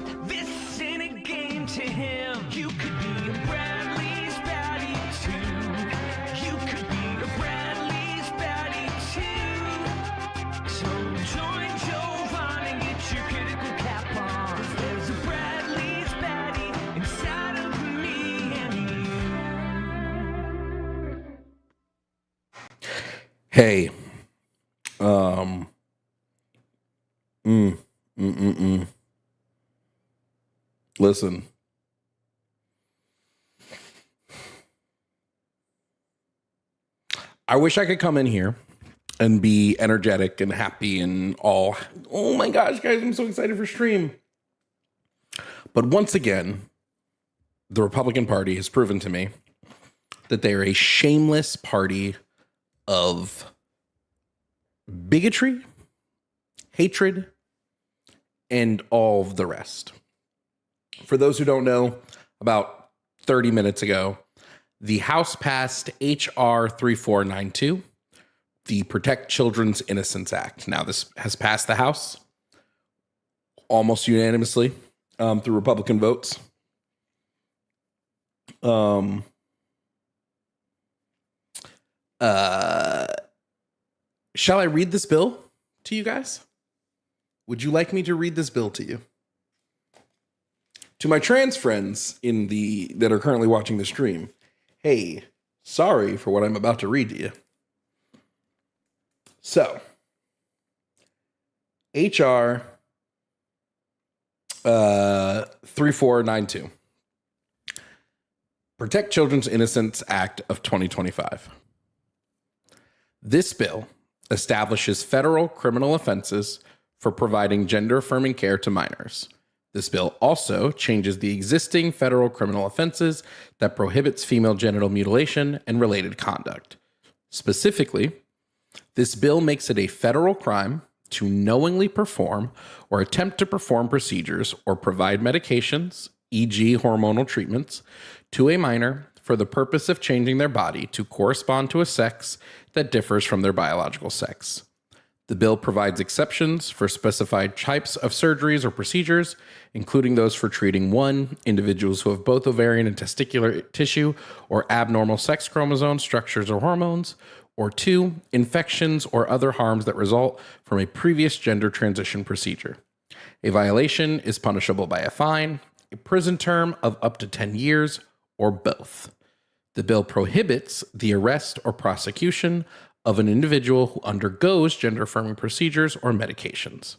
but this ain't a game to him. You could be a Bradley's baddie too. You could be a Bradley's baddie too. So join Jovan and get your critical cap on. 'Cause there's a Bradley's baddie inside of me and you. Hey, listen, I wish I could come in here and be energetic and happy and all. Oh my gosh, guys, I'm so excited for stream. But once again, the Republican Party has proven to me that they are a shameless party of bigotry, hatred, and all of the rest. For those who don't know, about 30 minutes ago, the House passed H.R. 3492, the Protect Children's Innocence Act. Now, this has passed the House almost unanimously through Republican votes. Shall I read this bill to you guys? Would you like me to read this bill to you? To my trans friends that are currently watching the stream, hey, sorry for what I'm about to read to you. So, HR 3492, Protect Children's Innocence Act of 2025. This bill establishes federal criminal offenses for providing gender-affirming care to minors. This bill also changes the existing federal criminal offenses that prohibits female genital mutilation and related conduct. Specifically, this bill makes it a federal crime to knowingly perform or attempt to perform procedures or provide medications, e.g. hormonal treatments, to a minor for the purpose of changing their body to correspond to a sex that differs from their biological sex. The bill provides exceptions for specified types of surgeries or procedures, including those for treating 1, individuals who have both ovarian and testicular tissue or abnormal sex chromosome structures or hormones, or 2, infections or other harms that result from a previous gender transition procedure. A violation is punishable by a fine, a prison term of up to 10 years, or both. The bill prohibits the arrest or prosecution of an individual who undergoes gender-affirming procedures or medications.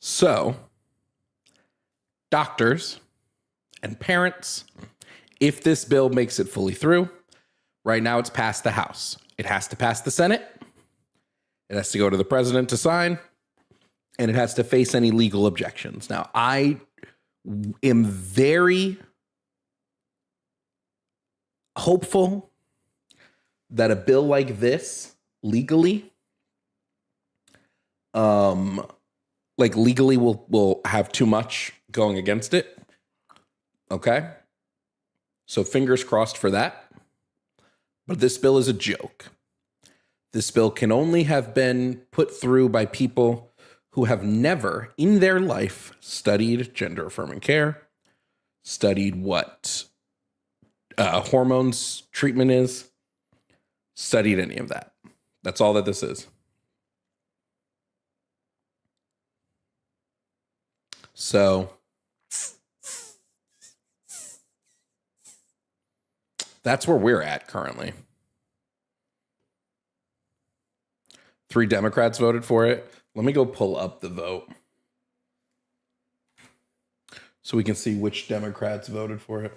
So, doctors and parents, if this bill makes it fully through, right now it's passed the House. It has to pass the Senate. It has to go to the president to sign, and it has to face any legal objections. Now, I am very hopeful that a bill like this legally will have too much going against it. Okay? So fingers crossed for that. But this bill is a joke. This bill can only have been put through by people who have never in their life studied gender-affirming care, studied what hormones treatment is, studied any of that. That's all that this is. So that's where we're at currently. 3 Democrats voted for it. Let me go pull up the vote so we can see which Democrats voted for it.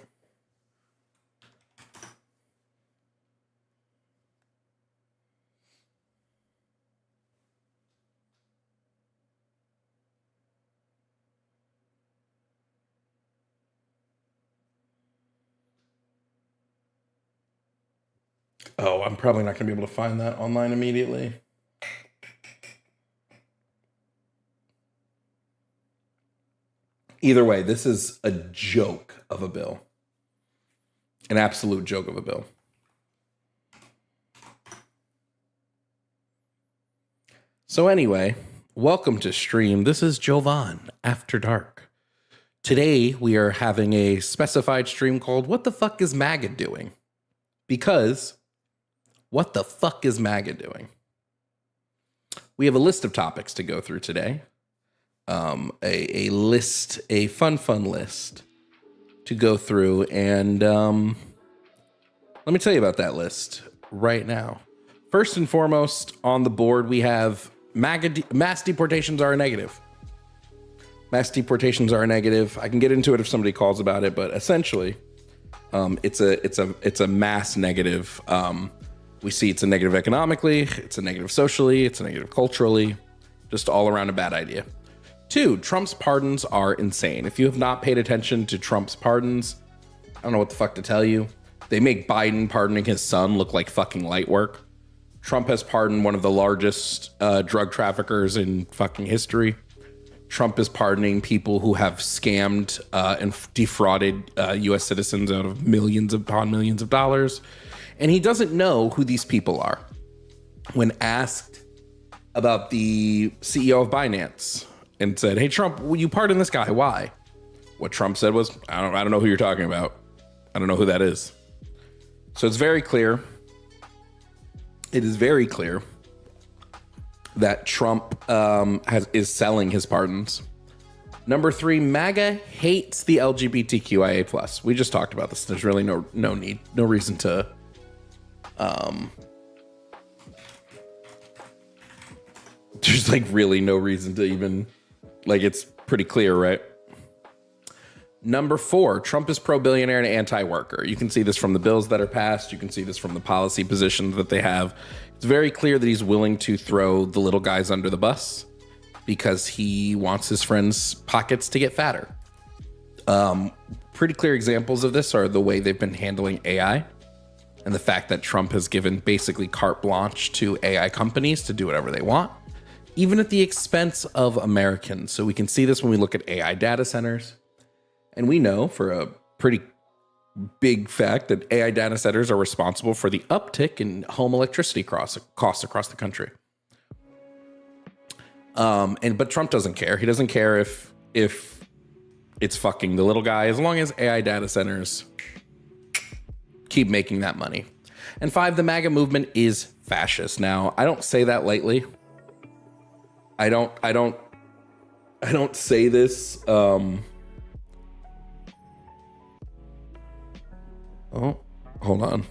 Oh, I'm probably not going to be able to find that online immediately. Either way, this is a joke of a bill. An absolute joke of a bill. So anyway, welcome to stream. This is Jovan After Dark. Today we are having a specified stream called What the Fuck is Maga Doing? Because what the fuck is Maga doing? We have a list of topics to go through today. A list, a fun list to go through. And let me tell you about that list right now. First and foremost on the board, we have mass deportations are a negative. Mass deportations are a negative. I can get into it if somebody calls about it, but essentially, it's a mass negative. We see it's a negative economically, it's a negative socially, it's a negative culturally, just all around a bad idea. 2, Trump's pardons are insane. If you have not paid attention to Trump's pardons, I don't know what the fuck to tell you. They make Biden pardoning his son look like fucking light work. Trump has pardoned one of the largest drug traffickers in fucking history. Trump is pardoning people who have scammed and defrauded U.S. citizens out of millions upon millions of dollars. And he doesn't know who these people are. When asked about the CEO of Binance and said, "Hey, Trump, will you pardon this guy? Why?" What Trump said was, I don't know who you're talking about. I don't know who that is. So it's very clear. It is very clear that Trump is selling his pardons. Number 3, MAGA hates the LGBTQIA+. We just talked about this. There's really no reason to there's like really no reason to even, like, it's pretty clear, right? Number 4, Trump is pro-billionaire and anti-worker. You can see this from the bills that are passed. You can see this from the policy positions that they have. It's very clear that he's willing to throw the little guys under the bus because he wants his friends' pockets to get fatter. Pretty clear examples of this are the way they've been handling AI and the fact that Trump has given basically carte blanche to AI companies to do whatever they want, even at the expense of Americans. So we can see this when we look at AI data centers. And we know for a pretty big fact that AI data centers are responsible for the uptick in home electricity costs across the country. But Trump doesn't care. He doesn't care if it's fucking the little guy, as long as AI data centers keep making that money. And 5, the MAGA movement is fascist. Now, I don't say that lightly. I don't say this. Oh, hold on.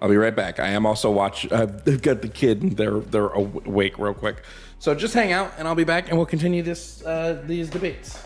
I'll be right back. I am also watching. They've got the kid, and they're awake real quick. So just hang out, and I'll be back, and we'll continue these debates.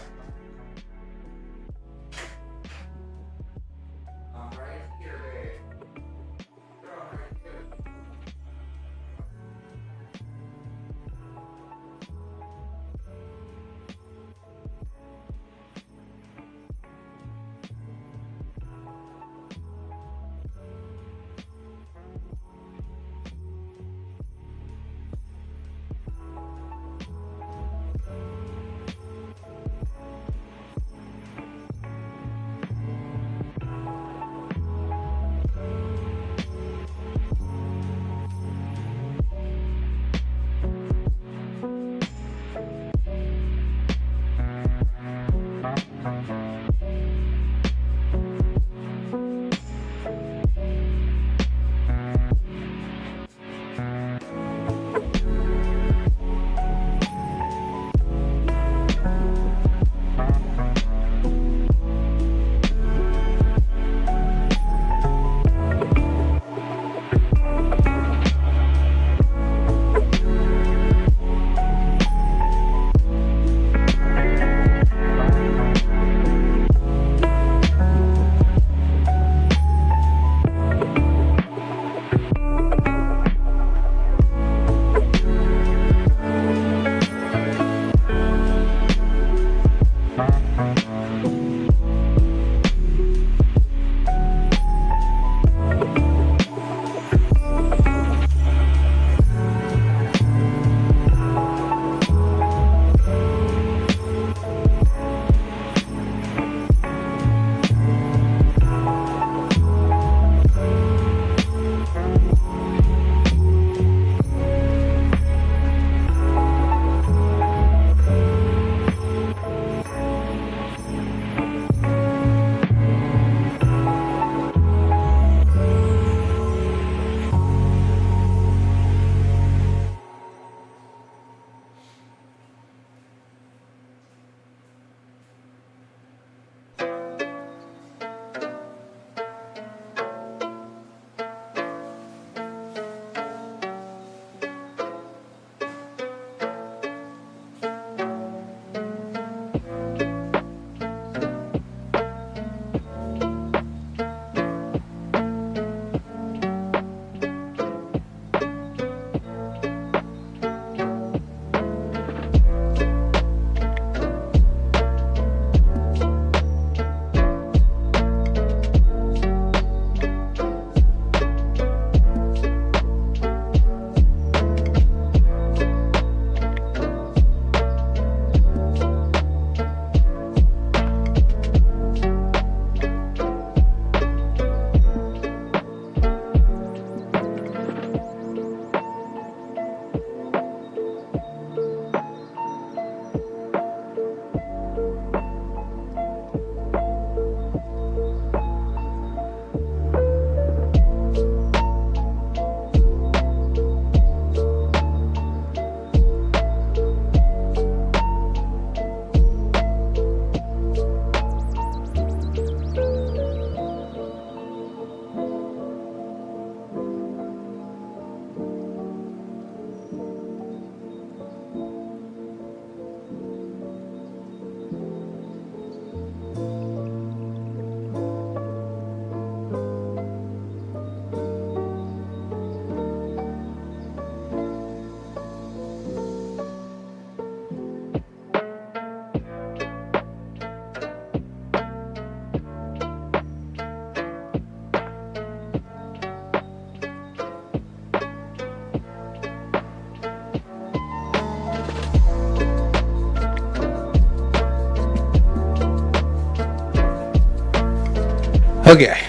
Okay.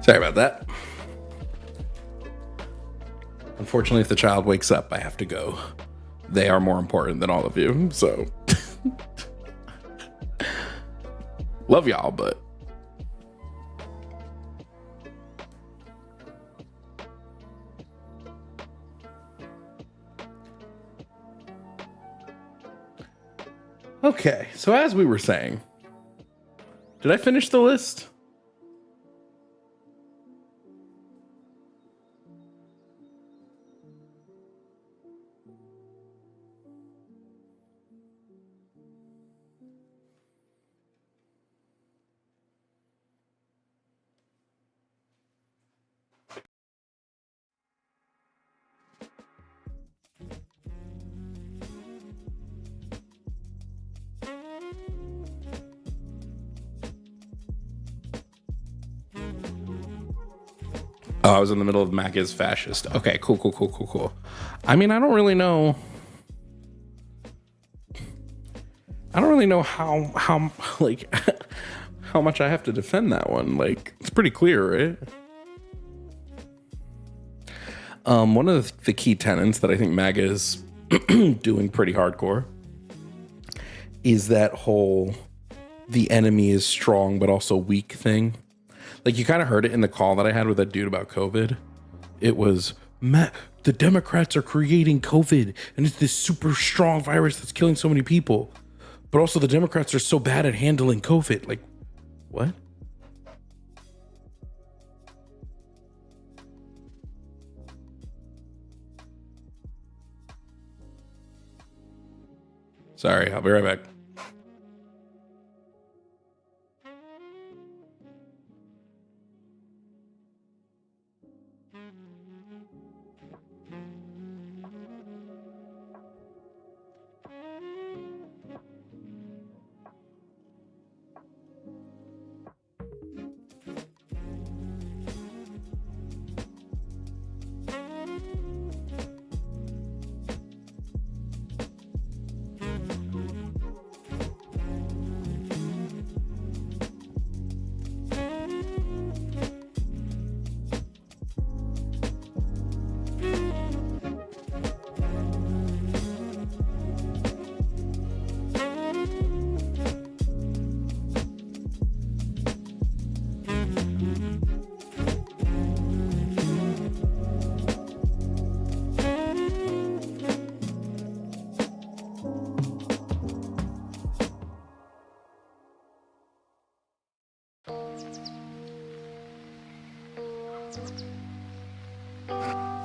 Sorry about that. Unfortunately, if the child wakes up, I have to go. They are more important than all of you, so love y'all, but okay. So as we were saying, did I finish the list? Oh, I was in the middle of Maga is fascist. Okay, cool. I mean, I don't really know how like how much I have to defend that one. Like, it's pretty clear, right? One of the key tenets that I think Maga is doing pretty hardcore is that whole the enemy is strong but also weak thing. Like, you kind of heard it in the call that I had with that dude about COVID. It was, the Democrats are creating COVID, and it's this super strong virus that's killing so many people. But also the Democrats are so bad at handling COVID. Like, what? Sorry, I'll be right back.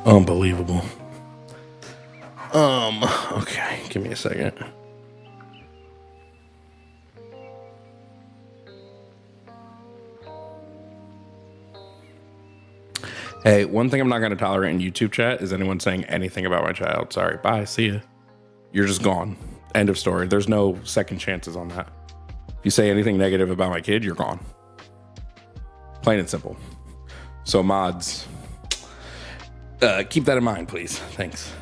Unbelievable. Okay, give me a second. Hey, one thing I'm not going to tolerate in YouTube chat is anyone saying anything about my child. Sorry, bye, see ya. You're just gone. End of story. There's no second chances on that. If you say anything negative about my kid, you're gone. Plain and simple. So mods, keep that in mind, please. Thanks.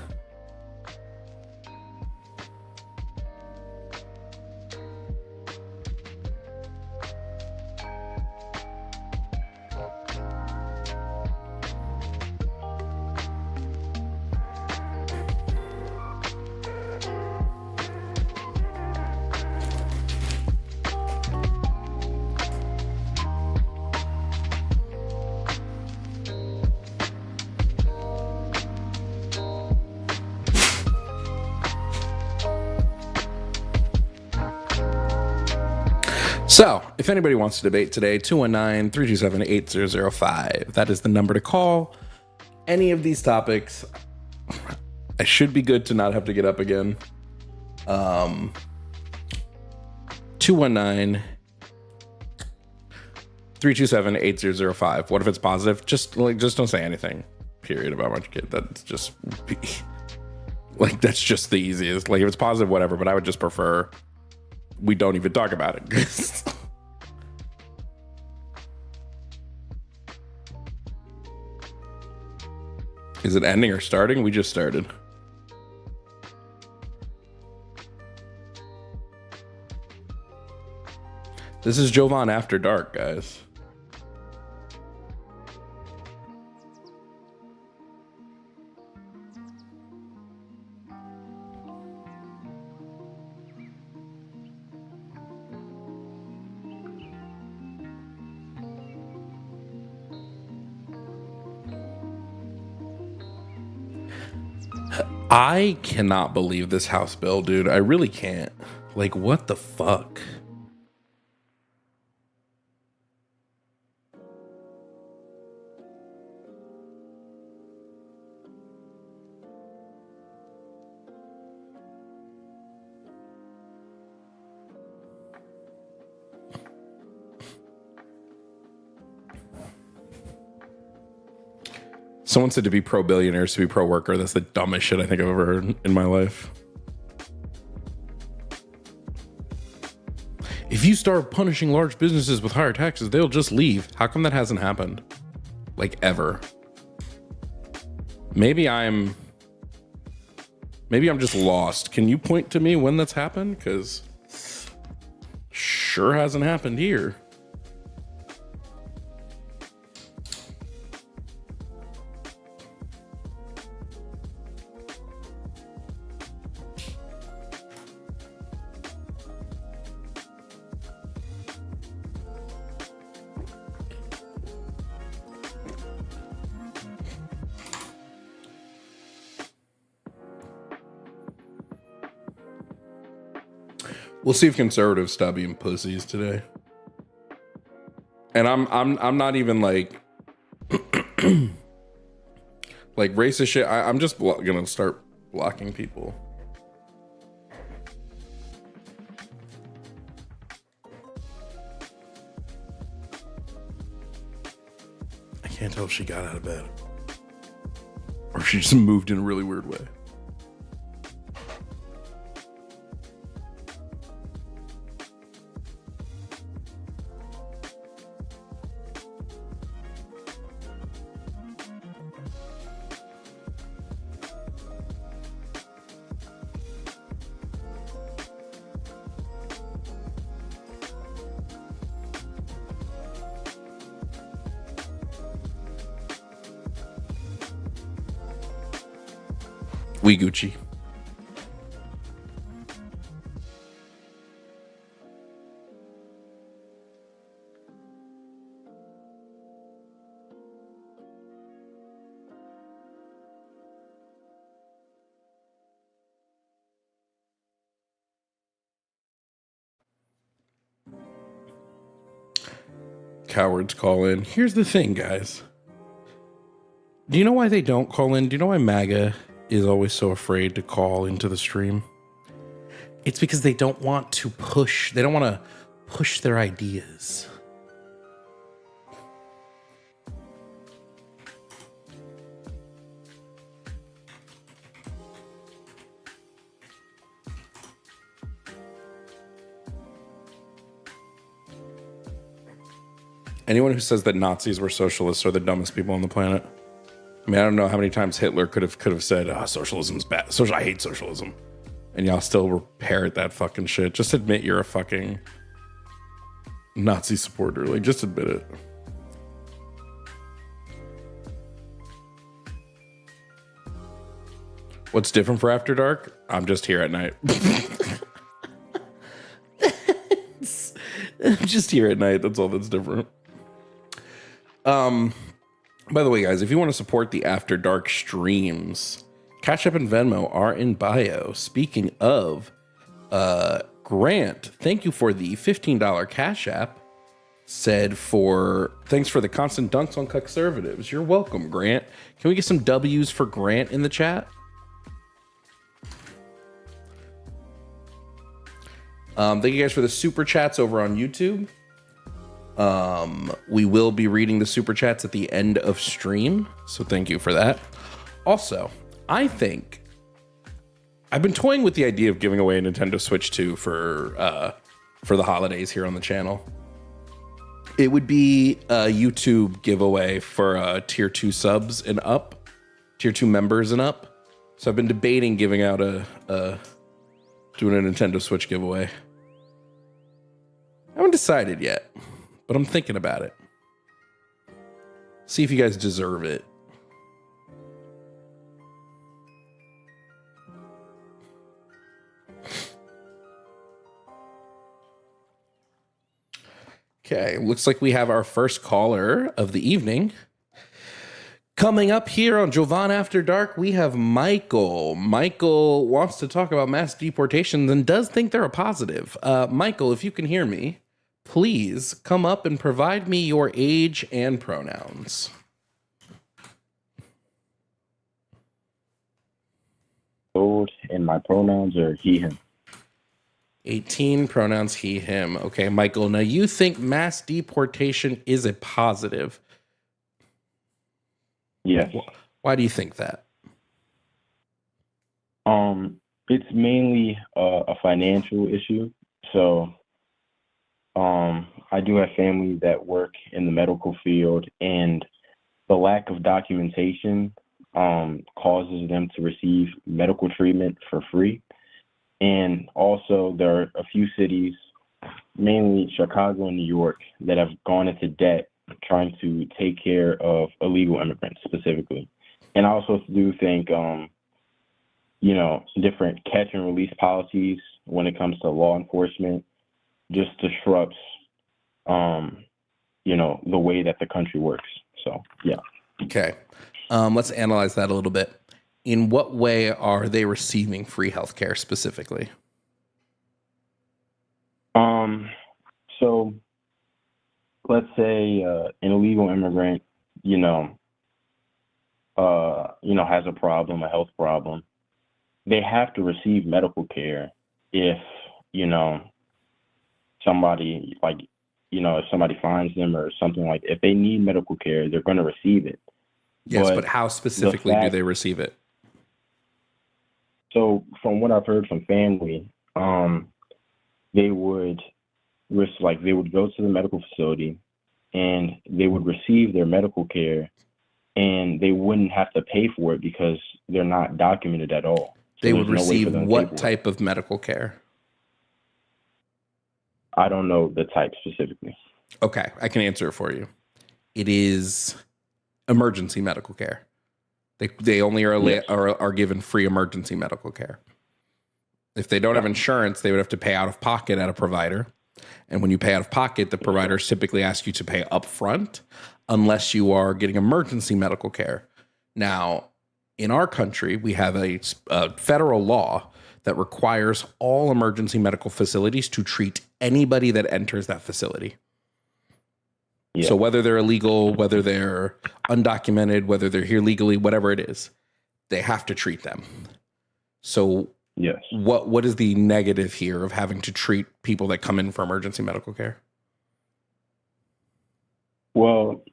So, if anybody wants to debate today, 219-327-8005. That is the number to call. Any of these topics, I should be good to not have to get up again. 219-327-8005. What if it's positive? Just don't say anything, period, about my kid. That's just that's just the easiest. Like, if it's positive, whatever, but I would just prefer we don't even talk about it. Is it ending or starting? We just started. This is Jovan After Dark, guys. I cannot believe this House bill, dude. I really can't. Like, what the fuck? Someone said to be pro-billionaires, to be pro-worker. That's the dumbest shit I think I've ever heard in my life. If you start punishing large businesses with higher taxes, they'll just leave. How come that hasn't happened? Like, ever? Maybe I'm just lost. Can you point to me when that's happened? Because sure hasn't happened here. We'll see if conservatives stop being pussies today. And I'm not even like like racist shit. I'm just gonna start blocking people. I can't tell if she got out of bed or if she just moved in a really weird way. We Gucci. Cowards call in. Here's the thing, guys. Do you know why they don't call in? Do you know why Maga is always so afraid to call into the stream? It's because they don't want to push. They don't want to push their ideas. Anyone who says that Nazis were socialists are the dumbest people on the planet. I mean, I don't know how many times Hitler could have said, socialism's bad. I hate socialism. And y'all still parrot that fucking shit. Just admit you're a fucking Nazi supporter. Like, just admit it. What's different for After Dark? I'm just here at night. I'm just here at night. That's all that's different. By the way, guys, if you want to support the After Dark streams, Cash App and Venmo are in bio. Speaking of, Grant, thank you for the $15 Cash App. Thanks for the constant dunks on conservatives. You're welcome, Grant. Can we get some W's for Grant in the chat? Thank you guys for the super chats over on YouTube. We will be reading the super chats at the end of stream, so thank you for that. Also, I think I've been toying with the idea of giving away a Nintendo Switch 2 for the holidays here on the channel. It would be a YouTube giveaway for tier 2 subs and up, tier 2 members and up. So I've been debating giving out doing a Nintendo Switch giveaway. I haven't decided yet, but I'm thinking about it. See if you guys deserve it. Okay, looks like we have our first caller of the evening. Coming up here on Jovan After Dark, we have Michael. Michael wants to talk about mass deportations and does think they're a positive. Michael, if you can hear me, please come up and provide me your age and pronouns. Old, and my pronouns are he, him. 18, pronouns he, him. Okay, Michael, now you think mass deportation is a positive. Yes. Why do you think that? It's mainly a financial issue. So, I do have family that work in the medical field, and the lack of documentation causes them to receive medical treatment for free. And also, there are a few cities, mainly Chicago and New York, that have gone into debt trying to take care of illegal immigrants specifically. And I also do think, different catch and release policies when it comes to law enforcement just disrupts, the way that the country works. So, yeah. Okay. Let's analyze that a little bit. In what way are they receiving free healthcare specifically? So let's say an illegal immigrant, has a problem, a health problem. They have to receive medical care if, somebody if somebody finds them or something like that. If they need medical care, they're going to receive it. Yes, but how specifically do they receive it? So from what I've heard from family, they would go to the medical facility and they would receive their medical care, and they wouldn't have to pay for it because they're not documented at all. So they would receive what type of medical care? I don't know the type specifically. Okay, I can answer it for you. It is emergency medical care. They only are given free emergency medical care. If they don't have insurance, they would have to pay out of pocket at a provider. And when you pay out of pocket, the providers typically ask you to pay up front unless you are getting emergency medical care. Now, in our country, we have a federal law that requires all emergency medical facilities to treat anybody that enters that facility. Yeah. So whether they're illegal, whether they're undocumented, whether they're here legally, whatever it is, they have to treat them. So yes, what is the negative here of having to treat people that come in for emergency medical care? Well,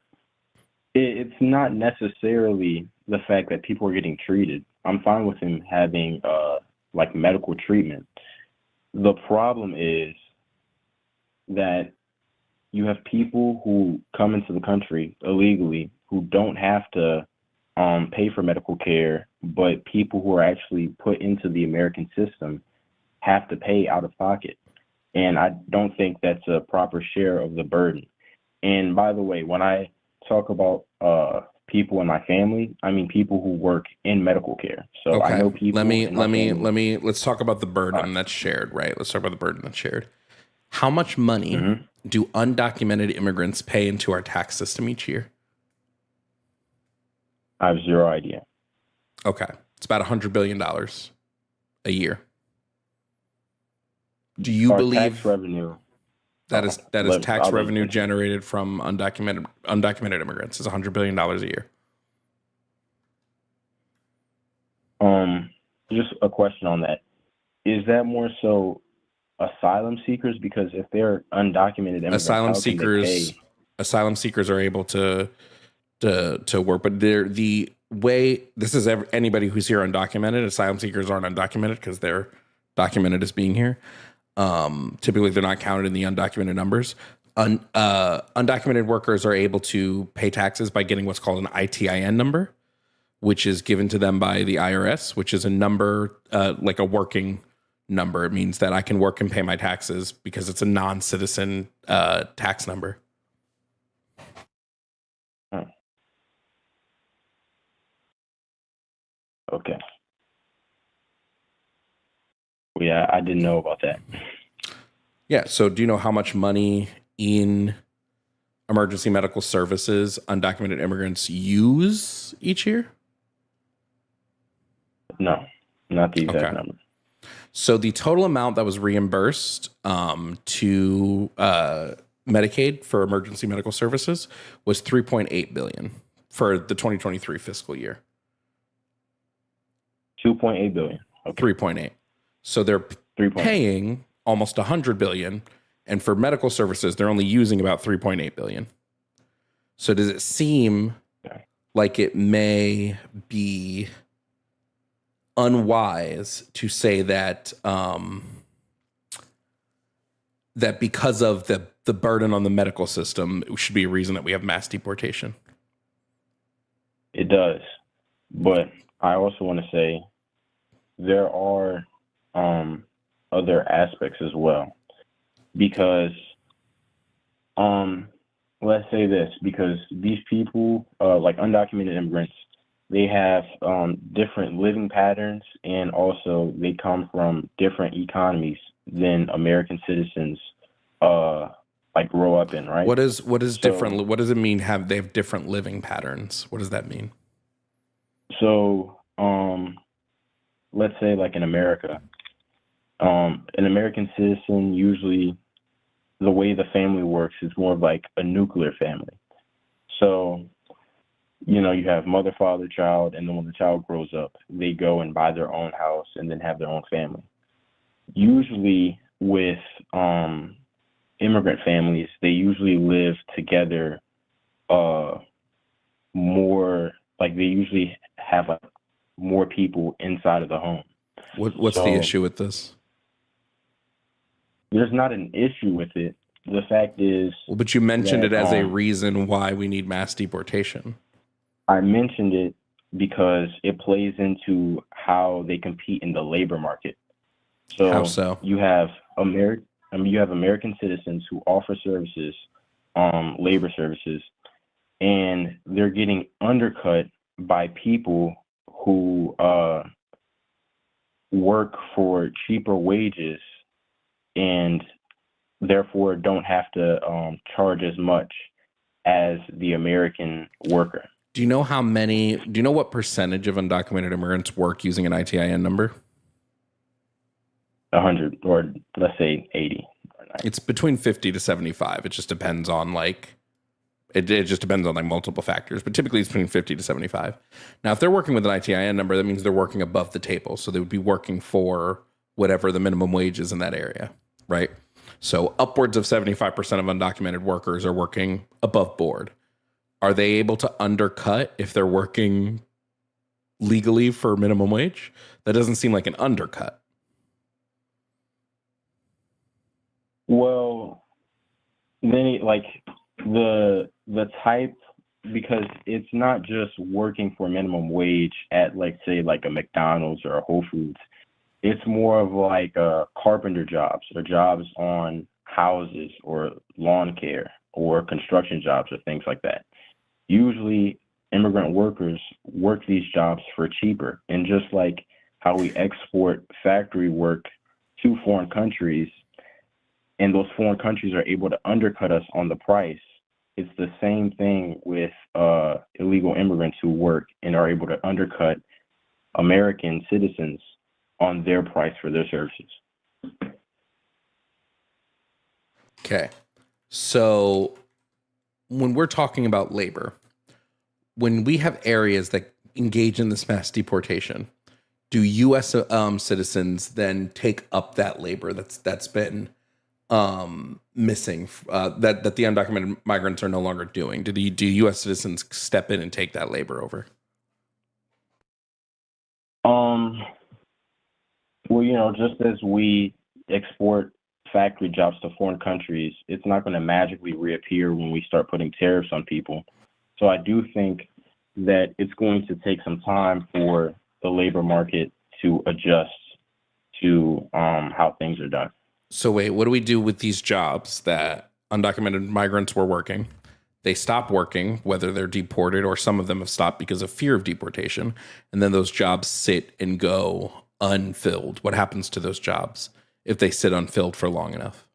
it's not necessarily the fact that people are getting treated. I'm fine with them having medical treatment. The problem is that you have people who come into the country illegally who don't have to pay for medical care, but people who are actually put into the American system have to pay out of pocket. And I don't think that's a proper share of the burden. And by the way, when I talk about people in my family, I mean people who work in medical care. So okay. I know people. Let's talk about the burden that's shared, right? Let's talk about the burden that's shared. How much money do undocumented immigrants pay into our tax system each year? I have zero idea. Okay. It's about $100 billion a year. Do you believe tax revenue? That is tax revenue generated from undocumented immigrants is $100 billion a year. Just a question on that. Is that more so asylum seekers? Because if they're undocumented immigrants, asylum seekers are able to work, but the way this is anybody who's here undocumented. Asylum seekers aren't undocumented because they're documented as being here. Typically, they're not counted in the undocumented numbers. Undocumented workers are able to pay taxes by getting what's called an ITIN number, which is given to them by the IRS, which is a number like a working number. It means that I can work and pay my taxes because it's a non-citizen tax number. Okay. Well, yeah, I didn't know about that. Yeah. So do you know how much money in emergency medical services undocumented immigrants use each year? No, not the exact number. So the total amount that was reimbursed to Medicaid for emergency medical services was $3.8 billion for the 2023 fiscal year. 2.8 billion. Okay. 3.8. So they're paying almost $100 billion, and for medical services, they're only using about $3.8 billion. So does it seem like it may be unwise to say that that because of the burden on the medical system, it should be a reason that we have mass deportation? It does, but I also want to say there are other aspects as well, because let's say this, because these people, like undocumented immigrants, they have different living patterns, and also they come from different economies than American citizens like grow up in, right? What is different? What does it mean they have different living patterns? What does that mean? So let's say like in America, an American citizen, usually the way the family works is more of like a nuclear family. So, you know, you have mother, father, child, and then when the child grows up, they go and buy their own house and then have their own family. Usually with immigrant families, they usually live together more, like they usually have like more people inside of the home. What's the issue with this? There's not an issue with it. The fact is... Well, but you mentioned it as a reason why we need mass deportation. I mentioned it because it plays into how they compete in the labor market. So, how so? You have American citizens who offer services, labor services, and they're getting undercut by people who work for cheaper wages and therefore don't have to charge as much as the American worker. Do you know what percentage of undocumented immigrants work using an ITIN number? 100, or let's say 80. It's between 50 to 75. It just depends on it just depends on multiple factors, but typically it's between 50 to 75. Now, if they're working with an ITIN number, that means they're working above the table. So they would be working for whatever the minimum wage is in that area, right? So upwards of 75% of undocumented workers are working above board. Are they able to undercut if they're working legally for minimum wage? That doesn't seem like an undercut. Well, then the type, because it's not just working for minimum wage at say a McDonald's or a Whole Foods. It's more of like carpenter jobs or jobs on houses or lawn care or construction jobs or things like that. Usually immigrant workers work these jobs for cheaper. And just like how we export factory work to foreign countries, and those foreign countries are able to undercut us on the price, it's the same thing with illegal immigrants who work and are able to undercut American citizens on their price for their services. Okay. So when we're talking about labor, when we have areas that engage in this mass deportation, do U.S. Citizens then take up that labor that's been missing, that the undocumented migrants are no longer doing? Do U.S. citizens step in and take that labor over? Well, just as we export factory jobs to foreign countries, it's not going to magically reappear when we start putting tariffs on people. So I do think that it's going to take some time for the labor market to adjust to how things are done. So wait, what do we do with these jobs that undocumented migrants were working? They stop working, whether they're deported or some of them have stopped because of fear of deportation. And then those jobs sit and go unfilled. What happens to those jobs if they sit unfilled for long enough?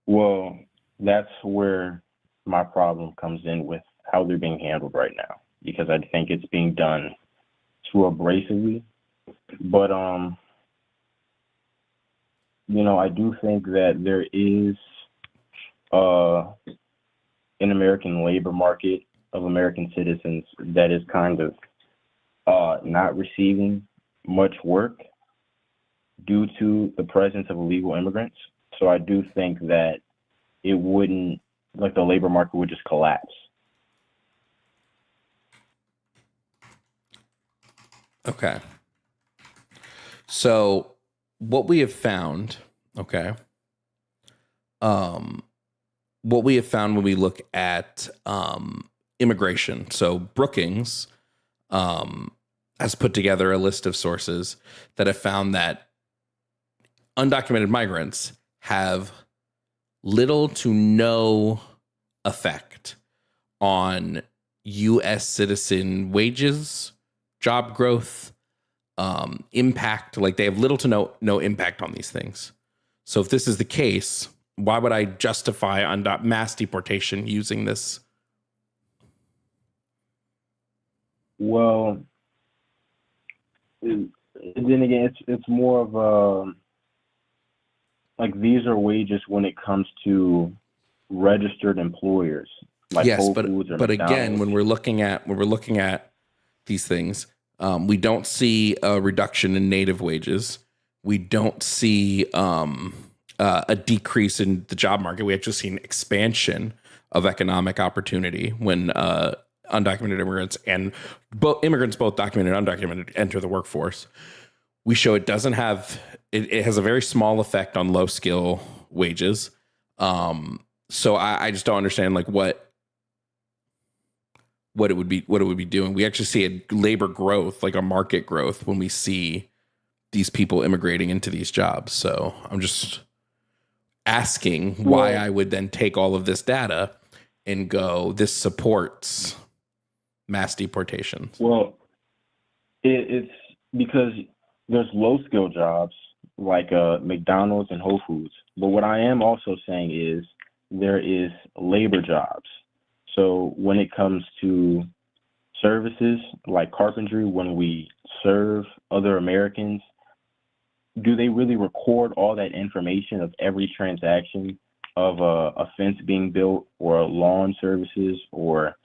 Well, that's where my problem comes in with how they're being handled right now, because I think it's being done too abrasively. But I do think that there is an American labor market of American citizens that is kind of not receiving much work due to the presence of illegal immigrants. So I do think that it wouldn't, like, the labor market would just collapse. Okay. So what we have found, what we have found when we look at immigration. So Brookings has put together a list of sources that have found that undocumented migrants have little to no effect on U.S. citizen wages, job growth, impact. Like, they have little to no impact on these things. So if this is the case, why would I justify mass deportation using this? Well, then again, it's more of a, like, these are wages when it comes to registered employers, like Yes, Whole but Foods or again, McDonald's. when we're looking at these things, we don't see a reduction in native wages. We don't see a decrease in the job market. We actually see an expansion of economic opportunity when undocumented immigrants and immigrants, both documented and undocumented, enter the workforce. We show it doesn't have it has a very small effect on low skill wages. So I just don't understand, like, what it would be doing. We actually see a labor growth, like a market growth, when we see these people immigrating into these jobs. So I'm just asking why I would then take all of this data and go, this supports mass deportations. Well, it's because there's low skill jobs like McDonald's and Whole Foods. But what I am also saying is there is labor jobs. So when it comes to services like carpentry, when we serve other Americans, do they really record all that information of every transaction of a fence being built, or lawn services, or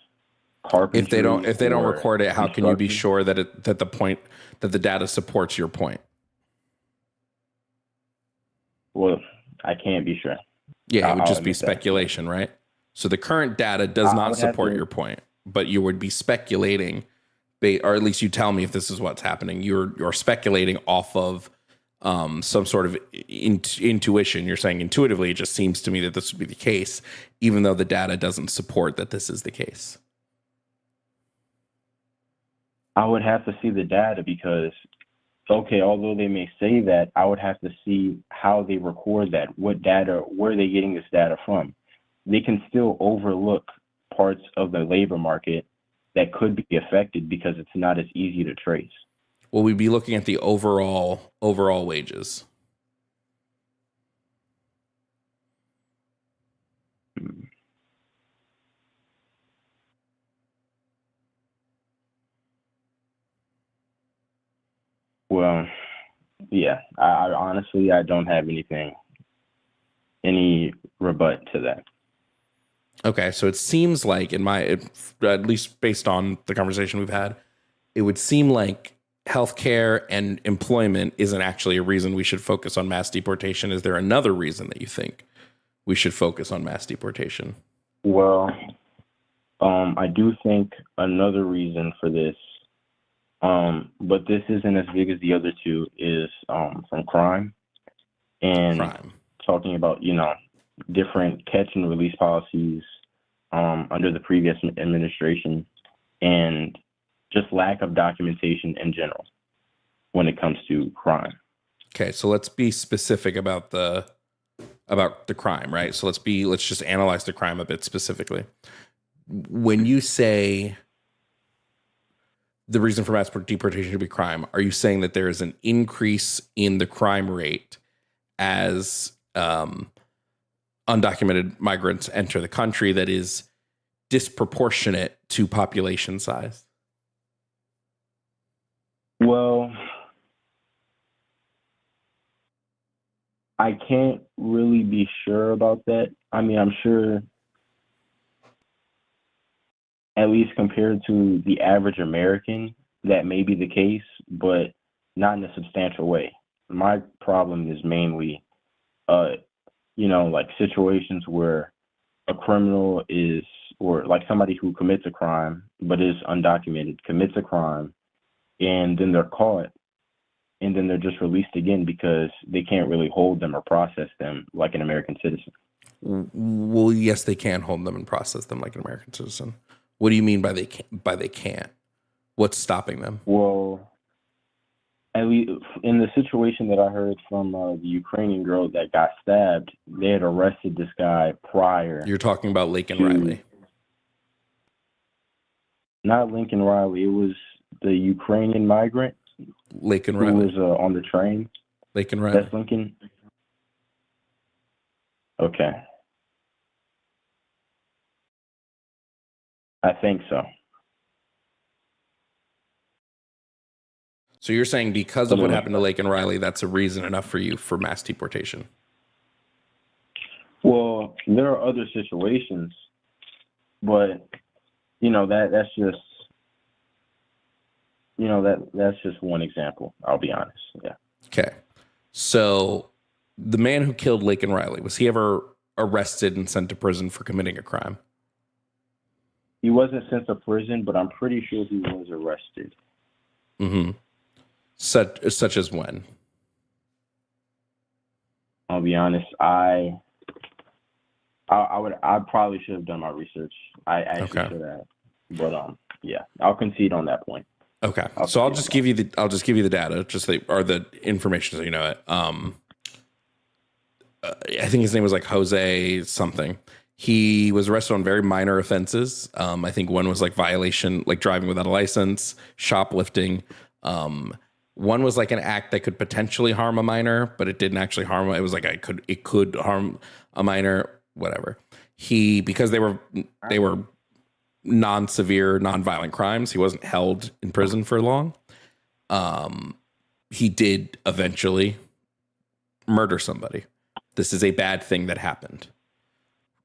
carpentry? If they don't record it, how can you be sure that the data supports your point? Well, I can't be sure. Yeah, it would just be speculation, right? So the current data does not support your point, but you would be speculating, or at least you tell me if this is what's happening. You're speculating off of some sort of intuition. You're saying intuitively, it just seems to me that this would be the case, even though the data doesn't support that this is the case. I would have to see the data because, although they may say that, I would have to see how they record that, what data, where are they getting this data from. They can still overlook parts of the labor market that could be affected because it's not as easy to trace. Well, we'd be looking at the overall wages. Well, yeah, I honestly, I don't have any rebut to that. Okay, so it seems like, at least based on the conversation we've had, it would seem like healthcare and employment isn't actually a reason we should focus on mass deportation. Is there another reason that you think we should focus on mass deportation? Well, I do think another reason for this, but this isn't as big as the other two, is from crime and talking about, different catch and release policies under the previous administration, and just lack of documentation in general when it comes to crime. Okay, so let's be specific about the crime, right? So let's just analyze the crime a bit specifically. When you say the reason for mass deportation should be crime, are you saying that there is an increase in the crime rate as undocumented migrants enter the country that is disproportionate to population size? Well, I can't really be sure about that. I mean, I'm sure, at least compared to the average American, that may be the case, but not in a substantial way. My problem is mainly, like situations where a criminal is, or like somebody who commits a crime but is undocumented, commits a crime, and then they're caught, and then they're just released again because they can't really hold them or process them like an American citizen. Well, yes, they can hold them and process them like an American citizen. What do you mean by they can't? What's stopping them? Well, at least in the situation that I heard from the Ukrainian girl that got stabbed, they had arrested this guy prior. You're talking about Laken Riley. Not Lincoln Riley. It was the Ukrainian migrant Laken who Riley. was on the train. Laken Riley. That's Lincoln? Okay. I think so. So you're saying because of what happened to Laken Riley, that's a reason enough for you for mass deportation? Well, there are other situations, but that's just that's just one example. I'll be honest. Yeah. Okay. So the man who killed Laken Riley, was he ever arrested and sent to prison for committing a crime? He wasn't sent to prison, but I'm pretty sure he was arrested. Mm-hmm. Such as when? I'll be honest. I probably should have done my research. I actually should have. But yeah, I'll concede on that point. Okay. So I'll just give you the data, or the information so you know it. I think his name was like Jose something. He was arrested on very minor offenses. I think one was like violation, like driving without a license, shoplifting. One was like an act that could potentially harm a minor, but it didn't actually harm. It was like it could harm a minor, whatever. Because they were non-severe, non-violent crimes, he wasn't held in prison for long. He did eventually murder somebody. This is a bad thing that happened.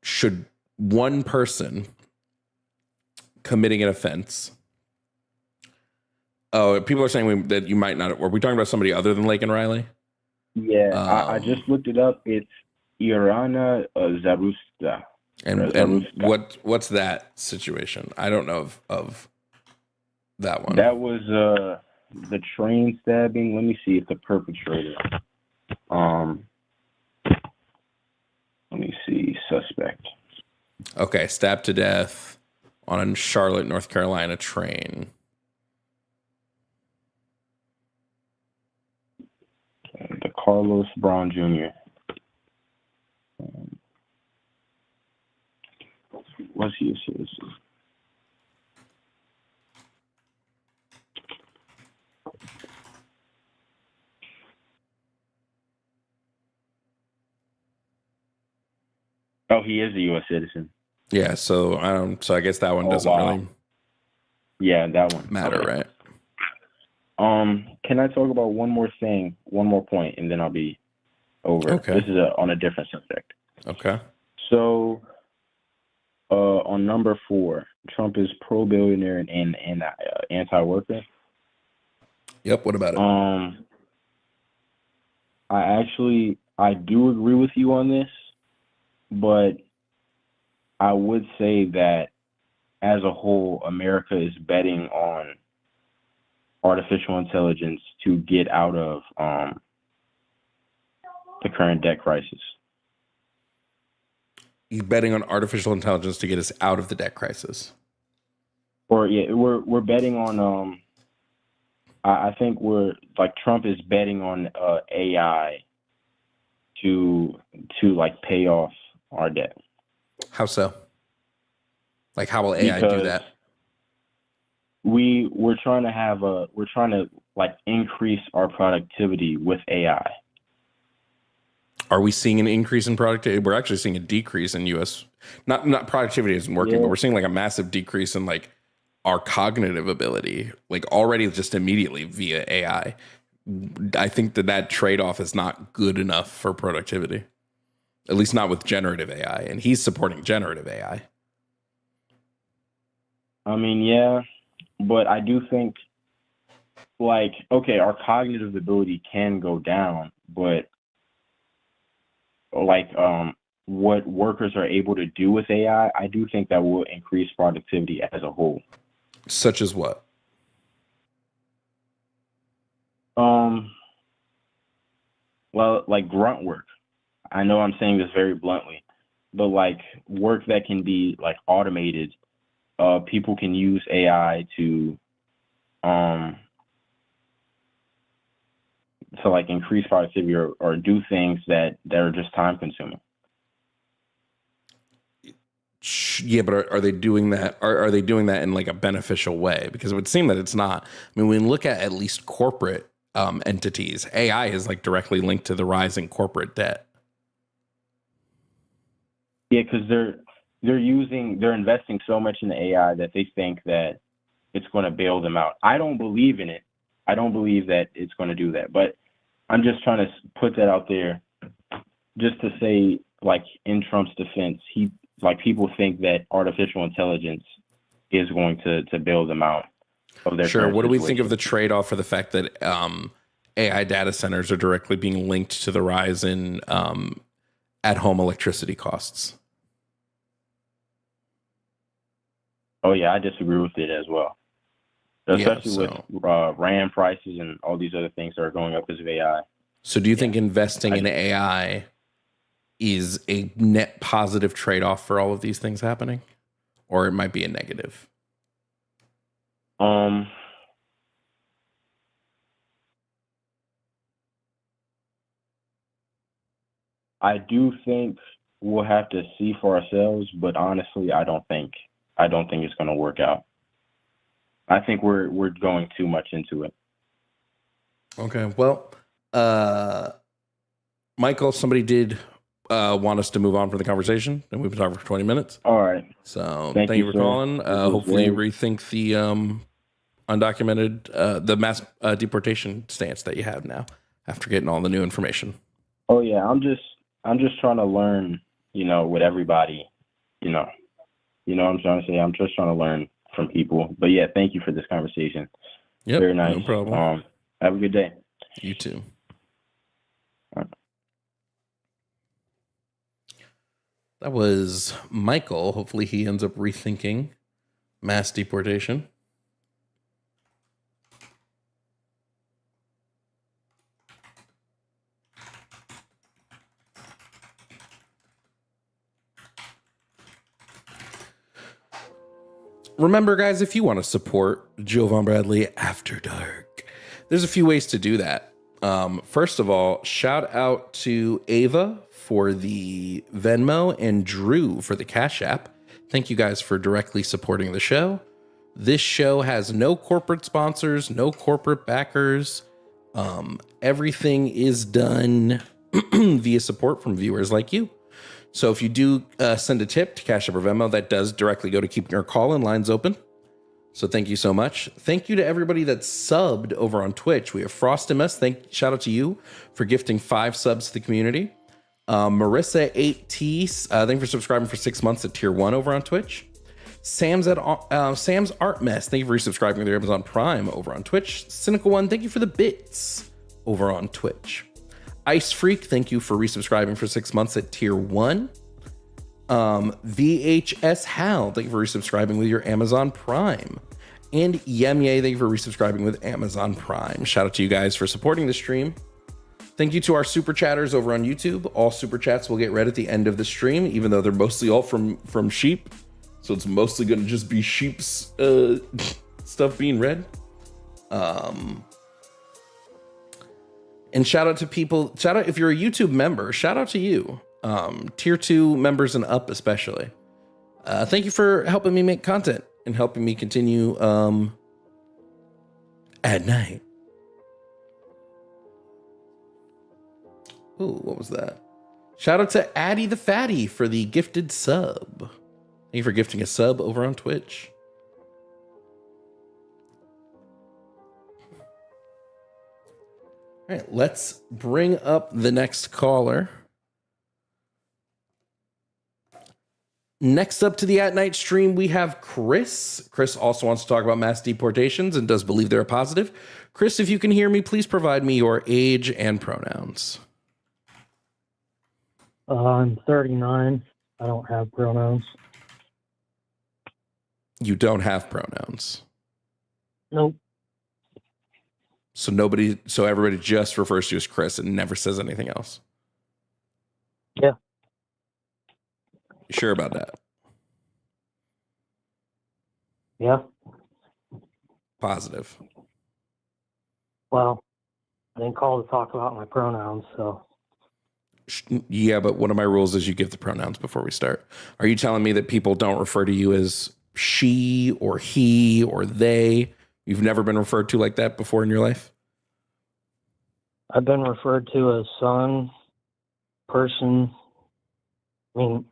Should one person committing an offense... Oh, people are saying that you might not... Were we talking about somebody other than Laken Riley? Yeah, I just looked it up. It's Irana Zarusta. And what's that situation? I don't know of that one. That was the train stabbing. Let me see if the perpetrator. Let me see. Suspect. Okay, stabbed to death on a Charlotte, North Carolina train. The Carlos Brown Jr. Was he a citizen? Oh, he is a U.S. citizen. Yeah, so I guess that one doesn't really. Yeah, that one matter, right? Can I talk about one more point, and then I'll be over. Okay. This is on a different subject. Okay. So, on number 4, Trump is pro-billionaire and anti-worker. Yep. What about it? I do agree with you on this, but I would say that as a whole, America is betting on artificial intelligence to get out of the current debt crisis. He's betting on artificial intelligence to get us out of the debt crisis. Or yeah, we're betting on I think we're like Trump is betting on AI to like pay off our debt. How so? Like, how will AI do Because that? we're trying to like increase our productivity with AI. Are we seeing an increase in productivity? We're actually seeing a decrease in U.S. Not productivity isn't working, but we're seeing like a massive decrease in like our cognitive ability, like already just immediately via AI. I think that trade-off is not good enough for productivity, at least not with generative AI. And he's supporting generative AI. I mean, yeah, but I do think like, okay, our cognitive ability can go down, but like what workers are able to do with AI, I do think that will increase productivity as a whole. Such as what? Well, like grunt work. I know I'm saying this very bluntly, but like work that can be like automated, people can use AI um to like increase productivity or do things that are just time consuming. Yeah, but are they doing that? Are they doing that in like a beneficial way? Because it would seem that it's not. I mean, when we look at least corporate entities, AI is like directly linked to the rise in corporate debt. Yeah, because they're investing so much in the AI that they think that it's going to bail them out. I don't believe in it. I don't believe that it's going to do that. But I'm just trying to put that out there, just to say, like in Trump's defense, people think that artificial intelligence is going to bail them out of their Sure. current What do we think situation. of the trade-off for the fact that AI data centers are directly being linked to the rise in at-home electricity costs? Oh yeah, I disagree with it as well, especially with RAM prices and all these other things that are going up because of AI. So do you think investing in AI is a net positive trade-off for all of these things happening, or it might be a negative? I do think we'll have to see for ourselves, but honestly, I don't think it's going to work out. I think we're going too much into it. Okay. Well, Michael, somebody did want us to move on from the conversation, and we've been talking for 20 minutes. All right. So thank you for sir. calling. Hopefully you rethink the undocumented, the mass deportation stance that you have now after getting all the new information. Oh yeah, I'm just trying to learn, with everybody, what I'm trying to say. I'm just trying to learn from people. But yeah, thank you for this conversation. Yep, very nice. No problem. Have a good day. You too. That was Michael. Hopefully he ends up rethinking mass deportation. Remember, guys, if you want to support Jovan Bradley After Dark, there's a few ways to do that. First of all, shout out to Ava for the Venmo and Drew for the Cash App. Thank you guys for directly supporting the show. This show has no corporate sponsors, no corporate backers. Everything is done via support from viewers like you. So if you do send a tip to Cash App or Venmo, that does directly go to keeping our call and lines open. So thank you so much. Thank you to everybody that's subbed over on Twitch. We have Frost MS. Shout out to you for gifting 5 subs to the community. Marissa8T, thank you for subscribing for 6 months at tier 1 over on Twitch. Sam's Art Mess, thank you for resubscribing with your Amazon Prime over on Twitch. Cynical One, thank you for the bits over on Twitch. Ice Freak, thank you for resubscribing for 6 months at tier 1. VHS Hal, thank you for resubscribing with your Amazon Prime. And Yemye, thank you for resubscribing with Amazon Prime. Shout out to you guys for supporting the stream. Thank you to our super chatters over on YouTube. All super chats will get read at the end of the stream, even though they're mostly all from sheep. So it's mostly going to just be sheep's stuff being read. And shout out to people. Shout out if you're a YouTube member. Shout out to you. Tier 2 members and up especially. Thank you for helping me make content and helping me continue at night. Ooh, what was that? Shout out to Addy the Fatty for the gifted sub. Thank you for gifting a sub over on Twitch. All right, let's bring up the next caller. Next up to the At Night stream, we have Chris. Chris also wants to talk about mass deportations and does believe they're positive. Chris, if you can hear me, please provide me your age and pronouns. I'm 39. I don't have pronouns. You don't have pronouns. Nope. So everybody just refers to you as Chris and never says anything else. Yeah. You sure about that? Yeah. Positive. Well, I didn't call to talk about my pronouns, so. Yeah, but one of my rules is you give the pronouns before we start. Are you telling me that people don't refer to you as she or he or they? You've never been referred to like that before in your life? I've been referred to as son, person. I mean,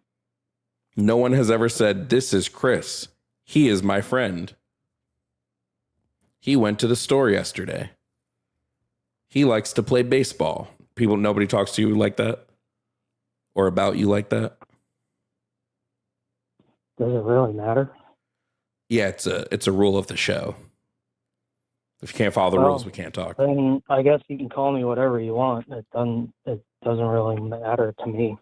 no one has ever said, this is Chris. He is my friend. He went to the store yesterday. He likes to play baseball. Nobody talks to you like that? Or about you like that? does it really matter? Yeah, it's a rule of the show. If you can't follow the rules, we can't talk. Then I guess you can call me whatever you want. It doesn't really matter to me.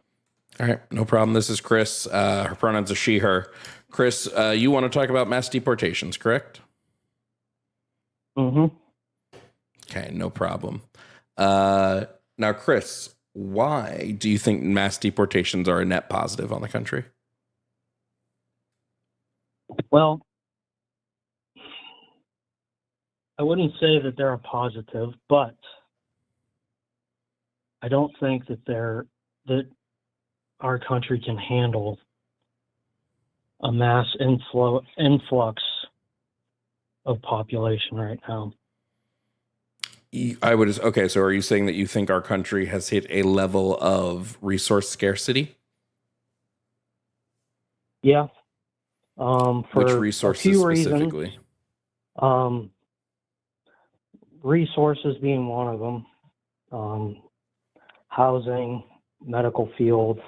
All right, no problem. This is Chris. Her pronouns are she, her. Chris, you want to talk about mass deportations, correct? Mm-hmm. Okay, no problem. Now, Chris, why do you think mass deportations are a net positive on the country? Well, I wouldn't say that they're a positive, but I don't think that our country can handle a mass influx of population right now. Okay, so are you saying that you think our country has hit a level of resource scarcity? Yeah. For which resources a few specifically? Reasons. Resources being one of them. Housing, medical field.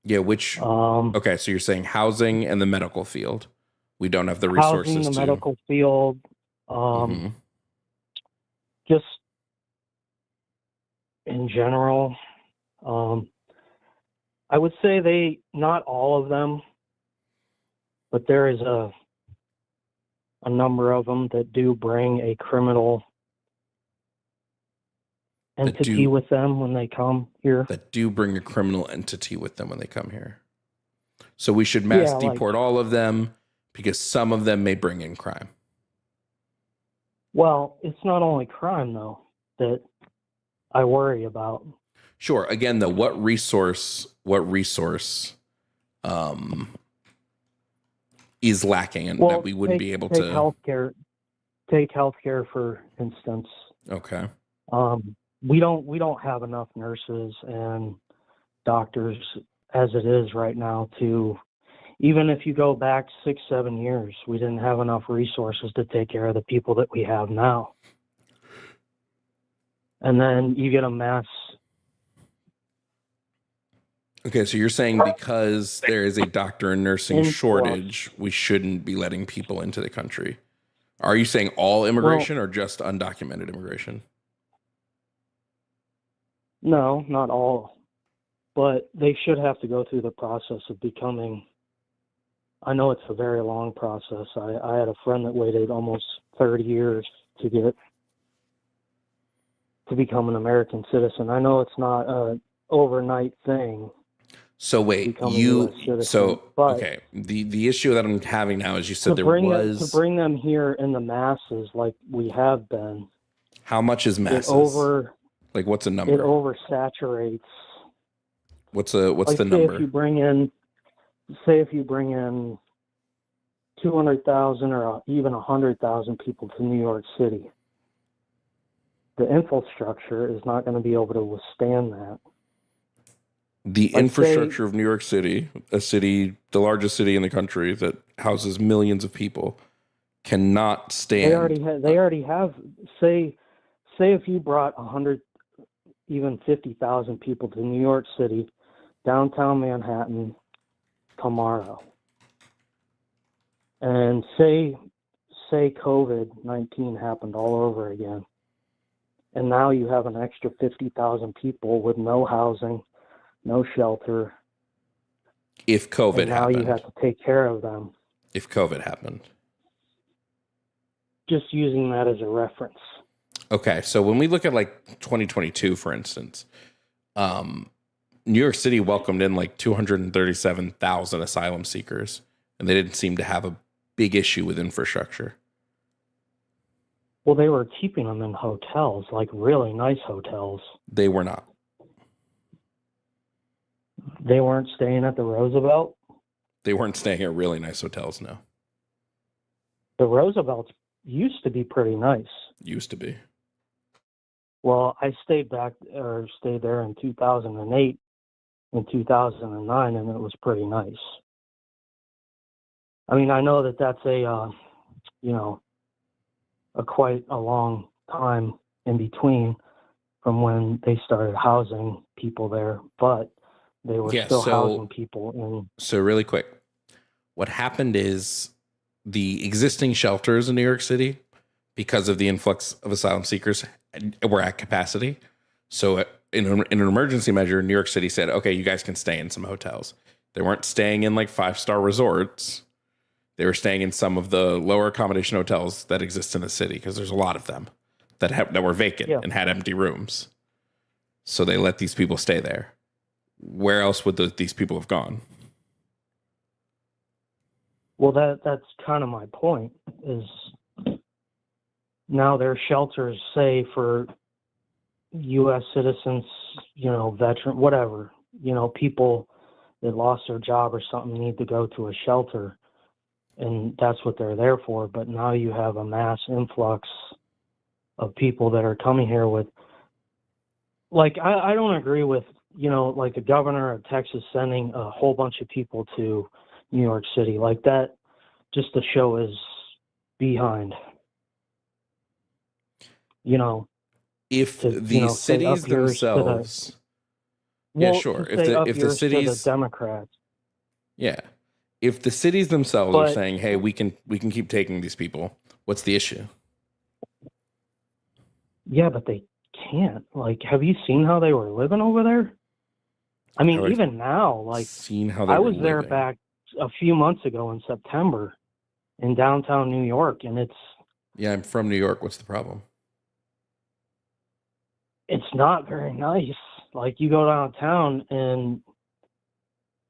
Yeah, which okay, so you're saying housing and the medical field. We don't have the resources housing, the medical field. Just in general, I would say not all of them, but there is a number of them that do bring a criminal entity with them when they come here. That do bring a criminal entity with them when they come here. So we should mass deport all of them because some of them may bring in crime. Well, it's not only crime, though, that I worry about. Sure. Again, though, what resource is lacking and that we wouldn't be able to... Take healthcare, for instance. Okay. We don't have enough nurses and doctors as it is right now to... Even if you go back 6-7 years, we didn't have enough resources to take care of the people that we have now. And then you get a mass. Okay, so you're saying because there is a doctor and nursing shortage, we shouldn't be letting people into the country. Are you saying all immigration or just undocumented immigration? No, not all. But they should have to go through the process of becoming... I know it's a very long process. I had a friend that waited almost 30 years to become an American citizen. I know it's not an overnight thing. So wait, okay. The issue that I'm having now is you said to bring them here in the masses like we have been. How much is masses? Like, what's a number? It oversaturates. What's Like, the number? If you bring in 200,000 or even 100,000 people to New York City, the infrastructure is not going to be able to withstand that. The infrastructure of New York City, the largest city in the country that houses millions of people, cannot stand. They already have. Say if you brought 100, even 50,000 people to New York City, downtown Manhattan, tomorrow, and say COVID-19 happened all over again, and now you have an extra 50,000 people with no housing, no shelter. If COVID now happened. You have to take care of them. If COVID happened. Just using that as a reference. Okay, so when we look at like 2022, for instance, New York City welcomed in like 237,000 asylum seekers, and they didn't seem to have a big issue with infrastructure. Well, they were keeping them in hotels, like really nice hotels. They were not. They weren't staying at the Roosevelt? They weren't staying at really nice hotels, no. The Roosevelt's used to be pretty nice. Used to be. Well, I stayed there in 2008 and 2009, and it was pretty nice. I mean, I know that's quite a long time in between from when they started housing people there, but they were still housing people in. So really quick, what happened is the existing shelters in New York City, because of the influx of asylum seekers, were at capacity. So in an emergency measure, New York City said, okay, you guys can stay in some hotels. They weren't staying in like 5-star resorts. They were staying in some of the lower accommodation hotels that exist in the city, because there's a lot of them that were vacant and had empty rooms. So they let these people stay there. Where else would these people have gone? Well, that's kind of my point, is now their shelters say for U.S. citizens, veteran, whatever, people that lost their job or something need to go to a shelter, and that's what they're there for. But now you have a mass influx of people that are coming here with, like, I don't agree with, like the governor of Texas sending a whole bunch of people to New York City like that, just to show his behind. If the cities themselves, sure. If the cities, the Democrats, if the cities themselves are saying, "Hey, we can keep taking these people," what's the issue? Yeah, but they can't. Like, have you seen how they were living over there? I mean, even now, like, I was there back a few months ago in September in downtown New York, and it's... Yeah, I'm from New York. What's the problem? It's not very nice. Like, you go downtown, and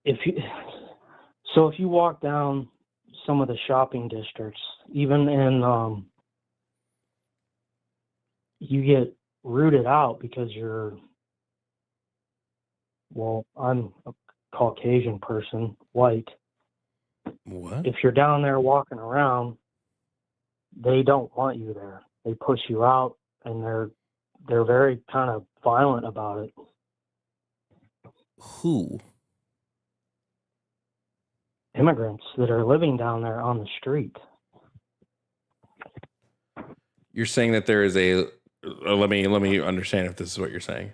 if you walk down some of the shopping districts, even in, you get rooted out because I'm a Caucasian person, white. What? If you're down there walking around, they don't want you there. They push you out, and they're very kind of violent about it. Who? Immigrants that are living down there on the street. You're saying that there is a... Let me understand if this is what you're saying.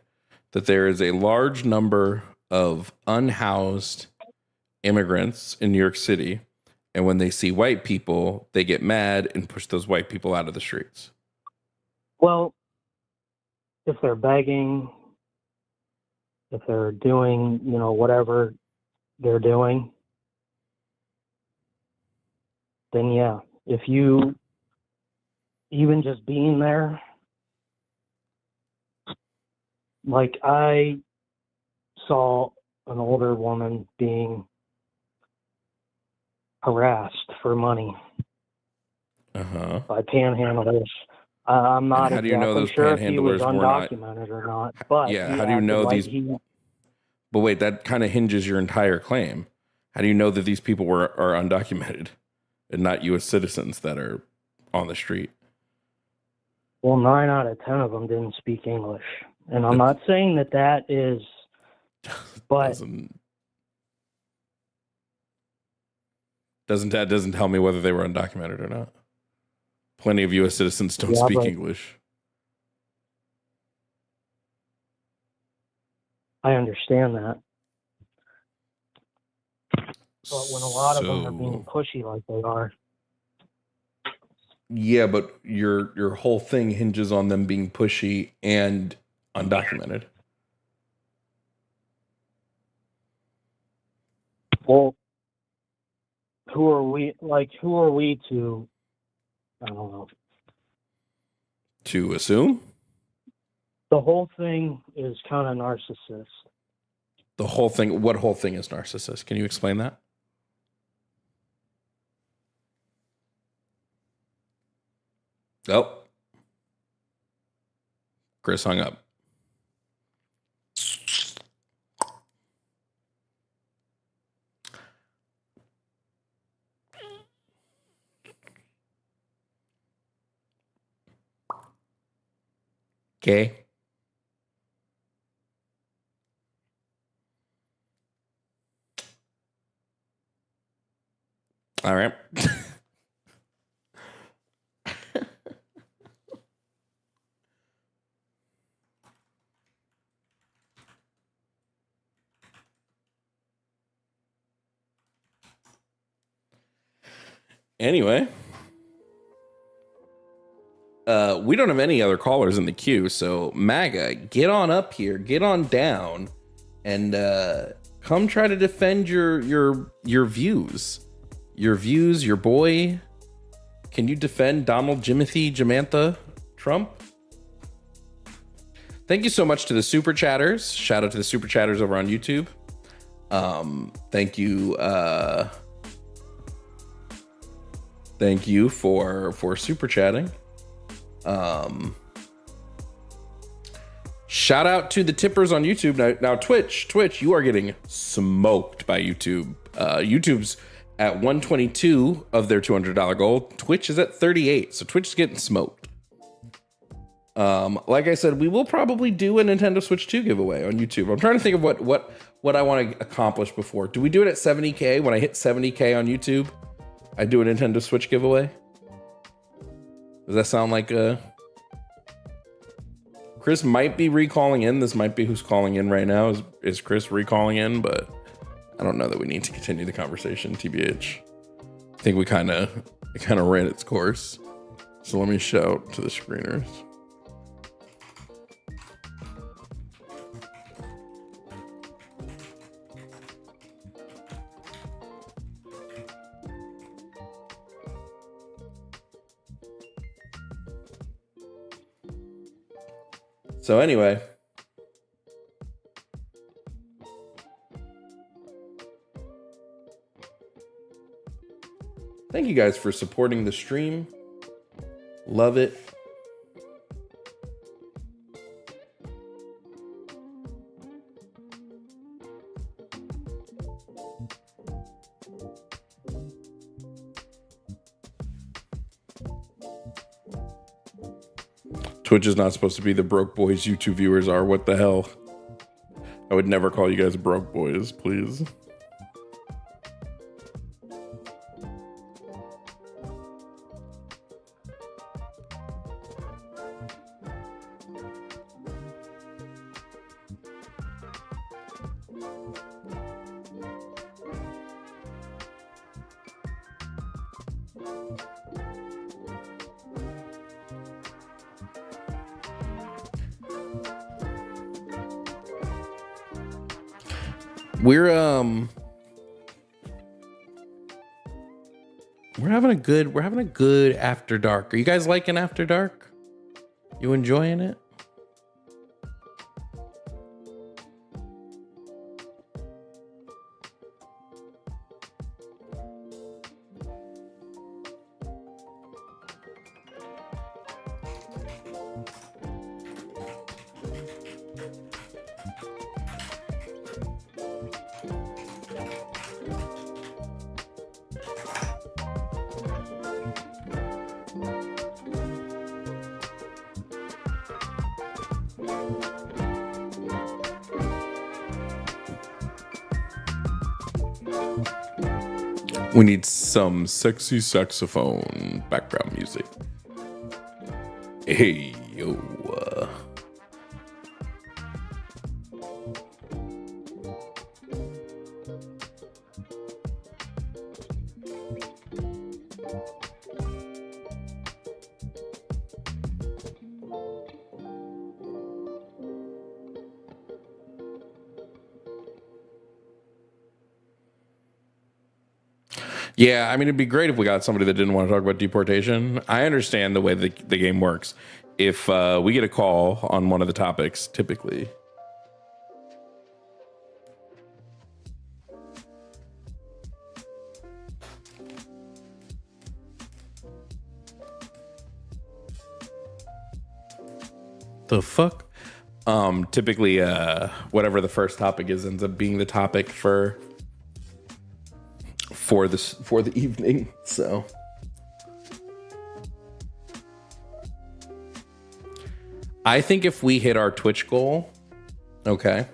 That there is a large number of unhoused immigrants in New York City, and when they see white people, they get mad and push those white people out of the streets. Well, if they're begging, if they're doing, whatever they're doing, then yeah. If you, even just being there, like, I saw an older woman being harassed for money by panhandlers. I'm And not how do you know exactly those sure if he was panhandlers were not? undocumented or not, but Yeah, he how do you acted know like these? he. But wait, that kind of hinges your entire claim. How do you know that these people are undocumented and not U.S. citizens that are on the street? Well, 9 out of 10 of them didn't speak English, and I'm That not saying that is, but doesn't tell me whether they were undocumented or not. Plenty of U.S. citizens don't Yeah, speak but English. I understand that. But when a lot of them are being pushy like they are, yeah, but your whole thing hinges on them being pushy and undocumented. well, who are we? Like, who are we to? I don't know. To assume? The whole thing is kind of narcissist. The whole thing, what whole thing is narcissist? Can you explain that? Oh, Chris hung up. Okay. All right. Anyway, we don't have any other callers in the queue, so Maga, get on up here, get on down, and come try to defend your views, your boy. Can you defend Donald Jimothy Jamantha Trump? Thank you so much to the super chatters. Shout out to the super chatters over on YouTube. Thank you. Thank you for super chatting. Shout out to the tippers on YouTube. Now Twitch, you are getting smoked by YouTube. YouTube's at 122 of their $200 goal. Twitch is at 38, so Twitch is getting smoked. Like I said, we will probably do a Nintendo Switch 2 giveaway on YouTube. I'm trying to think of what I want to accomplish before. Do we do it at 70K? When I hit 70K on YouTube, I do a Nintendo Switch giveaway. Does that sound like Chris might be recalling in? This might be who's calling in right now. Is Chris recalling in? But I don't know that we need to continue the conversation. TBH, I think it kind of ran its course. So let me shout to the screeners. So anyway, thank you guys for supporting the stream. Love it. Twitch is not supposed to be the broke boys YouTube viewers are. What the hell? I would never call you guys broke boys, please. We're having a good after dark. Are you guys liking after dark? You enjoying it? We need some sexy saxophone background music. Hey, yo. Yeah, I mean, it'd be great if we got somebody that didn't want to talk about deportation. I understand the way the game works. If we get a call on one of the topics, typically. The fuck? Typically, whatever the first topic is ends up being the topic for the evening. So I think if we hit our Twitch goal, okay,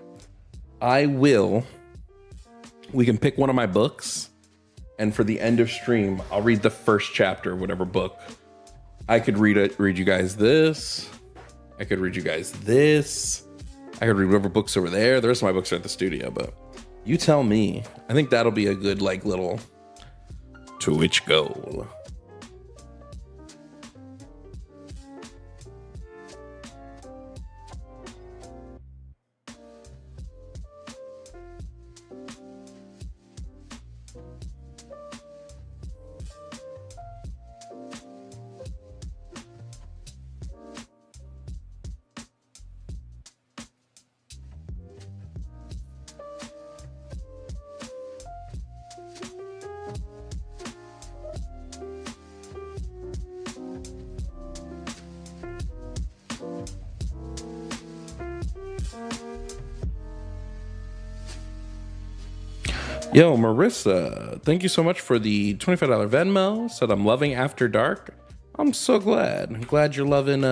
we can pick one of my books, and for the end of stream, I'll read the first chapter of whatever book. I could read you guys this. I could read you guys this. I could read whatever books over there. The rest of my books are at the studio, but you tell me. I think that'll be a good little Twitch goal. Yo, Marissa, thank you so much for the $25 Venmo. Said I'm loving After Dark. I'm so glad. I'm glad you're loving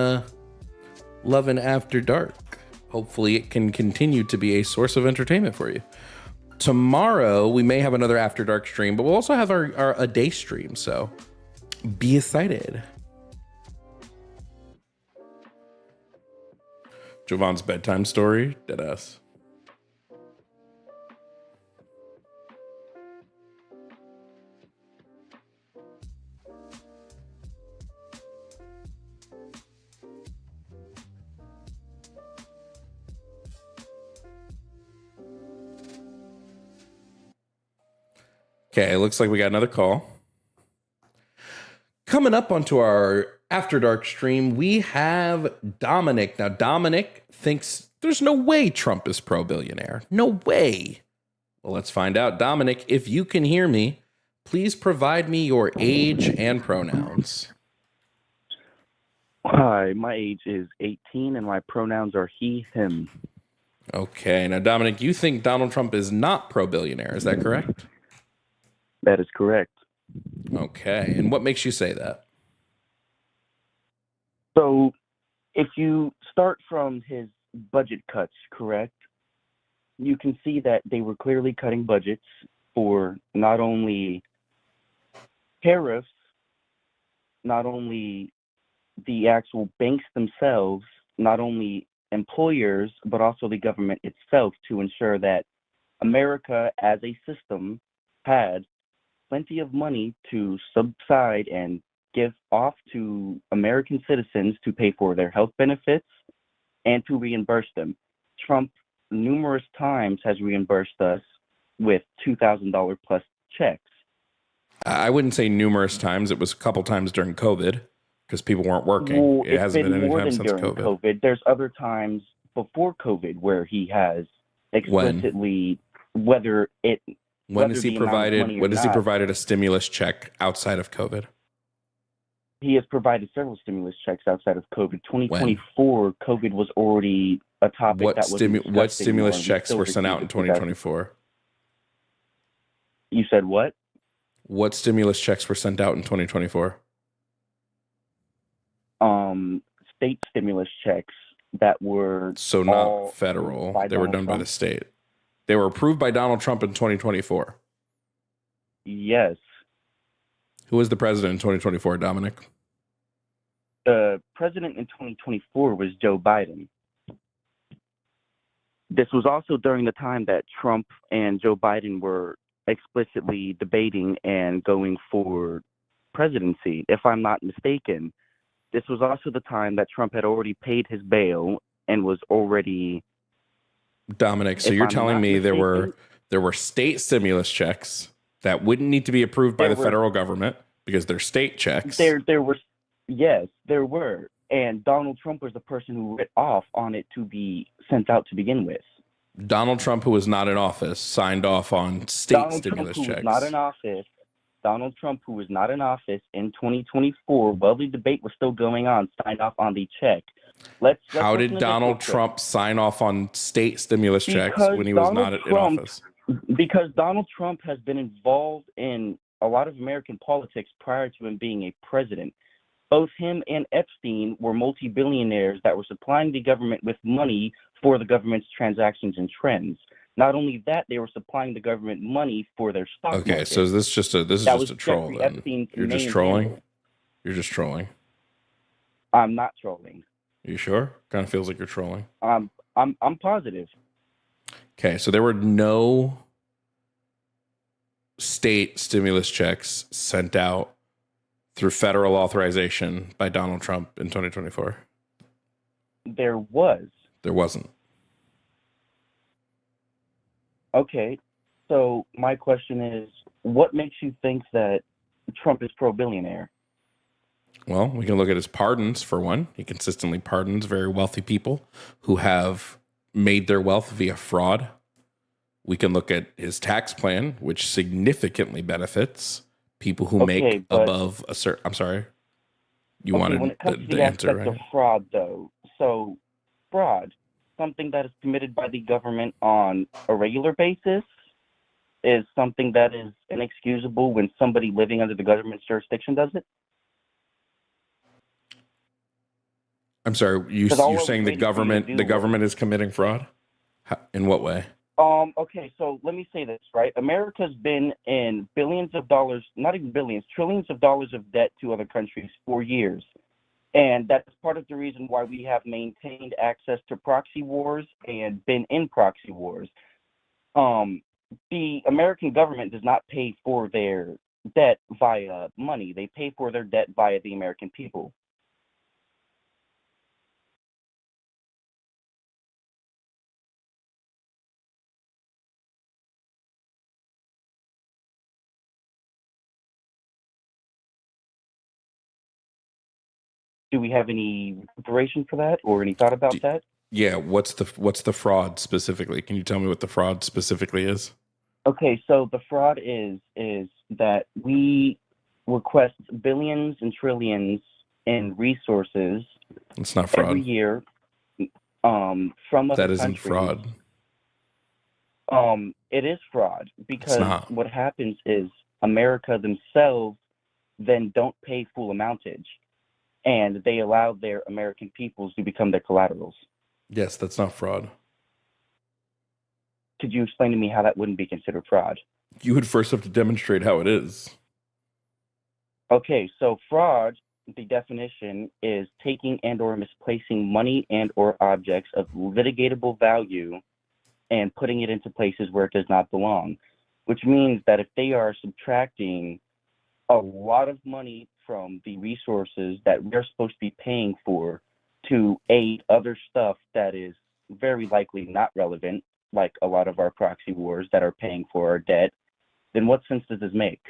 After Dark. Hopefully it can continue to be a source of entertainment for you. Tomorrow we may have another After Dark stream, but we'll also have our a day stream, so be excited. Jovan's bedtime story, deadass. Okay, it looks like we got another call. Coming up onto our After Dark stream, we have Dominic. Now, Dominic thinks there's no way Trump is pro-billionaire. No way. Well, let's find out. Dominic, if you can hear me, please provide me your age and pronouns. Hi, my age is 18 and my pronouns are he, him. Okay, now, Dominic, you think Donald Trump is not pro-billionaire. Is that correct? That is correct. Okay, and what makes you say that? So, if you start from his budget cuts, correct, you can see that they were clearly cutting budgets for not only tariffs, not only the actual banks themselves, not only employers, but also the government itself to ensure that America as a system had plenty of money to subside and give off to American citizens to pay for their health benefits and to reimburse them. Trump numerous times has reimbursed us with $2,000 plus checks. I wouldn't say numerous times. It was a couple times during COVID because people weren't working. Well, it hasn't been any more time than since during COVID. There's other times before COVID where he has explicitly whether it When whether has he the amount of provided? money or When has he not. provided a stimulus check outside of COVID? He has provided several stimulus checks outside of COVID. 2024, COVID was already a topic What that was what stimulus checks were sent out in 2024? You said what? What stimulus checks were sent out in 2024? State stimulus checks that were So all not federal. by They were Donald done by Trump. the state. They were approved by Donald Trump in 2024. Yes, Who was the president in 2024, Dominic? The president in 2024 was Joe Biden. This was also during the time that Trump and Joe Biden were explicitly debating and going for presidency. If I'm not mistaken, this was also the time that Trump had already paid his bail and was already. Dominic, so If you're I'm telling not me there mistaken- were state stimulus checks that wouldn't need to be approved by There the were- federal government because they're state checks. There were, yes, there were, and Donald Trump was the person who writ off on it to be sent out to begin with. Donald Trump, who was not in office, signed off on state Donald Trump, stimulus who checks. was not in office. Donald Trump, who was not in office in 2024, while the debate was still going on, signed off on the check. Let's How listen did to this Donald real quick. Trump sign off on state stimulus checks Because when he was Donald not in Trump- office? Because Donald Trump has been involved in a lot of American politics prior to him being a president. Both him and Epstein were multi-billionaires that were supplying the government with money for the government's transactions and trends. Not only that, they were supplying the government money for their stock Okay, market. so is this just a That was just a troll Jeffrey then? Epstein's You're just main trolling? handle. You're just trolling. I'm not trolling. Are you sure? Kind of feels like you're trolling. I'm positive. Okay, so there were no state stimulus checks sent out through federal authorization by Donald Trump in 2024. There was. There wasn't. Okay, so my question is, what makes you think that Trump is pro-billionaire? Well, we can look at his pardons for one. He consistently pardons very wealthy people who have made their wealth via fraud. We can look at his tax plan, which significantly benefits people who Okay, make but- above a certain. I'm sorry. You Okay, wanted when it comes to the the answer, aspect right? of fraud, though, so fraud, something that is committed by the government on a regular basis, is something that is inexcusable when somebody living under the government's jurisdiction does it? I'm sorry. Because all I You're was saying the waiting for you to government do the was- government is committing fraud? In what way? Okay, so let me say this, right? America's been in billions of dollars, not even billions, trillions of dollars of debt to other countries for years. And that's part of the reason why we have maintained access to proxy wars and been in proxy wars. The American government does not pay for their debt via money. They pay for their debt via the American people. Do we have any preparation for that or any thought about that? Yeah, what's the fraud specifically? Can you tell me what the fraud specifically is? Okay, so the fraud is that we request billions and trillions in resources It's not every fraud. year from other That isn't countries. fraud. It is fraud because not. what happens is America themselves then don't pay full amountage, and they allow their American peoples to become their collaterals. Yes, that's not fraud. Could you explain to me how that wouldn't be considered fraud? You would first have to demonstrate how it is. Okay, so fraud, the definition is taking and or misplacing money and or objects of litigatable value and putting it into places where it does not belong, which means that if they are subtracting a lot of money from the resources that we're supposed to be paying for to aid other stuff that is very likely not relevant, like a lot of our proxy wars that are paying for our debt, then what sense does this make?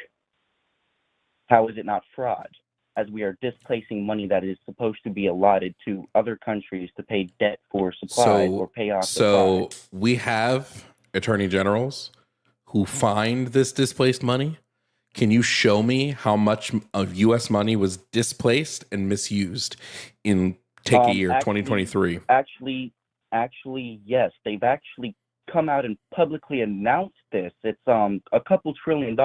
How is it not fraud? As we are displacing money that is supposed to be allotted to other countries to pay debt for supplies or pay off So supplies. we have attorney generals who find this displaced money. Can you show me how much of U.S. money was displaced and misused in take a year, 2023? Actually, yes. They've actually come out and publicly announced this. It's a couple $1 trillion.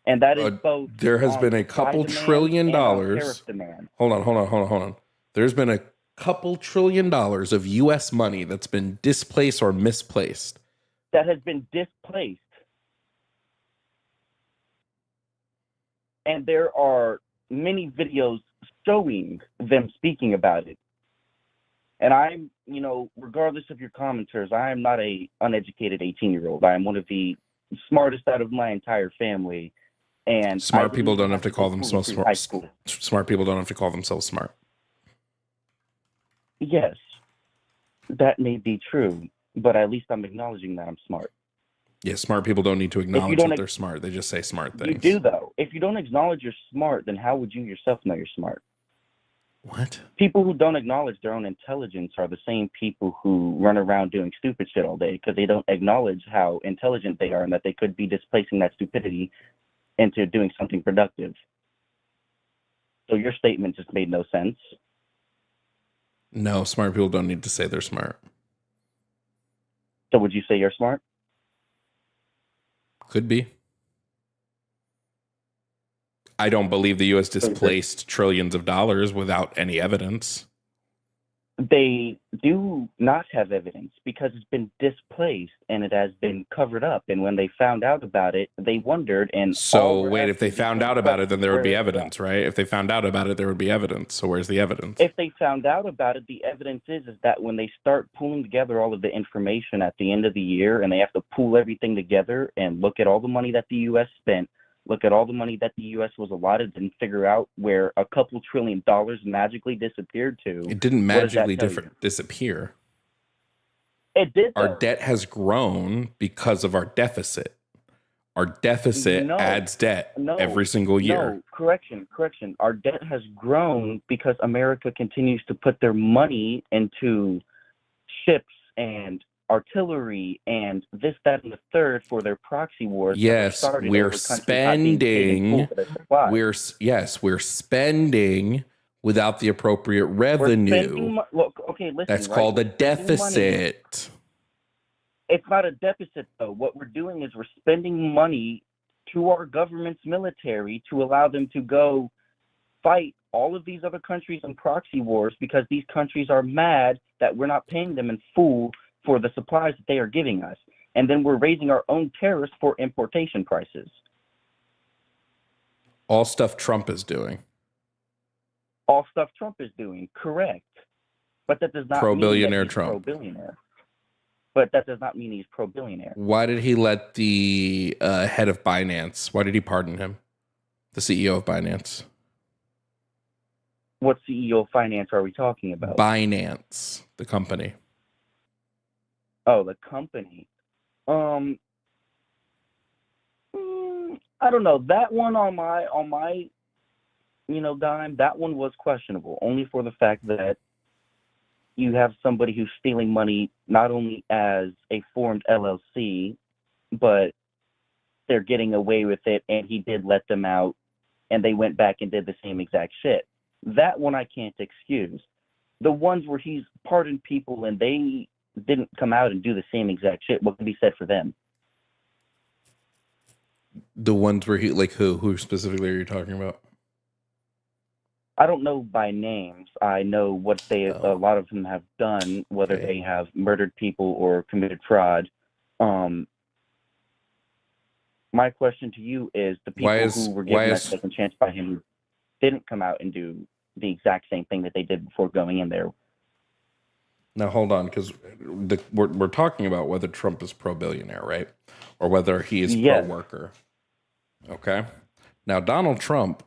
And that is both. There has on been a supply couple demand trillion and on dollars. tariff demand. Hold on. There's been a couple $1 trillion of U.S. money that's been displaced or misplaced. That has been displaced. and there are many videos showing them speaking about it. And I'm, regardless of your commenters, I am not a uneducated 18-year-old. I am one of the smartest out of my entire family. And Smart people don't have to call themselves high smart. school. Smart people don't have to call themselves smart. Yes, that may be true, but at least I'm acknowledging that I'm smart. Yeah, smart people don't need to acknowledge don't that they're smart. They just say smart things. You do, though. If you don't acknowledge you're smart, then how would you yourself know you're smart? What? People who don't acknowledge their own intelligence are the same people who run around doing stupid shit all day because they don't acknowledge how intelligent they are and that they could be displacing that stupidity into doing something productive. So your statement just made no sense. No, smart people don't need to say they're smart. So would you say you're smart? Could be. I don't believe the U.S. displaced trillions of dollars without any evidence. They do not have evidence because it's been displaced and it has been covered up. And when they found out about it, they wondered. And so wait, if they found out about it, then there would be evidence, right? If they found out about it, there would be evidence. So where's the evidence? If they found out about it, the evidence is that when they start pulling together all of the information at the end of the year and they have to pull everything together and look at all the money that the U.S. spent, look at all the money that the U.S. was allotted, and figure out where a couple $1 trillion magically disappeared to. It didn't magically disappear. It did, though. Our debt has grown because of our deficit. Our deficit adds debt every single year. No, correction. Our debt has grown because America continues to put their money into ships and artillery and this, that, and the third for their proxy wars. Yes, we're spending. We're spending without the appropriate revenue. That's called a deficit. It's not a deficit, though. What we're doing is we're spending money to our government's military to allow them to go fight all of these other countries in proxy wars because these countries are mad that we're not paying them in full for the supplies that they are giving us. And then we're raising our own tariffs for importation prices. All stuff Trump is doing. All stuff Trump is doing, correct. But that does not pro-billionaire mean that he's Trump. Pro-billionaire. But that does not mean he's pro-billionaire. Why did he let the head of Binance, why did he pardon him? The CEO of Binance. What CEO of finance are we talking about? Binance, the company. Oh, the company. I don't know. That one on my dime, that one was questionable, only for the fact that you have somebody who's stealing money not only as a formed LLC, but they're getting away with it, and he did let them out, and they went back and did the same exact shit. That one I can't excuse. The ones where he's pardoned people and they didn't come out and do the same exact shit, what can be said for them? The ones where he, like who specifically are you talking about? I don't know by names. I know what a lot of them have done, whether they have murdered people or committed fraud. My question to you is the people who were given a second chance by him didn't come out and do the exact same thing that they did before going in there. Now, hold on, because we're talking about whether Trump is pro-billionaire, right? Or whether he is pro-worker. Okay? Now, Donald Trump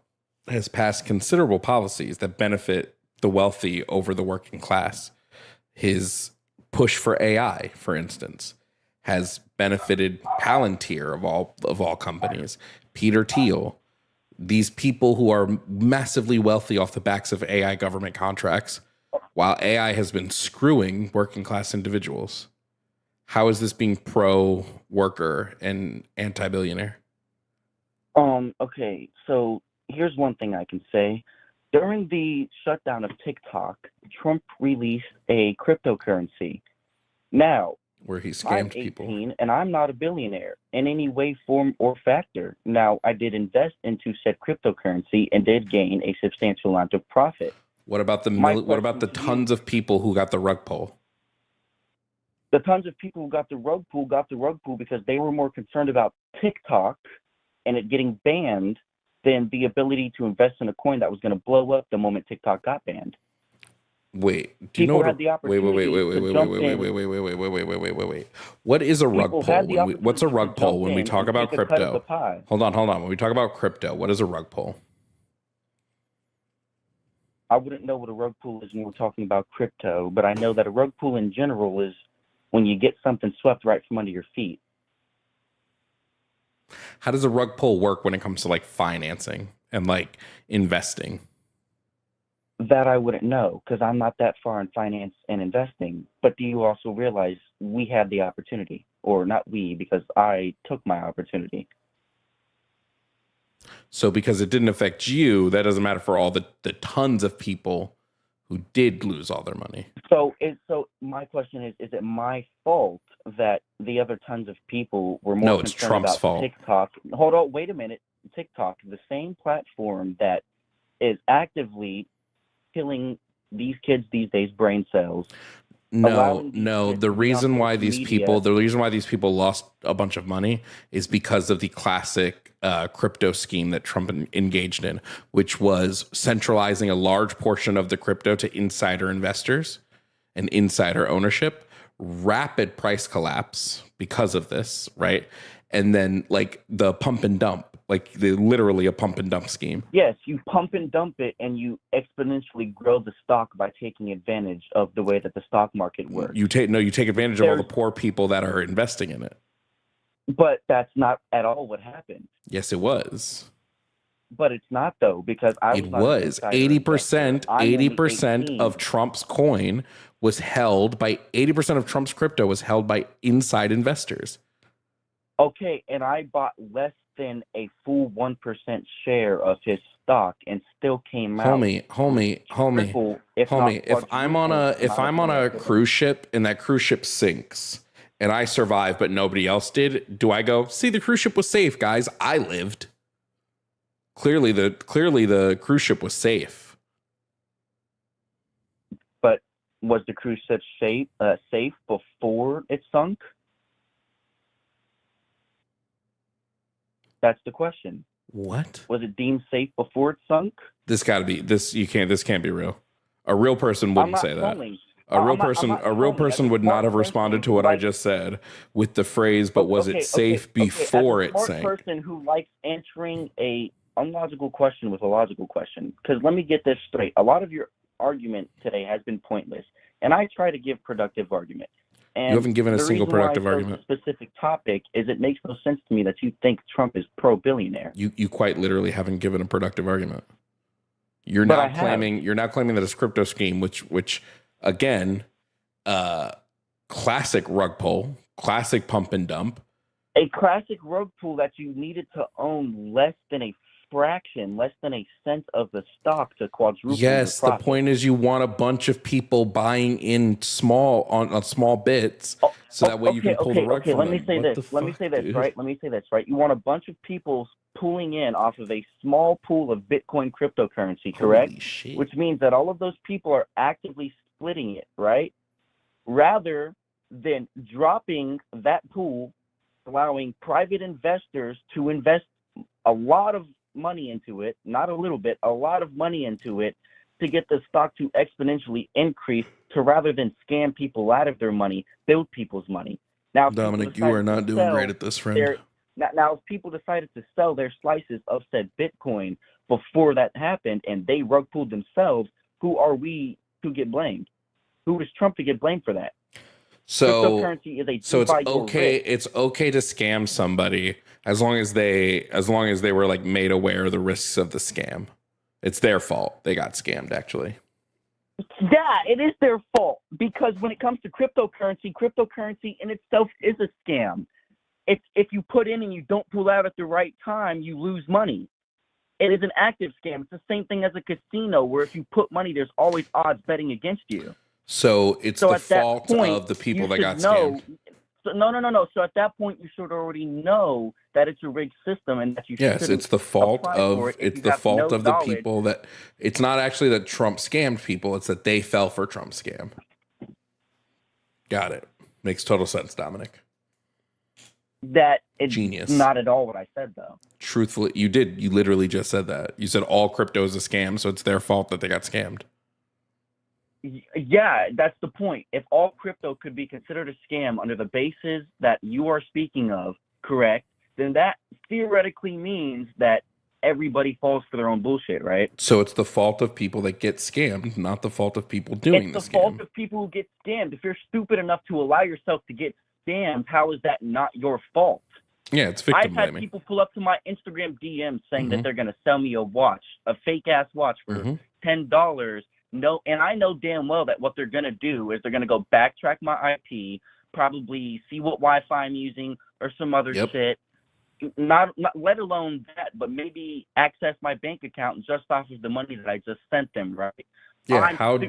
has passed considerable policies that benefit the wealthy over the working class. His push for AI, for instance, has benefited Palantir of all companies, Peter Thiel. These people who are massively wealthy off the backs of AI government contracts, while AI has been screwing working class individuals. How is this being pro-worker and anti-billionaire? Okay, so here's one thing I can say. During the shutdown of TikTok, Trump released a cryptocurrency. Now, where he scammed I'm 18, people. And I'm not a billionaire in any way, form, or factor. Now, I did invest into said cryptocurrency and did gain a substantial amount of profit. What about the tons of people who got the rug pull? The tons of people who got the rug pull because they were more concerned about TikTok and it getting banned than the ability to invest in a coin that was going to blow up the moment TikTok got banned. Wait, do you know People what? had the opportunity to jump in. Wait. What is a rug People pull? had the What's a opportunity rug to pull jump when we in talk and about take a cut of the crypto? pie. Hold on. When we talk about crypto, what is a rug pull? I wouldn't know what a rug pull is when we're talking about crypto, but I know that a rug pull in general is when you get something swept right from under your feet. How does a rug pull work when it comes to like financing and like investing? That I wouldn't know because I'm not that far in finance and investing. But do you also realize we had the opportunity, or not we, because I took my opportunity? So because it didn't affect you, that doesn't matter for all the tons of people who did lose all their money. So my question is it my fault that the other tons of people were more No, it's concerned Trump's about fault. TikTok? Hold on, wait a minute. TikTok, the same platform that is actively killing these kids these days brain cells. No. kids The to be on reason why social these media. people lost a bunch of money is because of the classic crypto scheme that Trump engaged in, which was centralizing a large portion of the crypto to insider investors and insider ownership, rapid price collapse because of this, right? And then like the pump and dump, like literally a pump and dump scheme. Yes, you pump and dump it, and you exponentially grow the stock by taking advantage of the way that the stock market works. You take advantage of all the poor people that are investing in it. But that's not at all what happened. Yes, it was. But it's not though, because It was 80% of Trump's coin was held by 80% of Trump's crypto was held by inside investors. Okay, and I bought less than a full 1% share of his stock and still came out. Homie. If I'm on a cruise ship and that cruise ship sinks and I survive but nobody else did, do I go, see, the cruise ship was safe, guys? I lived. Clearly the cruise ship was safe. But was the cruise ship safe before it sunk? That's the question. What? Was it deemed safe before it sunk? This can't be real. A real person wouldn't say that. A real person would not have responded to what I just said with the phrase, but was it safe before it sank? As a smart person who likes answering a unlogical question with a logical question, because let me get this straight. A lot of your argument today has been pointless, and I try to give productive argument. And you haven't given a single productive argument. The specific topic is it makes no sense to me that you think Trump is pro-billionaire. You quite literally haven't given a productive argument. You're now claiming that it's crypto scheme, which again, classic rug pull, classic pump and dump. A classic rug pull that you needed to own less than a cent of the stock to quadruple. Yes, the point is you want a bunch of people buying in on small bits, so that way you can pull the rug from them. Let me say this, right? You want a bunch of people pulling in off of a small pool of Bitcoin cryptocurrency, correct? Holy shit. Which means that all of those people are actively splitting it, right? Rather than dropping that pool, allowing private investors to invest a lot of money into it, not a little bit, a lot of money into it to get the stock to exponentially increase, to rather than scam people out of their money, build people's money. Now, Dominic, you are not doing great at this, friend. Now, if people decided to sell their slices of said Bitcoin before that happened and they rug pulled themselves, who are we to get blamed? Who is Trump to get blamed for that? So it's okay. It's okay to scam somebody as long as they were like made aware of the risks of the scam. It's their fault. They got scammed, actually. Yeah, it is their fault, because when it comes to cryptocurrency in itself is a scam. If you put in and you don't pull out at the right time, you lose money. It is an active scam. It's the same thing as a casino, where if you put money, there's always odds betting against you. So it's the fault of the people that got scammed. No. So at that point, you should already know that it's a rigged system and that you should. Yes, it's the fault of the people that. It's not actually that Trump scammed people; it's that they fell for Trump's scam. Got it. Makes total sense, Dominic. That it's genius. Not at all what I said, though. truthfully, you did. You literally just said that. You said all crypto is a scam, so it's their fault that they got scammed. Yeah, that's the point. If all crypto could be considered a scam under the basis that you are speaking of, correct, then that theoretically means that everybody falls for their own bullshit, right? So it's the fault of people that get scammed, not the fault of people doing It's the the fault scam. of people who get scammed. If you're stupid enough to allow yourself to get scammed, how is that not your fault? Yeah, it's I've victim had blaming. people pull up to my Instagram DMs saying Mhm. that they're going to sell me a watch, a fake ass watch for Mhm. $10. No, and I know damn well that what they're going to do is they're going to go backtrack my IP, probably see what Wi-Fi I'm using or some other Yep. shit. Not let alone that, but maybe access my bank account just off of the money that I just sent them, right? Yeah, I'm how not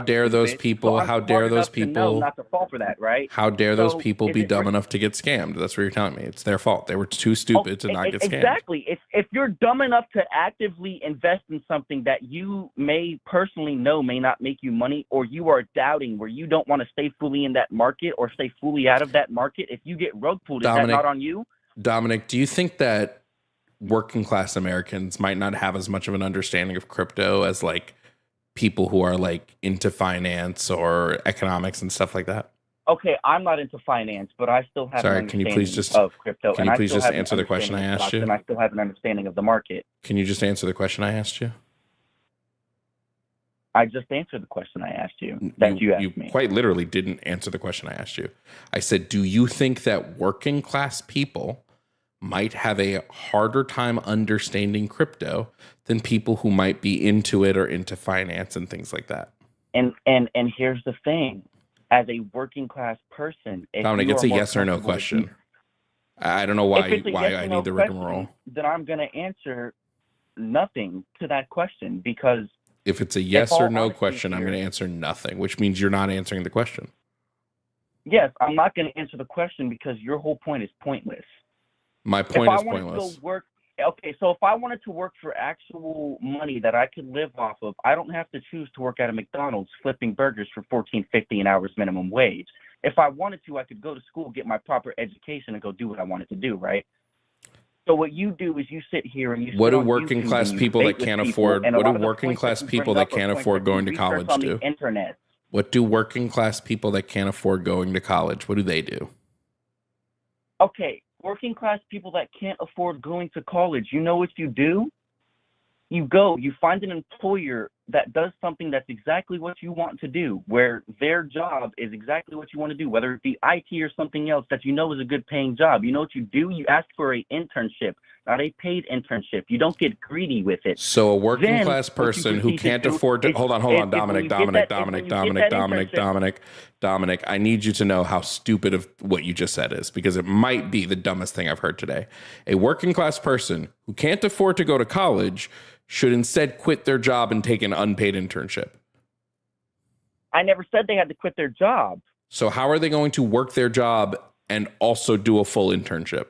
dare those stupid, people, so I'm how smart dare those enough to know people, not to fall for that, right? how dare those So, people is be it dumb re- enough to get scammed? That's what you're telling me. It's their fault. They were too stupid to not get scammed. Exactly. If you're dumb enough to actively invest in something that you may personally know may not make you money, or you are doubting where you don't want to stay fully in that market or stay fully out of that market, if you get rug pulled, is that Dominic- not on you? Dominic, do you think that working class Americans might not have as much of an understanding of crypto as like people who are like into finance or economics and stuff like that? Okay, I'm not into finance, but I still have Sorry, an can you understanding please just- of crypto. can and you I please still just have an answer the question understanding I of asked stocks, you? And I still have an understanding of the market. Can you just answer the question I asked you? I just answered the question I asked you that you asked me. Quite literally didn't answer the question I asked you. I said, do you think that working class people might have a harder time understanding crypto than people who might be into it or into finance and things like that? And here's the thing. As a working class person, if Dominic, you it's are a more yes or no comfortable with question. I don't know why if it's a yes I or no need the rigmarole. question, then I'm going to answer nothing to that question, because If it's a yes or all no honesty question, I'm here- going to answer nothing, which means you're not answering the question. yes, I'm not going to answer the question because your whole point is pointless. My If point I is wanted pointless. to go work, okay, so if I wanted to work for actual money that I could live off of, I don't have to choose to work at a McDonald's flipping burgers for $14.50 an hour's minimum wage. If I wanted to, I could go to school, get my proper education, and go do what I wanted to do, right? So what you do is you sit here and you What sit do on working YouTube class and you people debate that with can't people, afford? and a What do lot of the working points class that you people bring that up are can't points afford that you going to research college on do? the internet. What do working class people that can't afford going to college? What do they do? Okay, working class people that can't afford going to college, you know what you do? You find an employer that does something that's exactly what you want to do, where their job is exactly what you want to do, whether it be IT or something else that you know is a good paying job. You know what you do? You ask for an internship, not a paid internship. You don't get greedy with it. So a working Then, class what you person who proceed to can't do afford to is- hold on, when Dominic, you get Dominic, that- when Dominic, you get Dominic, that Dominic, internship- Dominic, Dominic. I need you to know how stupid of what you just said is, because it might be the dumbest thing I've heard today. A working class person who can't afford to go to college should instead quit their job and take an unpaid internship. I never said they had to quit their job. So how are they going to work their job and also do a full internship?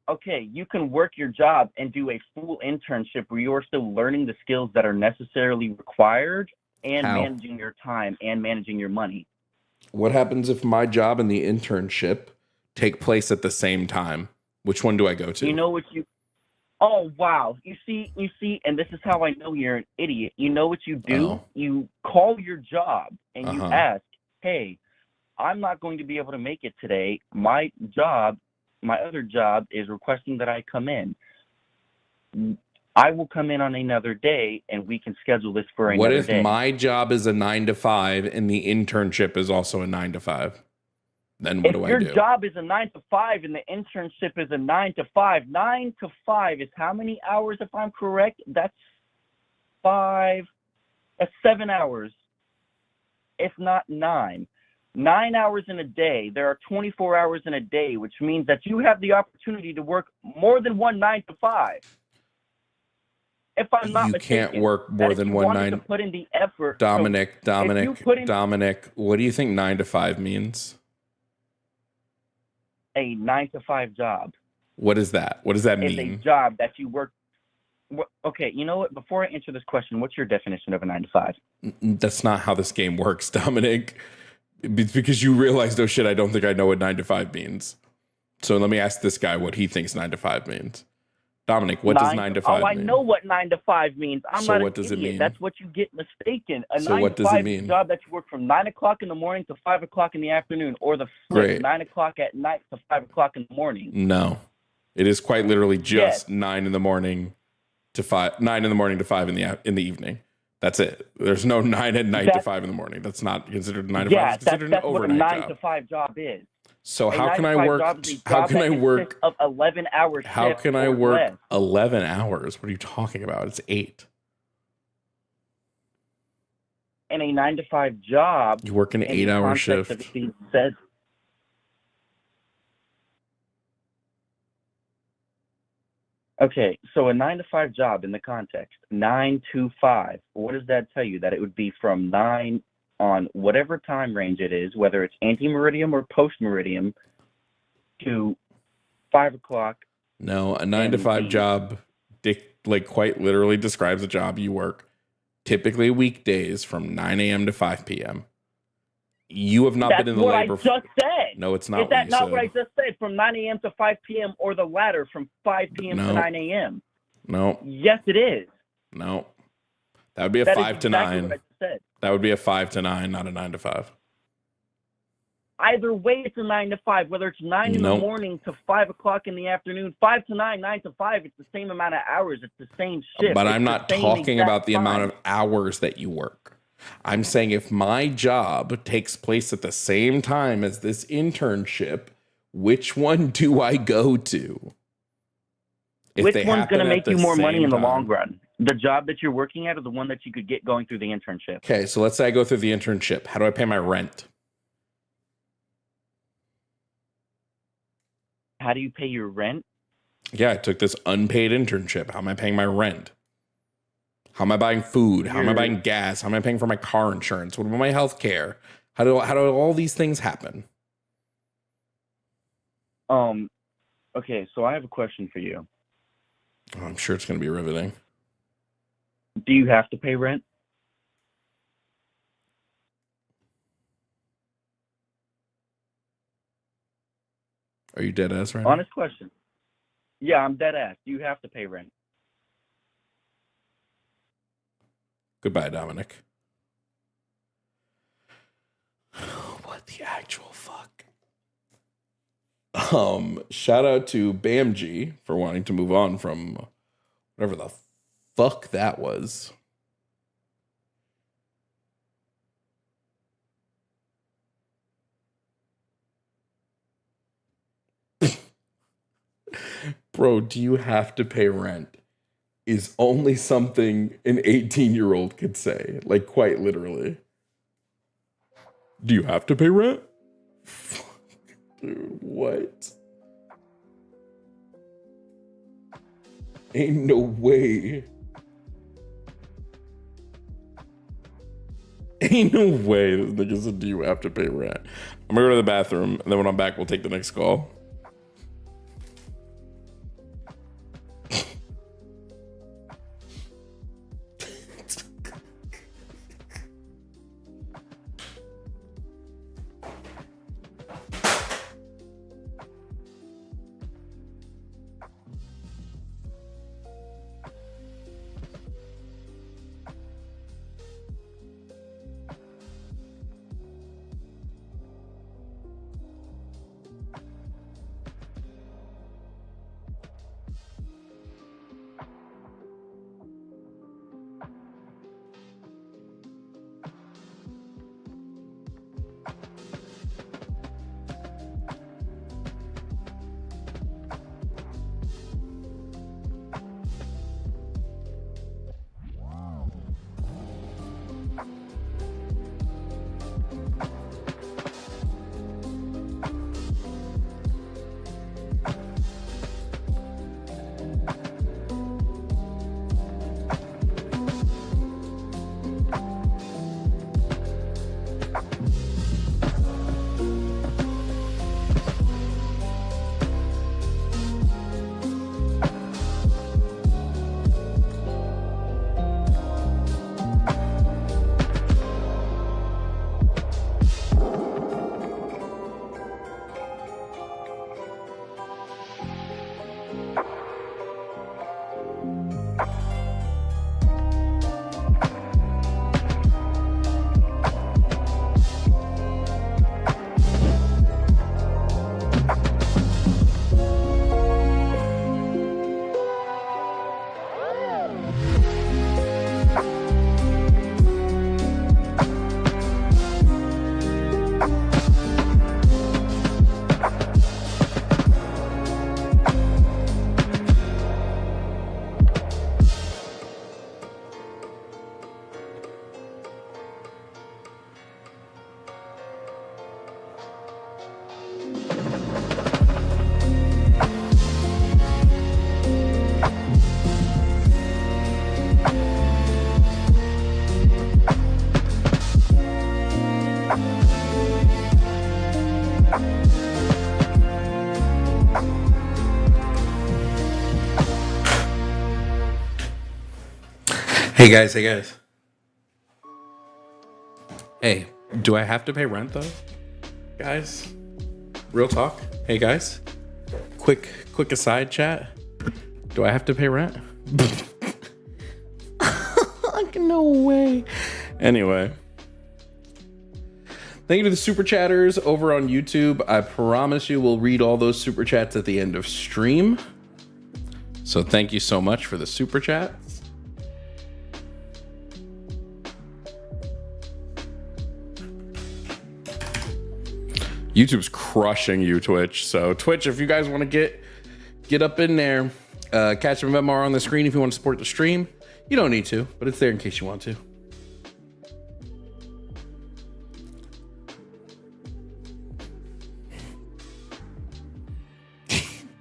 Okay, you can work your job and do a full internship where you are still learning the skills that are necessarily required and How? managing your time and managing your money. What happens if my job and the internship take place at the same time? Which one do I go to? You know what you Oh wow. You see, and this is how I know you're an idiot. You know what you do? Oh. You call your job and you Uh-huh. ask, "Hey, I'm not going to be able to make it today. My other job is requesting that I come in. I will come in on another day and we can schedule this for What another if day." my job is a 9 to 5 and the internship is also a 9 to 5? Then what If do I your do? job is a 9 to 5 and the internship is a 9 to 5, 9 to 5 is how many hours if I'm correct? That's 7 hours, if not 9. 9 hours in a day. There are 24 hours in a day, which means that you have the opportunity to work more than one 9 to 5. If I'm not You mistaken, can't work that more if than you one wanted 9. to put in the effort. Dominic, put in- Dominic, what do you think 9 to 5 means? A 9 to 5 job What is that? What does that is a mean? job that you work. Okay, you know what? Before I answer this question, what's your definition of a 9 to 5? That's not how this game works, Dominic. It's because you realize, oh shit, I don't think I know what 9 to 5 means. So let me ask this guy what he thinks 9 to 5 means. Dominic, what does 9 to 5 Oh, I mean? know what 9 to 5 means. I'm So not what an does it idiot. mean? That's what you get mistaken. A So 9 what to does it 5 mean? is a job that you work from 9 o'clock in the morning to 5 o'clock in the afternoon, or the flip, Great. 9 o'clock at night to 5 o'clock in the morning. No. It is quite literally just Yes. 9 in the morning to 5 in the evening. That's it. There's no 9 at night to 5 in the morning. That's not considered 9 to 5. It's considered that's an what a overnight 9 job. to 5 job is. So A how 9 can to I 5 work? job is a job How can that I consists work? of 11-hour shifts How can I or work less. 11 hours? What are you talking about? It's 8. In a 9 to 5 job, You work an in the 8-hour context shift. of it being said, okay, so a 9 to 5 job in the context, 9 to 5. What does that tell you? That it would be from 9 on whatever time range it is, whether it's ante-meridium or post-meridium, to 5 o'clock. No, a 9 to 5 job, quite literally describes a job you work typically weekdays from 9 a.m. to 5 p.m. You have not been in the labor. That's what I just said. No, it's not. Is that not what I just said? From 9 a.m. to 5 p.m. or the latter from 5 p.m. to 9 a.m.? No. Yes, it is. No. That would be a That 5 is to exactly 9. what I just said. That would be a 5 to 9, not a 9 to 5. Either way, it's a 9 to 5. Whether it's 9 in the morning to 5 o'clock in the afternoon, 5 to 9, 9 to 5, it's the same amount of hours. It's the same shift. But it's I'm not talking about the amount of hours that you work. I'm saying if my job takes place at the same time as this internship, which one do I go to? Which one's going to make you more money in the long run? The job that you're working at or the one that you could get going through the internship? Okay, so let's say I go through the internship. How do I pay my rent? How do you pay your rent? Yeah, I took this unpaid internship. How am I paying my rent? How am I buying food? How am I buying gas? How am I paying for my car insurance? What about my health care? How do all these things happen? Okay, so I have a question for you. Oh, I'm sure it's going to be riveting. Do you have to pay rent? Are you dead ass right now? Honest question. Yeah, I'm dead ass. Do you have to pay rent? Goodbye, Dominic. What the actual fuck? Shout out to Bamji for wanting to move on from whatever the fuck that was. Bro, do you have to pay rent? Is only something an 18-year-old could say. Like, quite literally. Do you have to pay rent? Dude, what? Ain't no way. Ain't no way this nigga said, do you have to pay rent? I'm gonna go to the bathroom, and then when I'm back, we'll take the next call. Hey guys, Hey, do I have to pay rent though? Guys, real talk. Hey guys, quick aside chat. Do I have to pay rent? No way. Anyway, thank you to the super chatters over on YouTube. I promise you we'll read all those super chats at the end of stream. So thank you so much for the super chats. YouTube's crushing you, Twitch. So Twitch, if you guys want to get up in there, catch them more on the screen if you want to support the stream. You don't need to, but it's there in case you want to.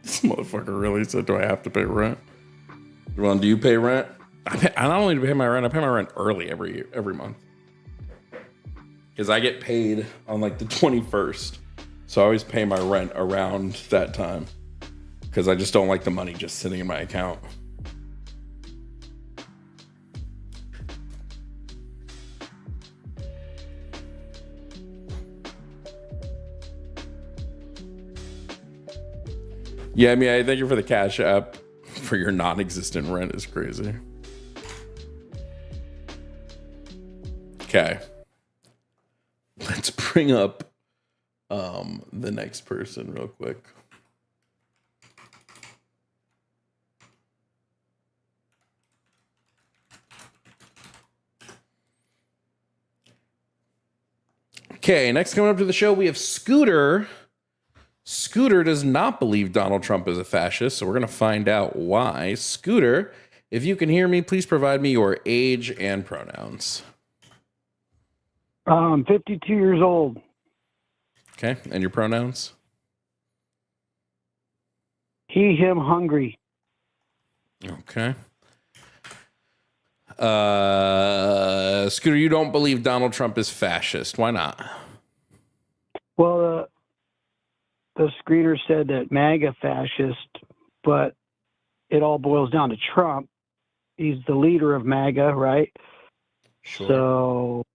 This motherfucker really said, do I have to pay rent? Ron, do you pay rent? I not only pay my rent, I pay my rent early every month. Because I get paid on like the 21st. So I always pay my rent around that time. Because I just don't like the money just sitting in my account. Yeah, I mean, I thank you for the Cash App for your non-existent rent is crazy. Okay. Let's bring up the next person real quick. Okay, next coming up to the show, we have Scooter. Scooter does not believe Donald Trump is a fascist, so we're going to find out why. Scooter, if you can hear me, please provide me your age and pronouns. I'm 52 years old. Okay, and your pronouns? He, him, hungry. Okay. Scooter, you don't believe Donald Trump is fascist. Why not? Well, the screener said that MAGA fascist, but it all boils down to Trump. He's the leader of MAGA, right? Sure. So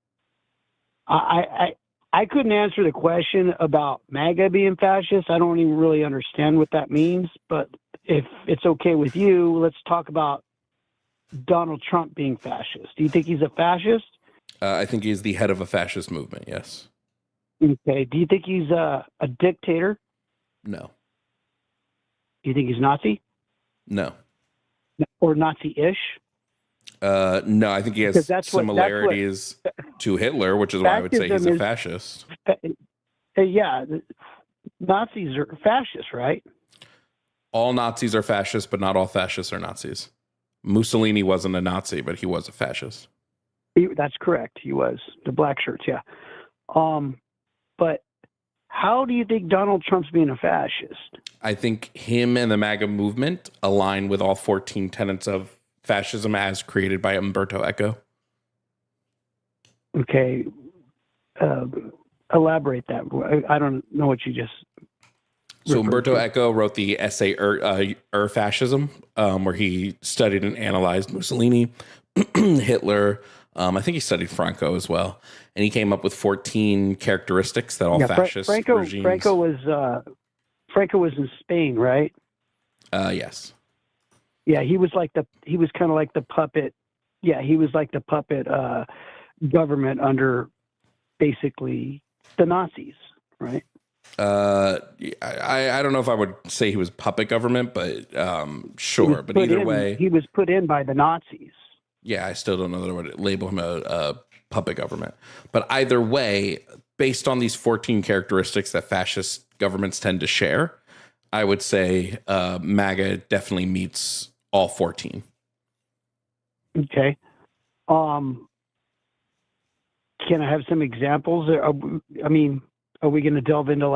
I couldn't answer the question about MAGA being fascist. I don't even really understand what that means. But if it's okay with you, let's talk about Donald Trump being fascist. Do you think he's a fascist? I think he's the head of a fascist movement, yes. Okay. Do you think he's a dictator? No. Do you think he's Nazi? No. Or Nazi-ish? No, I think he has similarities to Hitler, which is why I would say he's a fascist. Yeah, Nazis are fascists, right? All Nazis are fascists, but not all fascists are Nazis. Mussolini wasn't a Nazi, but he was a fascist. That's correct. He was. The black shirts, yeah. But how do you think Donald Trump's being a fascist? I think him and the MAGA movement align with all 14 tenets of fascism as created by Umberto Eco. Okay. Elaborate that. I don't know what you just... So Umberto Eco wrote the essay Fascism, where he studied and analyzed Mussolini, Hitler. I think he studied Franco as well. And he came up with 14 characteristics that all fascist regimes... Franco was in Spain, right? Yes. Yeah, he was kind of like the puppet. Yeah, he was like the puppet government under basically the Nazis, right? I don't know if I would say he was puppet government, but sure. But either way, he was put in by the Nazis. Yeah, I still don't know that I would label him a puppet government. But either way, based on these 14 characteristics that fascist governments tend to share, I would say MAGA definitely meets all 14. Okay. Can I have some examples? I mean, are we going to delve into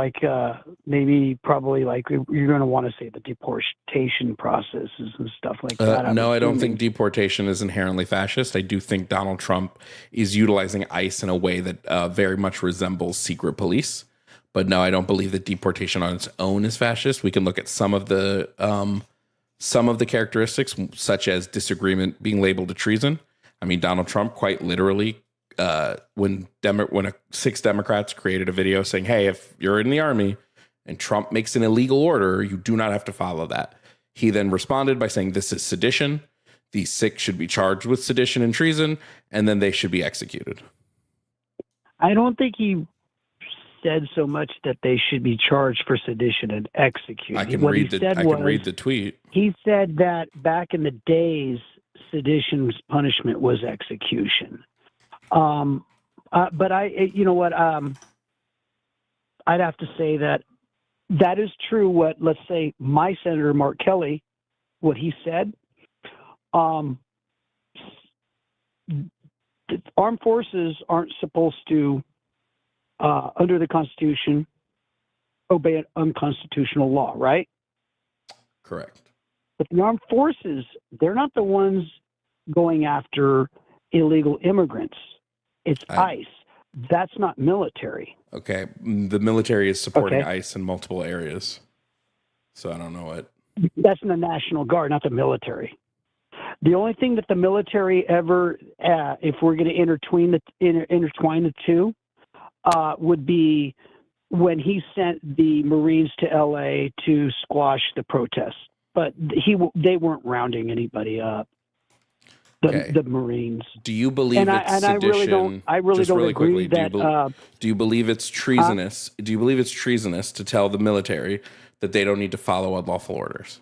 probably you're going to want to say the deportation processes and stuff like that? No, I don't think deportation is inherently fascist. I do think Donald Trump is utilizing ICE in a way that very much resembles secret police. But no, I don't believe that deportation on its own is fascist. We can look at some of the characteristics, such as disagreement being labeled a treason. I mean, Donald Trump quite literally, when 6 Democrats created a video saying, hey, if you're in the army and Trump makes an illegal order, you do not have to follow that. He then responded by saying, this is sedition. These 6 should be charged with sedition and treason, and then they should be executed. I don't think he said so much that they should be charged for sedition and executed. I can read the tweet. He said that back in the days, sedition's punishment was execution. But you know what? I'd have to say that is true. Let's say my Senator Mark Kelly, what he said. The armed forces aren't supposed to, under the Constitution, obey an unconstitutional law, right? Correct. But the armed forces, they're not the ones going after illegal immigrants. It's ICE. That's not military. Okay. The military is supporting ICE in multiple areas. So I don't know what. That's in the National Guard, not the military. The only thing that the military ever, if we're going to intertwine the two, would be when he sent the Marines to LA to squash the protests. But they weren't rounding anybody up. The Marines. Do you believe it's sedition? I really don't agree that. Do you believe it's treasonous? Do you believe it's treasonous to tell the military that they don't need to follow unlawful orders?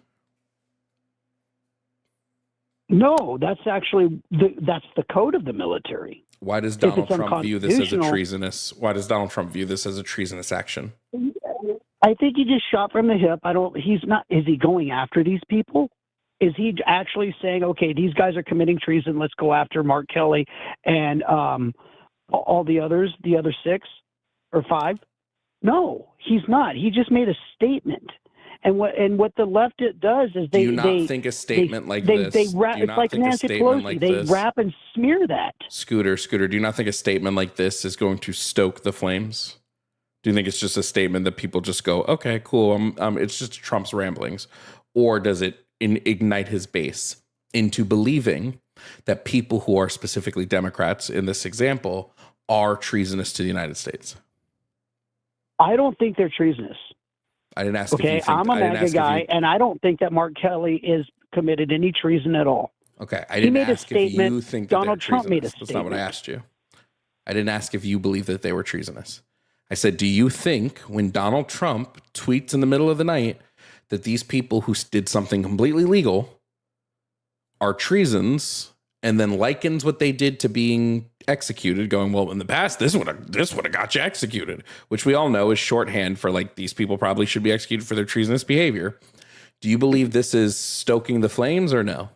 No, that's actually that's the code of the military. Why does Donald Trump view this as a treasonous? Why does Donald Trump view this as a treasonous action? I think he just shot from the hip. He's not. Is he going after these people? Is he actually saying, okay, these guys are committing treason, let's go after Mark Kelly and all the others, the other 6 or 5? No, he's not. He just made a statement. And what the left does is they think a statement like this? They wrap. It's like Nancy Pelosi. They wrap and smear that. Scooter. Do you not think a statement like this is going to stoke the flames? Do you think it's just a statement that people just go, okay, cool, it's just Trump's ramblings, or does it ignite his base into believing that people who are specifically Democrats in this example are treasonous to the United States? I don't think they're treasonous. I didn't ask. Okay, I'm a MAGA guy, and I don't think that Mark Kelly is committed any treason at all. Okay, I didn't ask if you think that Donald Trump made a statement. That's not what I asked you. I didn't ask if you believe that they were treasonous. I said, do you think when Donald Trump tweets in the middle of the night that these people who did something completely legal are treasons, and then likens what they did to being executed, going, well, in the past, this would have got you executed, which we all know is shorthand for like, these people probably should be executed for their treasonous behavior. Do you believe this is stoking the flames or no?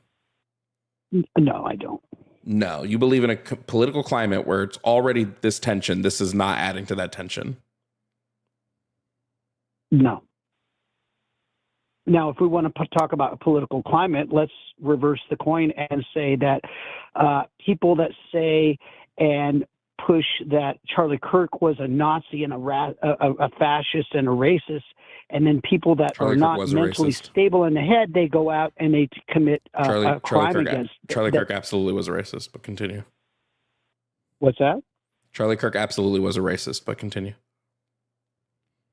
No, I don't. No, you believe in a political climate where it's already this tension. This is not adding to that tension. No. Now, if we want to talk about a political climate, let's reverse the coin and say that people that say and push that Charlie Kirk was a Nazi and a fascist and a racist, and then people that are not mentally stable in the head, they go out and they commit a crime against. Charlie Kirk absolutely was a racist, but continue. What's that? Charlie Kirk absolutely was a racist, but continue.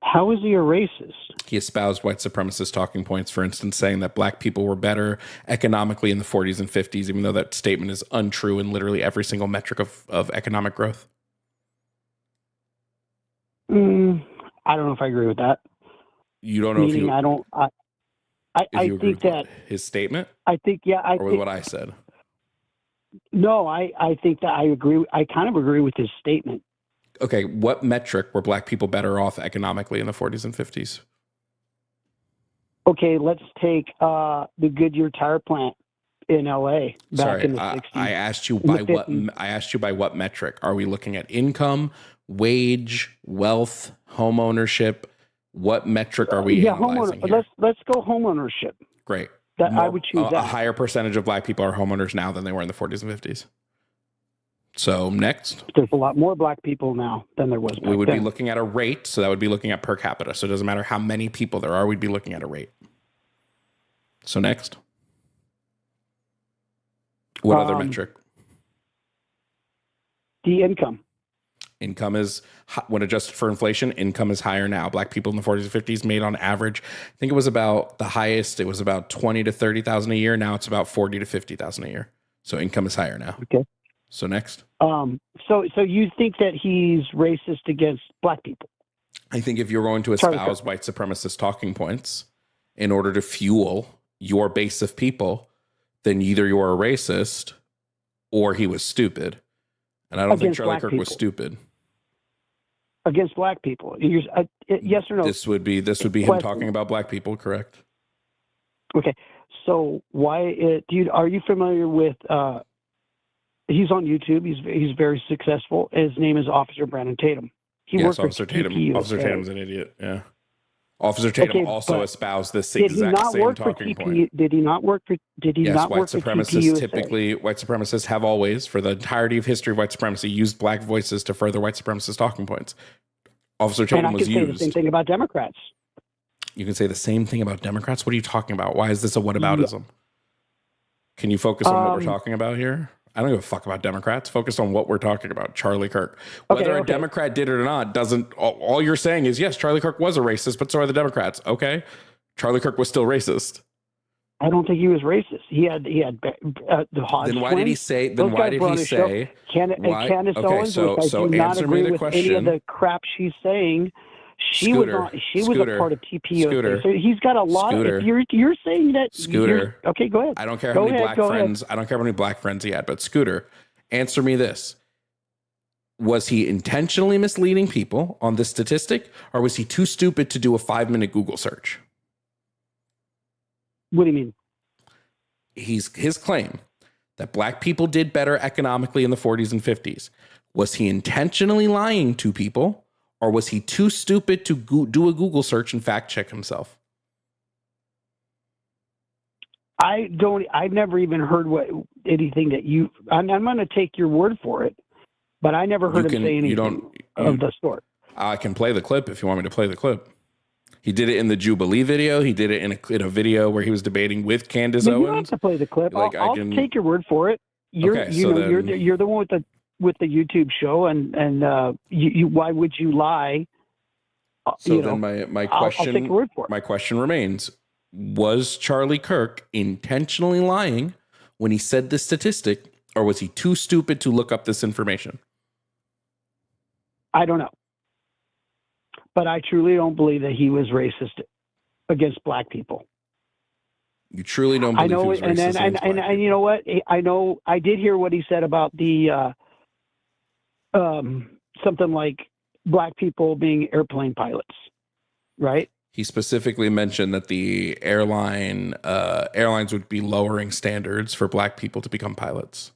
How is he a racist? He espoused white supremacist talking points, for instance, saying that black people were better economically in the 40s and 50s, even though that statement is untrue in literally every single metric of economic growth. I don't know if I agree with that. You don't know if you... I think that... His statement? I think, yeah. Or with what I said? No, I think that I agree. I kind of agree with his statement. Okay, what metric were black people better off economically in the 40s and 50s? Okay, let's take the Goodyear tire plant in LA back in the 60s. I asked you by what by what metric? Are we looking at income, wage, wealth, home ownership? What metric are we analyzing here? Let's go home ownership. Great. I would choose that. A higher percentage of black people are homeowners now than they were in the 40s and 50s. So next. There's a lot more black people now than there was back then. We would be looking at a rate, so that would be looking at per capita. So it doesn't matter how many people there are, we'd be looking at a rate. So next. What other metric? The income. Income is, when adjusted for inflation, income is higher now. Black people in the 40s and 50s made on average, I think it was about the highest, it was about 20 to 30,000 a year. Now it's about 40 to 50,000 a year. So income is higher now. Okay. So next. So you think that he's racist against black people? I think if you're going to espouse white supremacist talking points in order to fuel your base of people, then either you're a racist or he was stupid. And I don't think Charlie Kirk was stupid. Against black people? Yes or no? This would be him talking about black people, correct? Okay. So why, are you familiar with, he's on YouTube. He's very successful. His name is Officer Brandon Tatum. Yes, Officer Tatum. Officer Tatum's an idiot. Yeah. Officer Tatum also espoused this exact same talking point. Did he not work for? Yes, white supremacists have always, for the entirety of history of white supremacy, used black voices to further white supremacist talking points. Officer Tatum was used. And I can say the same thing about Democrats. You can say the same thing about Democrats? What are you talking about? Why is this a whataboutism? Can you focus on what we're talking about here? I don't give a fuck about Democrats. Focus on what we're talking about, Charlie Kirk. Whether a Democrat did it or not doesn't, all you're saying is, yes, Charlie Kirk was a racist, but so are the Democrats. Okay. Charlie Kirk was still racist. I don't think he was racist. He had the Hodge. Then why did he say, Candace Owens, so which I do not answer me agree the with question. any of the crap she's saying. She was a part of TPO. So he's got a lot of, if you're saying that. Scooter. Okay, go ahead. I don't care how many black friends. I don't care how many black friends he had, but Scooter, answer me this. Was he intentionally misleading people on this statistic, or was he too stupid to do a 5-minute Google search? What do you mean? His claim that black people did better economically in the 40s and 50s. Was he intentionally lying to people, or was he too stupid to do a Google search and fact check himself? I've never even heard anything that I'm going to take your word for it, but I never heard him say anything of the sort. I can play the clip if you want me to play the clip. He did it in the Jubilee video. He did it in a video where he was debating with Candace Owens. You don't have to play the clip. I'll take your word for it. You're the one with the YouTube show, and why would you lie? So then my question, I'll take your word for it. My question remains: was Charlie Kirk intentionally lying when he said this statistic, or was he too stupid to look up this information? I don't know. But I truly don't believe that he was racist against black people. You truly don't believe he was racist against black people? And you know what? I did hear what he said about the something like black people being airplane pilots, right? He specifically mentioned that the airlines would be lowering standards for black people to become pilots.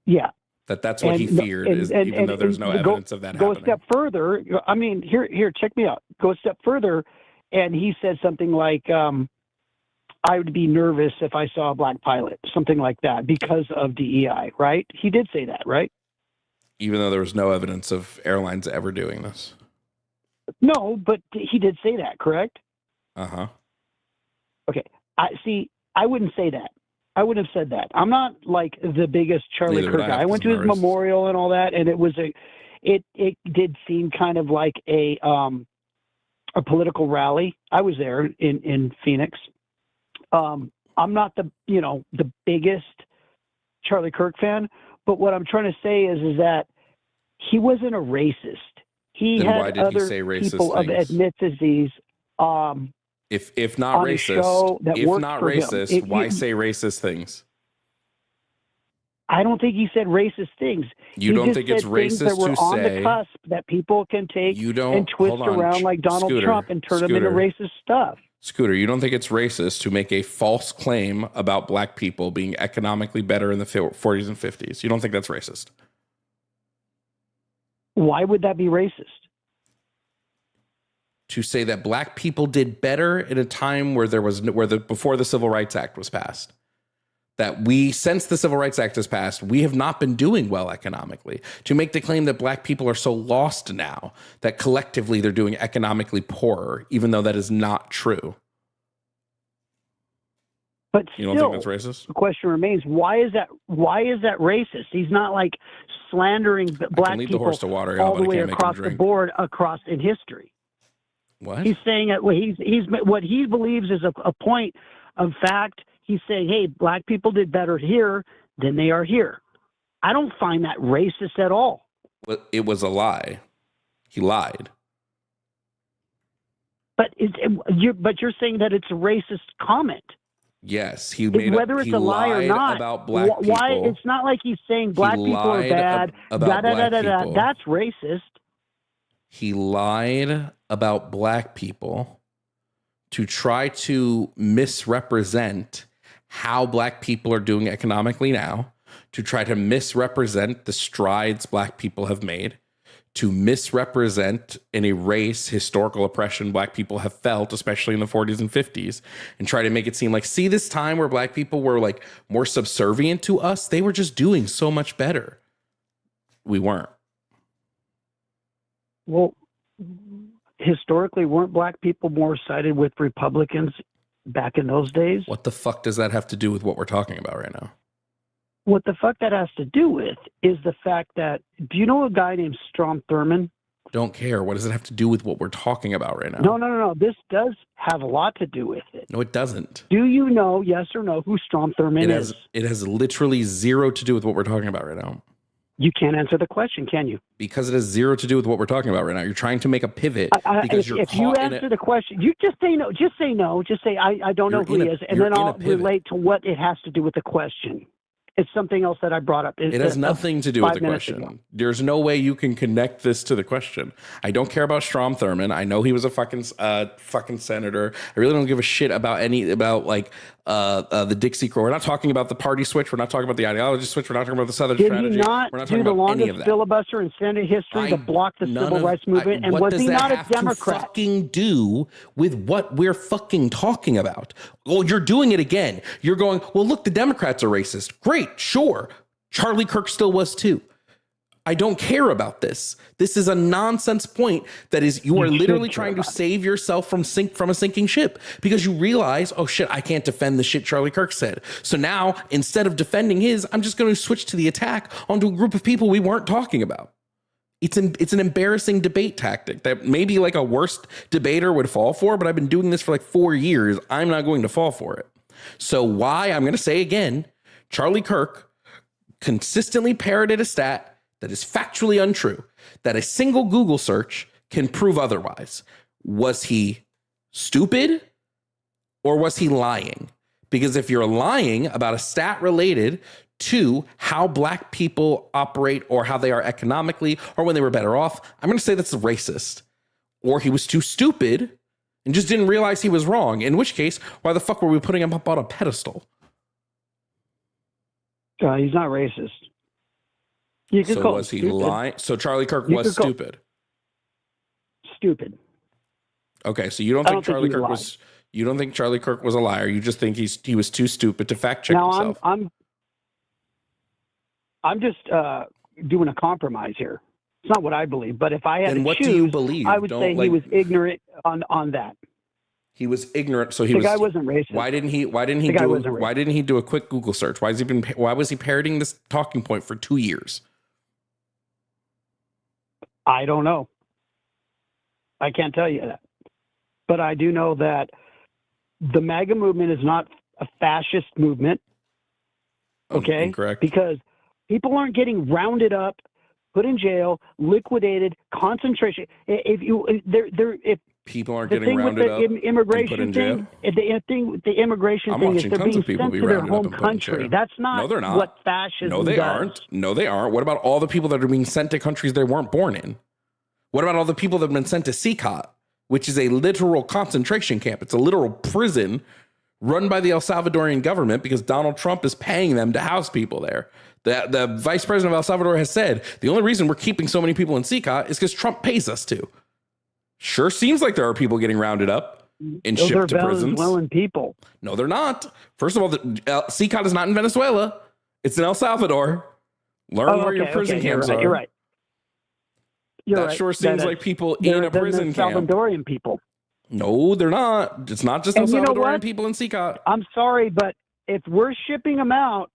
Yeah. That's what he feared, even though there's no evidence of that happening. Go a step further. I mean, here, check me out. Go a step further, and he said something like, I would be nervous if I saw a black pilot, something like that, because of DEI, right? He did say that, right? Even though there was no evidence of airlines ever doing this. No, but he did say that, correct? Uh-huh. Okay. I wouldn't say that. I wouldn't have said that. I'm not like the biggest Charlie Kirk guy. I went to his memorial and all that, and it did seem kind of like a political rally. I was there in Phoenix. I'm not the biggest Charlie Kirk fan, but what I'm trying to say is that he wasn't a racist. He had other people of ethnicities. If not racist, why say racist things? I don't think he said racist things. You don't think it's racist that were to on say the cusp that people can take and twist around like Donald Trump and turn them into racist stuff? Scooter, you don't think it's racist to make a false claim about black people being economically better in the 40s and 50s? You don't think that's racist? Why would that be racist? To say that black people did better in a time where before the Civil Rights Act was passed. That since the Civil Rights Act has passed, we have not been doing well economically. To make the claim that black people are so lost now that collectively they're doing economically poorer, even though that is not true. But You don't still, think that's racist? the question remains: Why is that racist? He's not like slandering I black can lead the people horse to water, all but the I way can't make him across the drink. board across in history. What? He's saying that he's what he believes is a point of fact. He's saying, hey, black people did better here than they are here. I don't find that racist at all. It was a lie. He lied. But you're saying that it's a racist comment. Yes, he made whether it's a lie or not. about black people. Why? It's not like he's saying black people are lied bad. about black people. That's racist. He lied about black people to try to misrepresent how black people are doing economically now, to try to misrepresent the strides black people have made, to misrepresent and erase historical oppression black people have felt, especially in the 40s and 50s, and try to make it seem like, see, this time where black people were like more subservient to us, they were just doing so much better. We weren't. Well, historically, weren't black people more sided with Republicans back in those days? What the fuck does that have to do with what we're talking about right now? What the fuck that has to do with is the fact that, do you know a guy named Strom Thurmond? Don't care. What does it have to do with what we're talking about right now? No. This does have a lot to do with it. No, it doesn't. Do you know, yes or no, who Strom Thurmond is? It has literally zero to do with what we're talking about right now. You can't answer the question, can you? Because it has zero to do with what we're talking about right now. You're trying to make a pivot because you're if caught you in answer it. the question, you just say no. Just say no. Just say I don't know You're who in he a- is, and you're then in a I'll pivot. relate to what it has to do with the question. It's something else that I brought up. It has nothing to do with the 5 minutes question. ago. There's no way you can connect this to the question. I don't care about Strom Thurmond. I know he was a fucking senator. I really don't give a shit about the Dixie Crow. We're not talking about the party switch. We're not talking about the ideology switch. We're not talking about the Southern Did strategy. he not We're not do talking the about any of longest that. filibuster in Senate history to block the civil rights movement? And what was does he that not a have to Democrat? fucking do with what we're fucking talking about? Well, you're doing it again. You're going, well, look, the Democrats are racist. Great, sure. Charlie Kirk still was too. I don't care about this. This is a nonsense point that is, you are should literally care trying to about it. save yourself from a sinking ship because you realize, oh shit, I can't defend the shit Charlie Kirk said. So now instead of defending his, I'm just going to switch to the attack onto a group of people we weren't talking about. It's an embarrassing debate tactic that maybe like a worst debater would fall for, but I've been doing this for like 4 years. I'm not going to fall for it. So why, I'm going to say again, Charlie Kirk consistently parroted a stat that is factually untrue, that a single Google search can prove otherwise. Was he stupid or was he lying? Because if you're lying about a stat related to how black people operate or how they are economically or when they were better off, I'm going to say that's racist. Or he was too stupid and just didn't realize he was wrong. In which case, why the fuck were we putting him up on a pedestal? He's not racist. You could So call was him he stupid. lying? So Charlie Kirk You was could call- stupid. Stupid. Okay, so you don't I think don't think Charlie he Kirk lied. was? You don't think Charlie Kirk was a liar? You just think he was too stupid to fact check Now himself? I'm just doing a compromise here. It's not what I believe, but if I had Then to what choose, do you believe? I would Don't, say he like- was ignorant on that. He was ignorant, so he The was. guy wasn't racist. Why didn't he The guy wasn't racist. Why didn't he do a quick Google search? Why was he parroting this talking point for 2 years? I don't know. I can't tell you that. But I do know that the MAGA movement is not a fascist movement, okay? Incorrect. Because people aren't getting rounded up, put in jail, liquidated, concentration. If People aren't the getting thing with rounded the up and put immigration in jail. the immigration I'm thing is watching they're tons being of people sent be to their rounded up home and put in jail. country. That's not, No, they're not. what fascism No, they does. aren't. No, they aren't. What about all the people that are being sent to countries they weren't born in? What about all the people that have been sent to CCOT, which is a literal concentration camp? It's a literal prison run by the El Salvadorian government because Donald Trump is paying them to house people there. The vice president of El Salvador has said the only reason we're keeping so many people in CCOT is because Trump pays us to. Sure seems like there are people getting rounded up and Those are shipped to prisons. Venezuelan people. No, they're not. First of all, CCOT is not in Venezuela. It's in El Salvador. Learn where your prison camps are. You're right. That sure seems like people in a prison camp. Salvadorian people. No, they're not. It's not just El And you know Salvadorian what? people in CCOT. I'm sorry, but if we're shipping them out,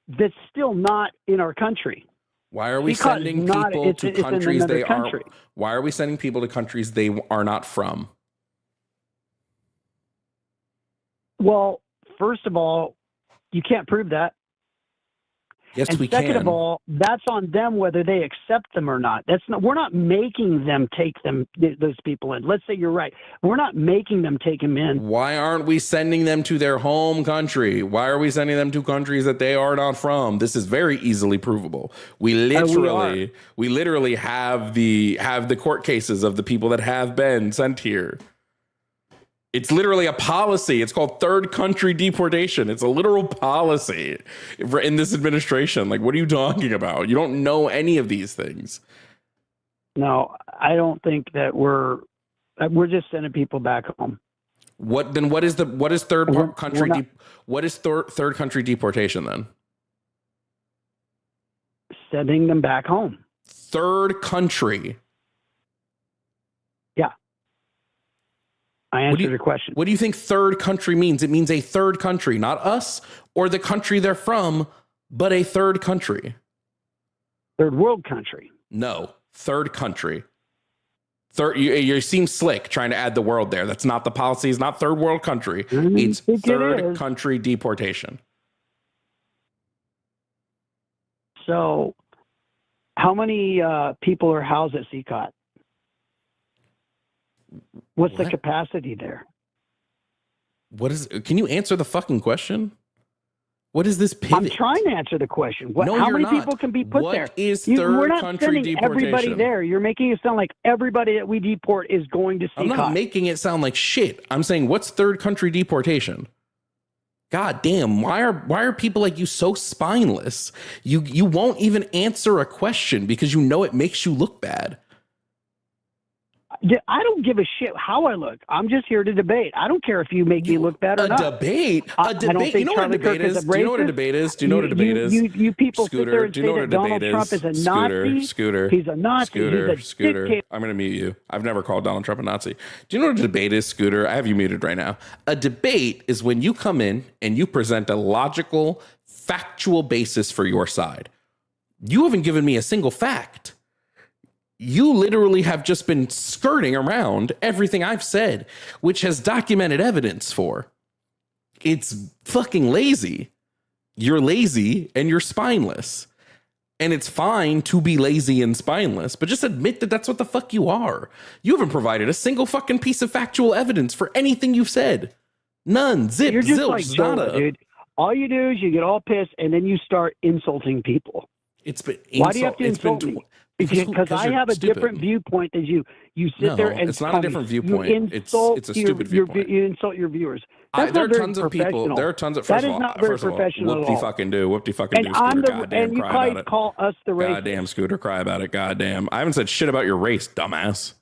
that's still not in our country. Why are we Because sending not- people it's to in countries another they country. are? Why are we sending people to countries they are not from? Well, first of all, you can't prove that. Yes, And we second can. of all, that's on them whether they accept them or not. We're not making them take those people in. Let's say you're right. We're not making them take them in. Why aren't we sending them to their home country? Why are we sending them to countries that they are not from? This is very easily provable. We literally have the court cases of the people that have been sent here. It's literally a policy. It's called third country deportation. It's a literal policy in this administration. Like, what are you talking about? You don't know any of these things. No, I don't think that we're just sending people back home. What is third We're country? not- What is third country deportation then? Sending them back home. Third country. Yeah. I answered your question. What do you think third country means? It means a third country, not us or the country they're from, but a third country. Third world country. No, third country. You seem slick trying to add the world there. That's not the policy. It's not third world country. It's third country deportation. So, how many people are housed at CCOT? What's the capacity there? Can you answer the fucking question? What is this pivot? I'm trying to answer the question. No, how you're many not. people can be put What there? is We're not country sending deportation? everybody there. You're making it sound like everybody that we deport is going to CCOT. I'm not making it sound like shit. I'm saying, what's third country deportation? God damn, why are people like you so spineless? You won't even answer a question because you know it makes you look bad. I don't give a shit how I look. I'm just here to debate. I don't care if you make me look bad or not. Debate? I don't think You know what a Charlie debate Kirk is is? a Do you know what a racist. debate is? Do you know what a debate is? You people Scooter, sit there and do say you know that what a debate Donald Trump is a Nazi. Scooter. He's a Nazi. He's a dictator. I'm going to mute you. I've never called Donald Trump a Nazi. Do you know what a debate is, Scooter? I have you muted right now. A debate is when you come in and you present a logical, factual basis for your side. You haven't given me a single fact. You literally have just been skirting around everything I've said, which has documented evidence for. It's fucking lazy. You're lazy and you're spineless. And it's fine to be lazy and spineless, but just admit that that's what the fuck you are. You haven't provided a single fucking piece of factual evidence for anything you've said. None. Zip, You're just zilch, like Jonah, nada. dude. All you do is you get all pissed and then you start insulting people. It's been Why do you have to insult me? Because I you're have a stupid. different viewpoint than you. You sit there and it's not tell a different me. viewpoint. You It's insult a stupid viewpoint. You insult your viewers. That's There are not very tons of people. professional. There are tons of. That First is of all, not very first of all, professional at whoop-de all. fucking do, whoop-de fucking And do, I'm Scooter. the Goddamn, and you cry probably about it. call us the racist. Goddamn, Scooter, cry about it. Goddamn, I haven't said shit about your race, dumbass.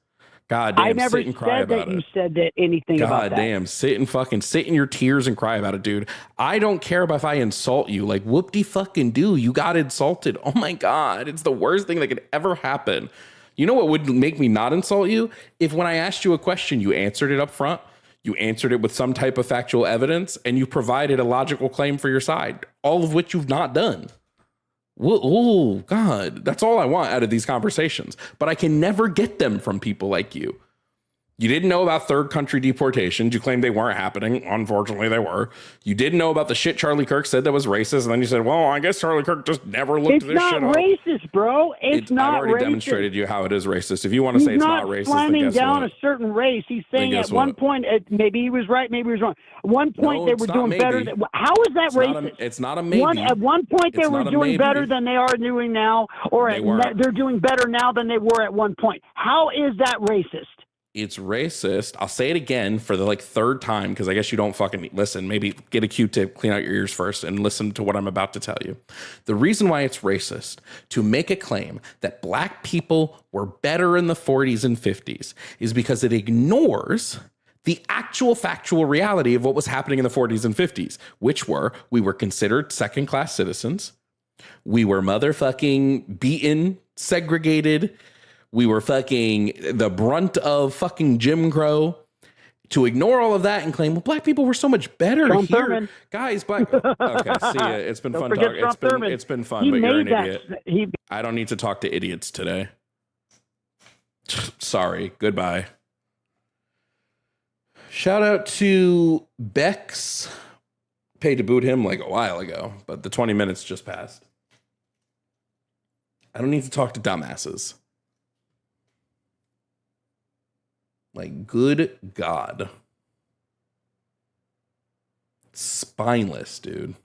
Goddamn, I never sit and cry said that about you it. said that anything about that. Goddamn, sit in your tears and cry about it, dude. I don't care about if I insult you. Like, whoop-de fucking do. You got insulted. Oh my God, it's the worst thing that could ever happen. You know what would make me not insult you? If when I asked you a question, you answered it up front, you answered it with some type of factual evidence, and you provided a logical claim for your side, all of which you've not done. Oh, God, that's all I want out of these conversations. But I can never get them from people like you. You didn't know about third country deportations. You claimed they weren't happening. Unfortunately, they were. You didn't know about the shit Charlie Kirk said that was racist. And then you said, well, I guess Charlie Kirk just never looked It's this not shit up. racist, bro. It's not I've already racist. demonstrated you how it is racist. If you want to say He's it's not racist, then slamming guess down what? a certain race. He's saying Then at guess one what? point, maybe he was right, maybe he was wrong. At one point, No, they it's were not doing better. maybe. How is that racist? It's not a maybe. At one point, they It's were not a doing maybe. better than they are doing now, or They were. they're doing better now than they were at one point. How is that racist? It's racist. I'll say it again for the third time because I guess you don't fucking listen. Maybe get a Q-tip, clean out your ears first, and listen to what I'm about to tell you. The reason why it's racist to make a claim that black people were better in the 40s and 50s is because it ignores the actual factual reality of what was happening in the 40s and 50s, which were we were considered second-class citizens. We were motherfucking beaten, segregated. We were fucking the brunt of fucking Jim Crow. to ignore all of that and claim, well, black people were so much better Sean here. Thurman. Guys, black. Okay, see ya. It's been Don't fun forget talking. Sean Thurman. It's been fun, He but you're an made that. idiot. I don't need to talk to idiots today. Sorry. Goodbye. Shout out to Bex. Paid to boot him like a while ago, but the 20 minutes just passed. I don't need to talk to dumbasses. Like, good God. Spineless, dude.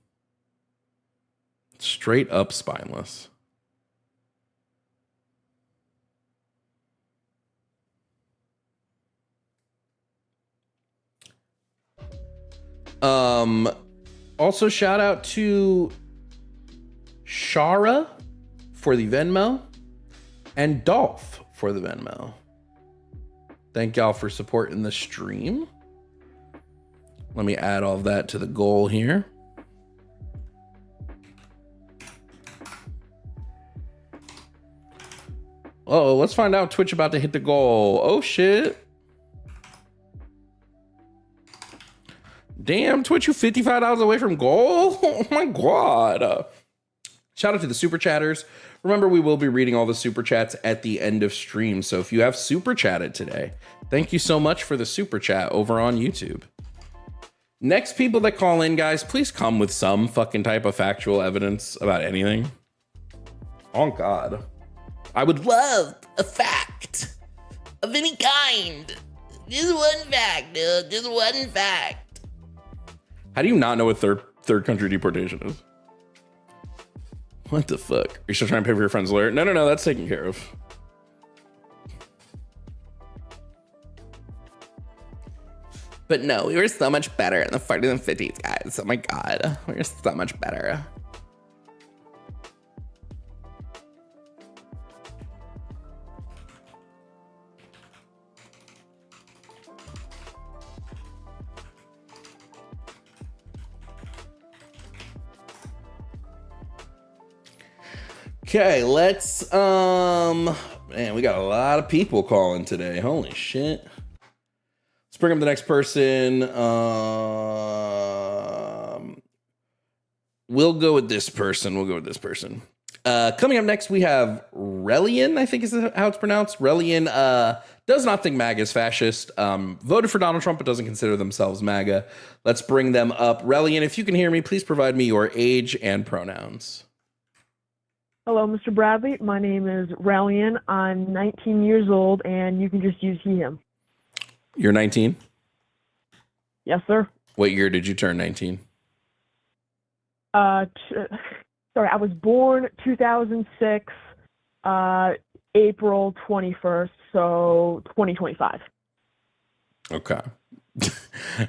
Straight up spineless. Also shout out to Shara for the Venmo and Dolph for the Venmo. Thank y'all for supporting the stream. Let me add all of that to the goal here. Oh, let's find out Twitch about to hit the goal. Oh shit. Damn, Twitch, you $55 away from goal? Oh my God. Shout out to the super chatters. Remember, we will be reading all the super chats at the end of stream. So if you have super chatted today, thank you so much for the super chat over on YouTube. Next people that call in, guys, please come with some fucking type of factual evidence about anything. Oh God. I would love a fact of any kind. Just one fact, dude. Just one fact. How do you not know what third country deportation is? What the fuck? Are you still trying to pay for your friend's lawyer? No, that's taken care of. But no, we were so much better in the 40s and 50s, guys. Oh my God. We were so much better. Okay, let's man, we got a lot of people calling today. Holy shit. Let's bring up the next person. We'll go with this person. Coming up next, we have Relian, I think is how it's pronounced. Relian does not think MAGA is fascist. Voted for Donald Trump, but doesn't consider themselves MAGA. Let's bring them up. Relian, if you can hear me, please provide me your age and pronouns. Hello, Mr. Bradley. My name is Relian. I'm 19 years old, and you can just use he, him. You're 19? Yes, sir. What year did you turn 19? Sorry, I was born 2006, April 21st, so 2025. Okay.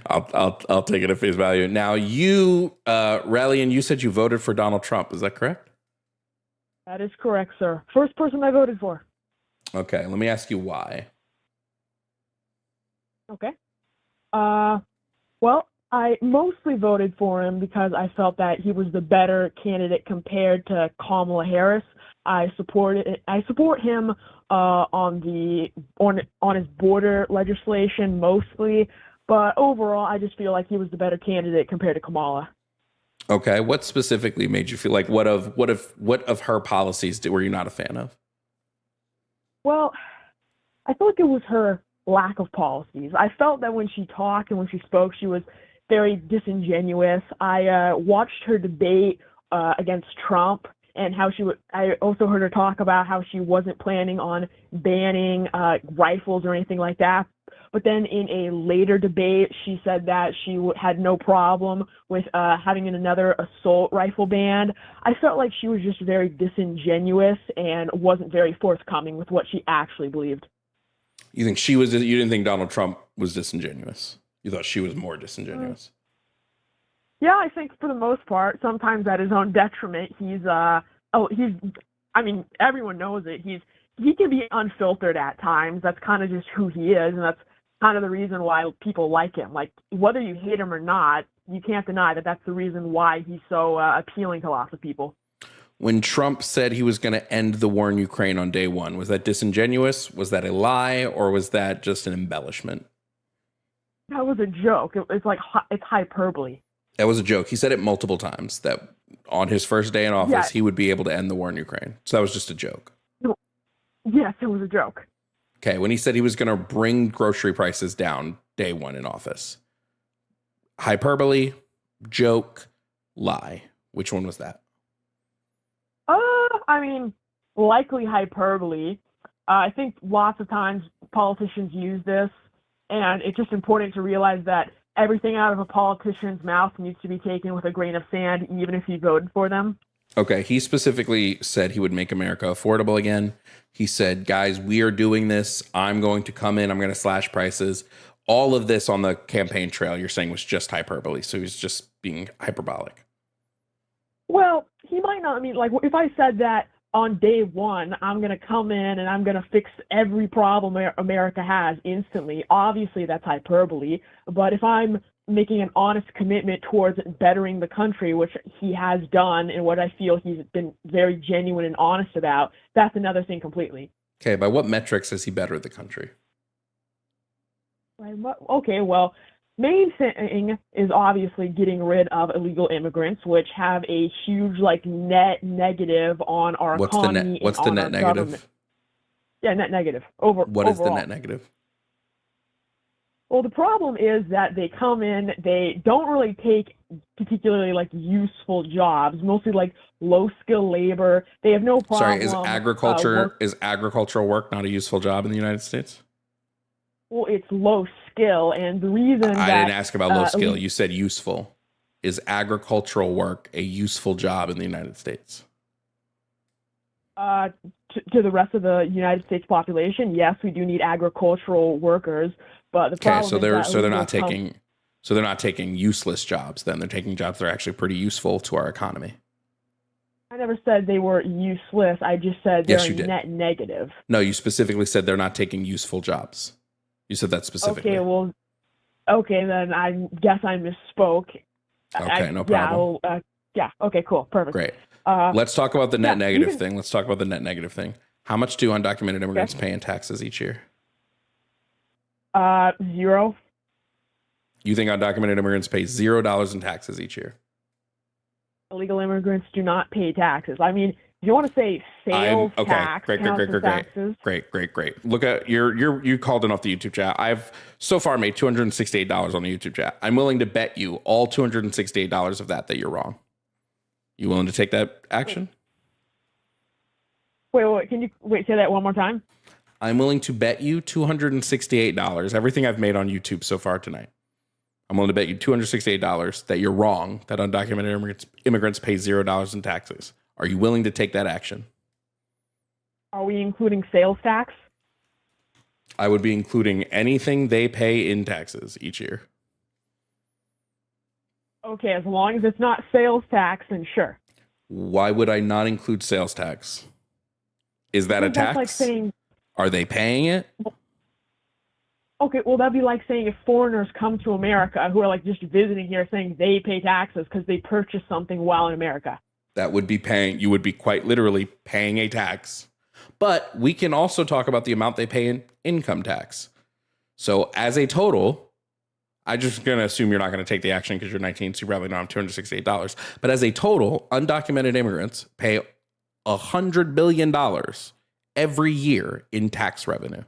I'll take it at face value. Now you, Relian, you said you voted for Donald Trump. Is that correct? That is correct, sir. First person I voted for. Okay, let me ask you why. Okay. Well, I mostly voted for him because I felt that he was the better candidate compared to Kamala Harris. I support him on his border legislation mostly, but overall, I just feel like he was the better candidate compared to Kamala. Okay, what specifically made you feel like what of her policies were you not a fan of? Well, I feel like it was her lack of policies. I felt that when she talked and when she spoke, she was very disingenuous. I watched her debate against Trump and how I also heard her talk about how she wasn't planning on banning rifles or anything like that. But then in a later debate, she said that she had no problem with having another assault rifle banned. I felt like she was just very disingenuous and wasn't very forthcoming with what she actually believed. You think you didn't think Donald Trump was disingenuous? You thought she was more disingenuous? Yeah, I think for the most part, sometimes at his own detriment. Everyone knows it. He can be unfiltered at times. That's kind of just who he is, and that's kind of the reason why people like him. Like, whether you hate him or not, you can't deny that that's the reason why he's so appealing to lots of people. When Trump said he was going to end the war in Ukraine on day one, was that disingenuous? Was that a lie, or was that just an embellishment? That was a joke. It's like it's hyperbole. That was a joke. He said it multiple times that on his first day in office, Yeah. he would be able to end the war in Ukraine. So that was just a joke. Yes, it was a joke. Okay, when he said he was going to bring grocery prices down day one in office. Hyperbole, joke, lie. Which one was that? I mean, likely hyperbole. I think lots of times politicians use this, and it's just important to realize that everything out of a politician's mouth needs to be taken with a grain of sand, even if you voted for them. Okay, he specifically said he would make America affordable again. He said, guys, we are doing this. I'm going to come in. I'm going to slash prices. All of this on the campaign trail you're saying was just hyperbole. So he's just being hyperbolic. Well, he might not. I mean, like, if I said that on day one, I'm going to come in and I'm going to fix every problem America has instantly, obviously that's hyperbole. But if I'm making an honest commitment towards bettering the country, which he has done and what I feel he's been very genuine and honest about, that's another thing completely. Okay, by what metrics has he bettered the country? Okay, well, main thing is obviously getting rid of illegal immigrants, which have a huge net negative on our economy. What's the net negative? Government. Yeah, net negative. What is the net negative? Well, the problem is that they come in, they don't really take particularly useful jobs, mostly low skill labor. They have no problem. Sorry, is agricultural work not a useful job in the United States? Well, it's low skill, and the reason I didn't ask about low skill. You said useful. Is agricultural work a useful job in the United States? To the rest of the United States population, yes, we do need agricultural workers. But the problem they're not taking useless jobs. Then they're taking jobs that are actually pretty useful to our economy. I never said they were useless. I just said they're net negative. No, you specifically said they're not taking useful jobs. You said that specifically. Okay, then I guess I misspoke. Okay, no problem. Okay, cool, perfect. Great. Let's talk about the net negative thing. Let's talk about the net negative thing. How much do undocumented immigrants pay in taxes each year? 0. You think undocumented immigrants pay $0 in taxes each year? Illegal immigrants do not pay taxes. I mean, if you want to say sales tax, great. taxes. Look at you called it off the YouTube chat. I've so far made $268 on the YouTube chat. I'm willing to bet you all $268 of that you're wrong. You willing to take that action? Wait, can you say that one more time? I'm willing to bet you $268, everything I've made on YouTube so far tonight. I'm willing to bet you $268 that you're wrong, that undocumented immigrants pay $0 in taxes. Are you willing to take that action? Are we including sales tax? I would be including anything they pay in taxes each year. Okay, as long as it's not sales tax, then sure. Why would I not include sales tax? Is that a tax? That's like saying... Are they paying it? Okay, well, that'd be like saying if foreigners come to America who are just visiting here saying they pay taxes because they purchased something while in America. That would be paying, you would be quite literally paying a tax. But we can also talk about the amount they pay in income tax. So as a total, I'm just going to assume you're not going to take the action because you're 19, so you probably don't have $268. But as a total, undocumented immigrants pay $100 billion every year in tax revenue.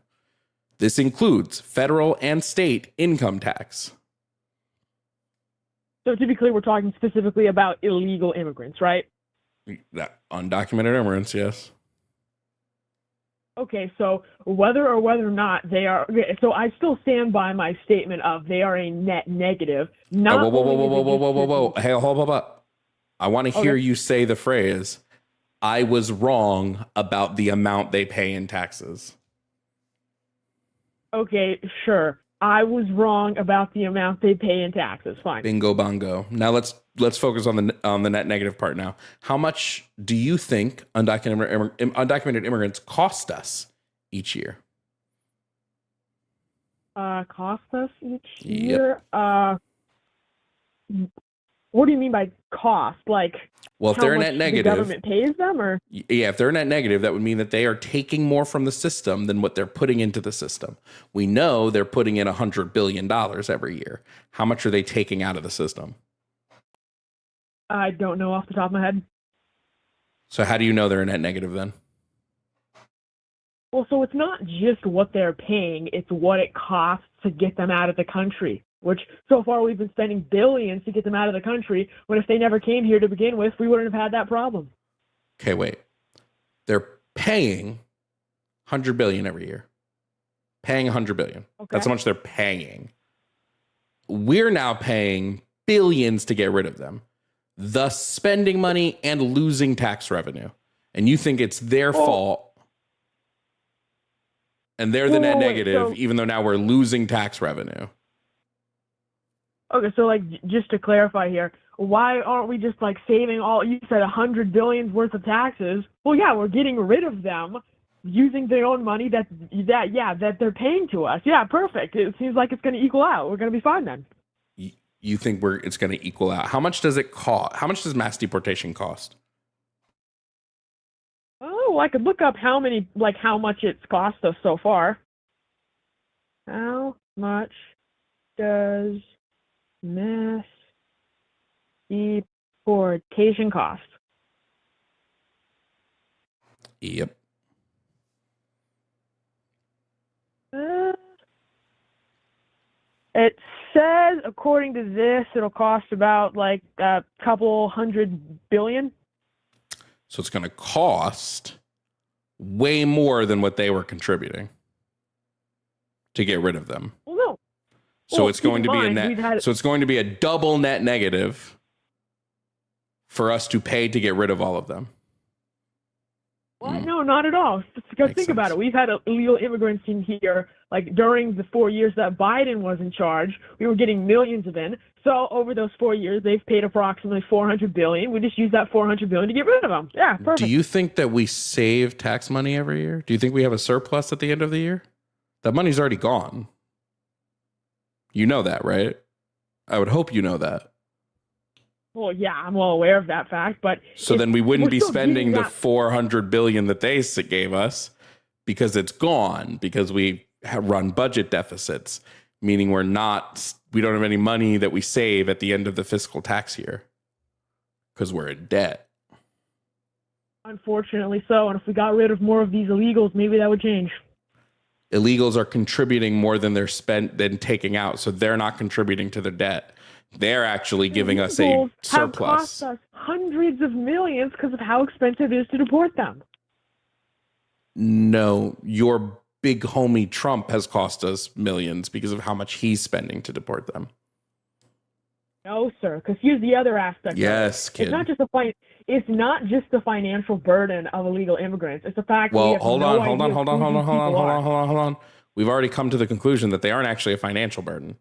This includes federal and state income tax. So to be clear, we're talking specifically about illegal immigrants, right? Undocumented immigrants, yes. Okay, so whether or not they are, so I still stand by my statement of they are a net negative. Whoa. Hey, hold up. I want to hear you say the phrase, I was wrong about the amount they pay in taxes. Okay, sure. I was wrong about the amount they pay in taxes. Fine. Bingo bongo. Now let's focus on the net negative part now. How much do you think undocumented immigrants cost us each year? Cost us each year? What do you mean by cost? Like, Well, if how they're much net the negative, government pays them, or yeah, if they're net negative, that would mean that they are taking more from the system than what they're putting into the system. We know they're putting in $100 billion every year. How much are they taking out of the system? I don't know off the top of my head. So how do you know they're net negative then? Well, so it's not just what they're paying, it's what it costs to get them out of the country, which so far we've been spending billions to get them out of the country, when if they never came here to begin with, we wouldn't have had that problem. Okay, wait. They're paying $100 billion every year. Paying $100 billion. Okay. That's how much they're paying. We're now paying billions to get rid of them, thus spending money and losing tax revenue. And you think it's their fault, and they're the net negative, even though now we're losing tax revenue. Okay, so like just to clarify here, why aren't we just like saving all? You said $100 billion worth of taxes. Well, yeah, we're getting rid of them using their own money that they're paying to us. Yeah, perfect. It seems like it's going to equal out. We're going to be fine then. You think it's going to equal out? How much does it cost? How much does mass deportation cost? Oh, well, I could look up how much it's cost us so far. How much does mass deportation cost? Yep. It says, according to this, it'll cost about like a couple $100 billion. So it's going to cost way more than what they were contributing to get rid of them. Well, no. So Well, it's going to be a net. So it's going to be a double net negative for us to pay to get rid of all of them. Well, no, not at all. Because think about it. We've had illegal immigrants in here, like during the 4 years that Biden was in charge, we were getting millions of in. So over those 4 years, they've paid approximately $400 billion. We just use that $400 billion to get rid of them. Yeah, perfect. Do you think that we save tax money every year? Do you think we have a surplus at the end of the year? That money's already gone. You know that, right? I would hope you know that. Well, yeah, I'm well aware of that fact, but so then we wouldn't be spending the $400 billion that they gave us, because it's gone, because we have run budget deficits, meaning we don't have any money that we save at the end of the fiscal tax year because we're in debt. Unfortunately so, and if we got rid of more of these illegals, maybe that would change. Illegals are contributing more than they're than taking out, so they're not contributing to their debt. They're actually giving us a surplus. Have cost us hundreds of millions because of how expensive it is to deport them. No, your big homie Trump has cost us millions because of how much he's spending to deport them. No, sir, because here's the other aspect. Yes, kid. It's not just the financial burden of illegal immigrants. It's the fact that we have hold on. We've already come to the conclusion that they aren't actually a financial burden.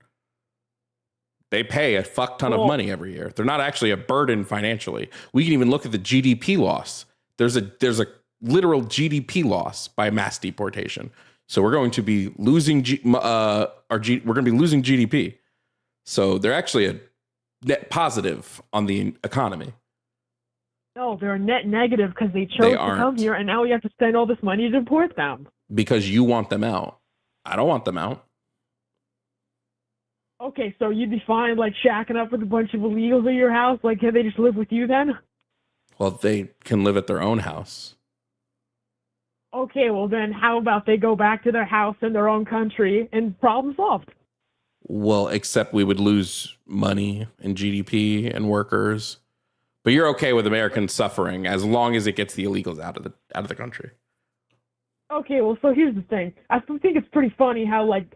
They pay a fuck ton of money every year. They're not actually a burden financially. We can even look at the GDP loss. There's a literal GDP loss by mass deportation. So we're going to be losing losing GDP. So they're actually a net positive on the economy. No, they're a net negative because they chose to come here, and now we have to spend all this money to deport them. Because you want them out. I don't want them out. Okay, so you'd be fine, like, shacking up with a bunch of illegals at your house? Like, can they just live with you then? Well, they can live at their own house. Okay, well then, how about they go back to their house in their own country and problem solved? Well, except we would lose money and GDP and workers. But you're okay with Americans suffering as long as it gets the illegals out of the country. Okay, well, so here's the thing. I think it's pretty funny how, like,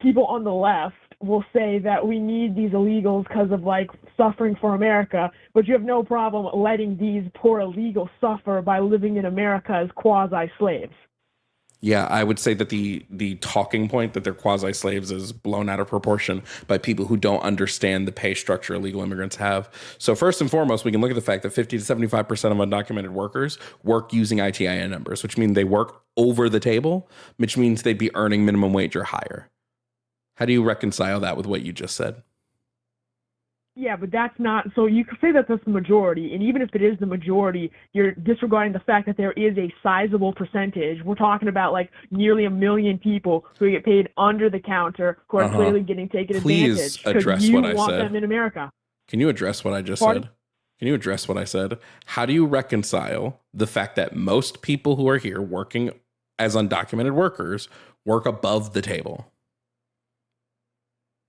people on the left will say that we need these illegals because of, like, suffering for America, but you have no problem letting these poor illegals suffer by living in America as quasi-slaves. Yeah, I would say that the talking point that they're quasi-slaves is blown out of proportion by people who don't understand the pay structure illegal immigrants have. So first and foremost, we can look at the fact that 50 to 75% of undocumented workers work using ITIN numbers, which means they work over the table, which means they'd be earning minimum wage or higher. How do you reconcile that with what you just said? Yeah, but that's not, so you could say that that's the majority, and even if it is the majority, you're disregarding the fact that there is a sizable percentage. We're talking about like nearly 1 million people who get paid under the counter who are clearly getting taken Please advantage address because you what I want said. them in America. Can you address what I just Pardon? said? Can you address what I said? How do you reconcile the fact that most people who are here working as undocumented workers work above the table?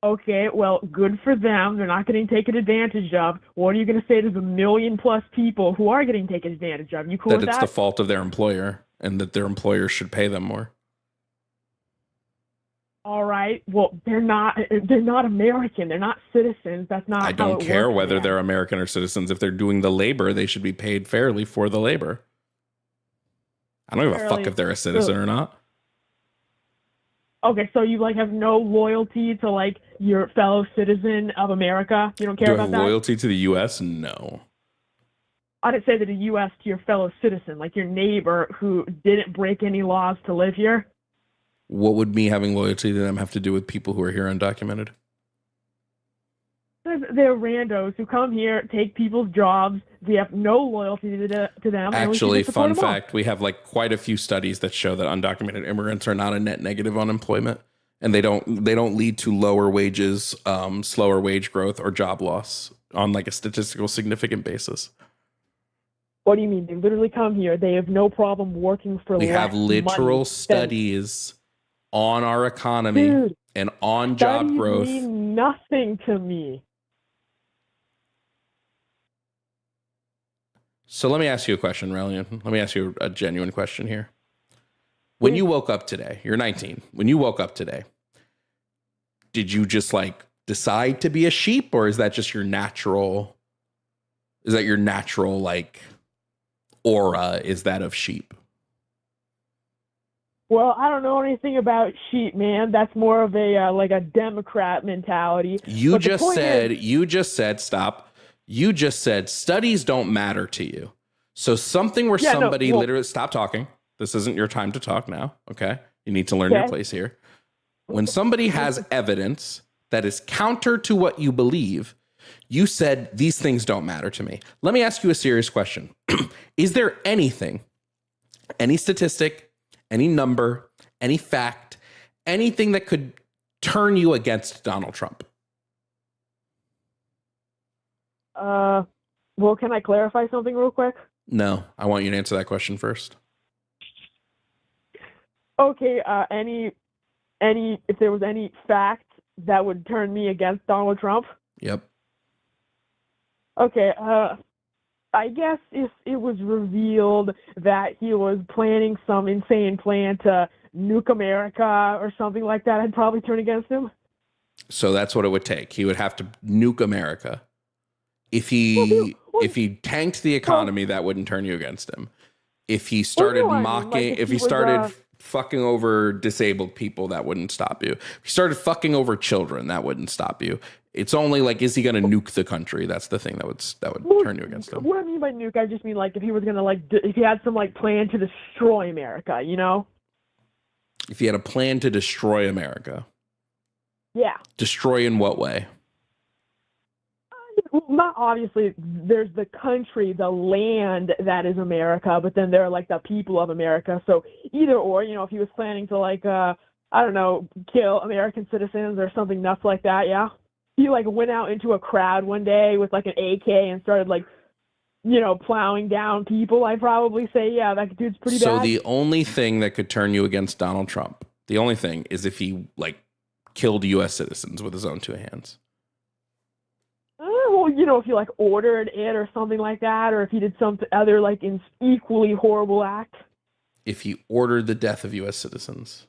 Okay, well, good for them. They're not getting taken advantage of. What are you going to say to the 1 million plus people who are getting taken advantage of? You cool That with it's that? the fault of their employer and that their employer should pay them more. All right. Well, they're not American. They're not citizens. That's not I how don't it care works whether there. they're American or citizens. If they're doing the labor, they should be paid fairly for the labor. I don't give a fuck Fairly- if they're a citizen or not. Okay, so you like have no loyalty to like your fellow citizen of America? You don't care Do I about have that? loyalty to the U.S.? No. I didn't say that the U.S. to your fellow citizen, like your neighbor who didn't break any laws to live here. What would me having loyalty to them have to do with people who are here undocumented? They're randos who come here, take people's jobs. We have no loyalty to them. And we Actually, should support fun them all. fact, we have like quite a few studies that show that undocumented immigrants are not a net negative on employment, and they don't lead to lower wages, slower wage growth, or job loss on like a statistical significant basis. What do you mean? They literally come here. They have no problem working for We less have literal money than- studies on our economy Dude, and on job studies growth. mean nothing to me. So let me ask you a question, Relian. Let me ask you a genuine question here. When you woke up today, you're 19. When you woke up today, did you just like decide to be a sheep, or is that just your natural? Is that your natural like aura? Is that of sheep? Well, I don't know anything about sheep, man. That's more of a like a Democrat mentality. You But the just point said. is- You just said. Stop. You just said studies don't matter to you. So something where Yeah, no, somebody well- literally stop talking. This isn't your time to talk now. Okay, you need to learn your Okay. place here. When somebody has evidence that is counter to what you believe, you said these things don't matter to me. Let me ask you a serious question. Is there anything, any statistic, any number, any fact, anything that could turn you against Donald Trump? Well, can I clarify something real quick? No, I want you to answer that question first. Okay, if there was any fact that would turn me against Donald Trump? Yep. Okay, I guess if it was revealed that he was planning some insane plan to nuke America or something like that, I'd probably turn against him. So that's what it would take. He would have to nuke America. If he tanked the economy, that wouldn't turn you against him. If he started no, I mean, mocking, like, if he was, started fucking over disabled people, that wouldn't stop you. If he started fucking over children, that wouldn't stop you. It's only like, is he going to nuke the country? That's the thing that would turn you against him. What I mean by nuke, I just mean like if he was gonna like if he had some like plan to destroy America, you know? If he had a plan to destroy America, Yeah. destroy in what way? Well, not obviously. There's the country, the land that is America, but then there are like the people of America. So either or, you know, if he was planning to like I don't know, kill American citizens or something nuts like that, yeah. He like went out into a crowd one day with like an AK and started like, you know, plowing down people. I'd probably say, yeah, that dude's pretty So bad. the only thing that could turn you against Donald Trump, the only thing is if he like killed U.S. citizens with his own two hands. Well, you know, if he like ordered it or something like that, or if he did some other like equally horrible act. If he ordered the death of U.S. citizens.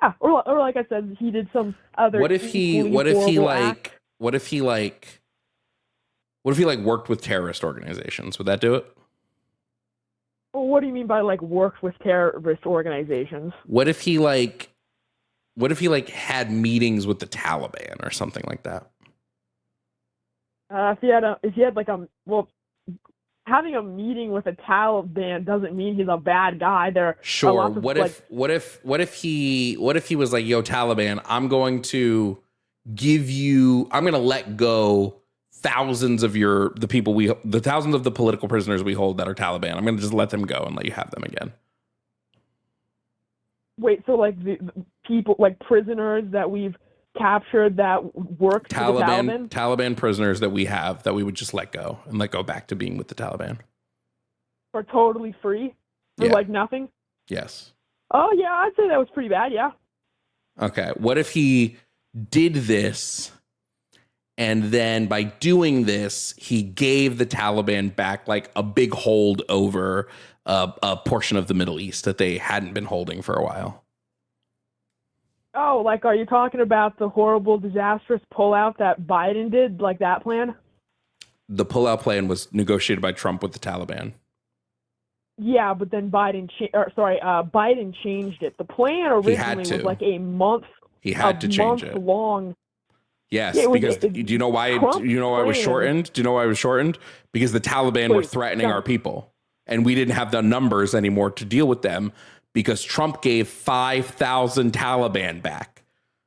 Yeah, or like I said, he did some other. What if he worked with terrorist organizations? Would that do it? Well, what do you mean by like worked with terrorist organizations? What if he had meetings with the Taliban or something like that? If he had like having a meeting with a Taliban doesn't mean he's a bad guy. Sure. What if he was like, yo, Taliban, I'm going to I'm going to let go thousands of the thousands of the political prisoners we hold that are Taliban. I'm going to just let them go and let you have them again. Wait, so like the people, like prisoners that we've captured that work for the Taliban? Taliban prisoners that we have that we would just let go and let go back to being with the Taliban. Are totally free? For like nothing? Yes. Oh, yeah, I'd say that was pretty bad, yeah. Okay. What if he did this and then by doing this, he gave the Taliban back like a big hold over a portion of the Middle East that they hadn't been holding for a while? Oh, like, are you talking about the horrible, disastrous pullout that Biden did, like that plan? The pullout plan was negotiated by Trump with the Taliban. Yeah, but then Biden changed it. The plan originally was like a month. He had to change it. Long. Yes, Yeah, because do you know why? Do you know why it was shortened? Do you know why it was shortened? Because the Taliban were threatening our people, and we didn't have the numbers anymore to deal with them because Trump gave 5,000 Taliban back.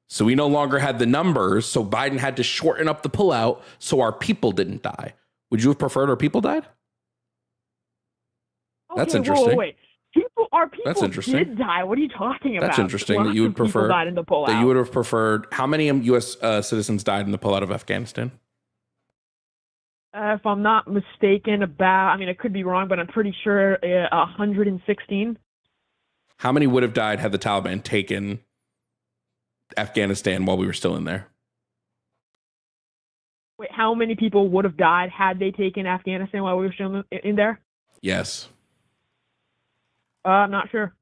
So we no longer had the numbers. So Biden had to shorten up the pullout so our people didn't die. Would you have preferred our people died? Okay, that's interesting. Wait. Our people did die. What are you talking about? That's interesting that you would prefer died in the pullout. That you would have preferred. How many U.S. Citizens died in the pullout of Afghanistan? If I'm not mistaken, I could be wrong, but I'm pretty sure 116. How many would have died had the Taliban taken Afghanistan while we were still in there? Wait, how many people would have died had they taken Afghanistan while we were still in there? Yes. I'm not sure.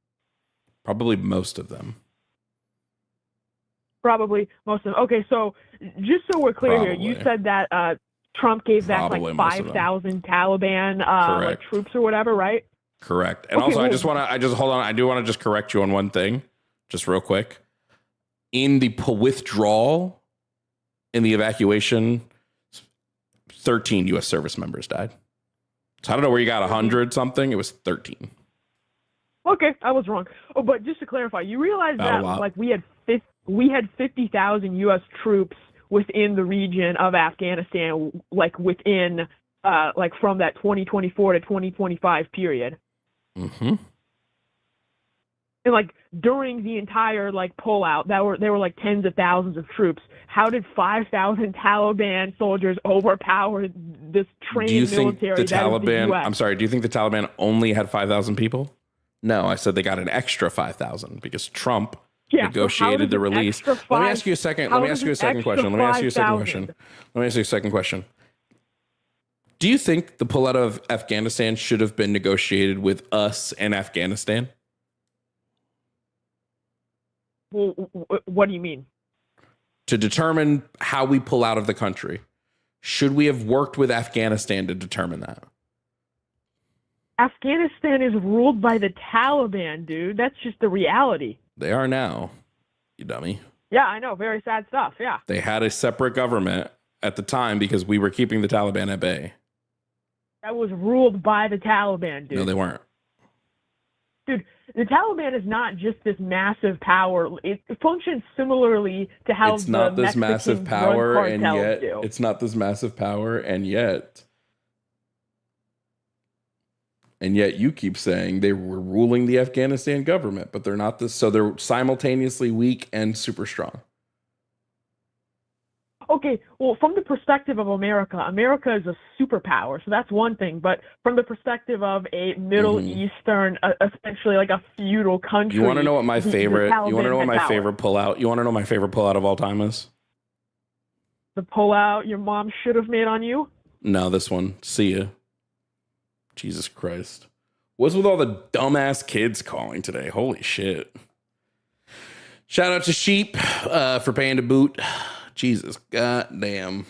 Probably most of them. Probably most of them. Okay, so just so we're clear here, you said that Trump gave back like 5,000 Taliban troops or whatever, right? Correct. And also, hold on. I do want to just correct you on one thing, just real quick. In the withdrawal, in the evacuation, 13 U.S. service members died. So I don't know where you got 100 something. It was 13. Okay, I was wrong. Oh, but just to clarify, you realize that like we had 50,000 U.S. troops within the region of Afghanistan, like within like from that 2024 to 2025 period. Mm-hmm. And like during the entire like pullout, there were like tens of thousands of troops. How did 5,000 Taliban soldiers overpower this trained military? The Taliban? I'm sorry. Do you think the Taliban only had 5,000 people? No, I said they got an extra 5,000 because Trump negotiated the release. Let me ask you a second question. Do you think the pullout of Afghanistan should have been negotiated with us and Afghanistan? Well, what do you mean? To determine how we pull out of the country, should we have worked with Afghanistan to determine that? Afghanistan is ruled by the Taliban, dude. That's just the reality. They are now, you dummy. Yeah, I know. Very sad stuff, yeah. They had a separate government at the time because we were keeping the Taliban at bay. That was ruled by the Taliban, dude. No, they weren't. Dude, the Taliban is not just this massive power. It functions similarly to how it's not this massive power, and yet do. It's not this massive power, and yet you keep saying they were ruling the Afghanistan government, but they're not this. So they're simultaneously weak and super strong. Okay, well, from the perspective of America, America is a superpower, so that's one thing. But from the perspective of a Middle Eastern, essentially like a feudal country, you want to know what my favorite? You want to know what my favorite pullout? You want to know my favorite pullout of all time is? The pullout your mom should have made on you? No, this one. See ya. Jesus Christ. What's with all the dumbass kids calling today? Holy shit. Shout out to Sheep for paying to boot. Jesus goddamn.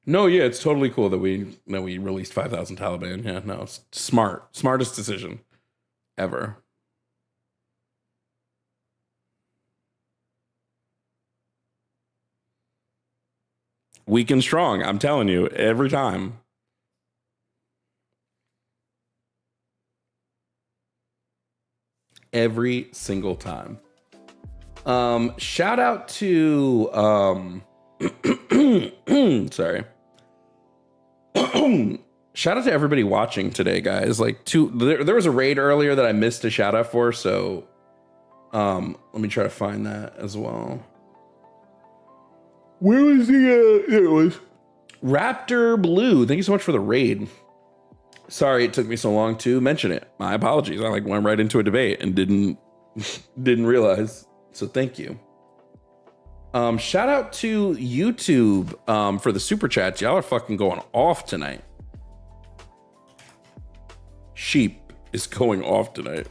No, yeah, it's totally cool that we released 5,000 Taliban. Yeah, no, it's smartest decision ever. Weak and strong, I'm telling you, every time. every single time. Shout out to sorry. Shout out to everybody watching today, guys. Like there was a raid earlier that I missed a shout out for, so let me try to find that as well. Where was the there it was. Raptor Blue, thank you so much for the raid. Sorry it took me so long to mention it. My apologies. I went right into a debate and didn't realize. So thank you. Shout out to YouTube for the super chats. Y'all are fucking going off tonight. Sheep is going off tonight.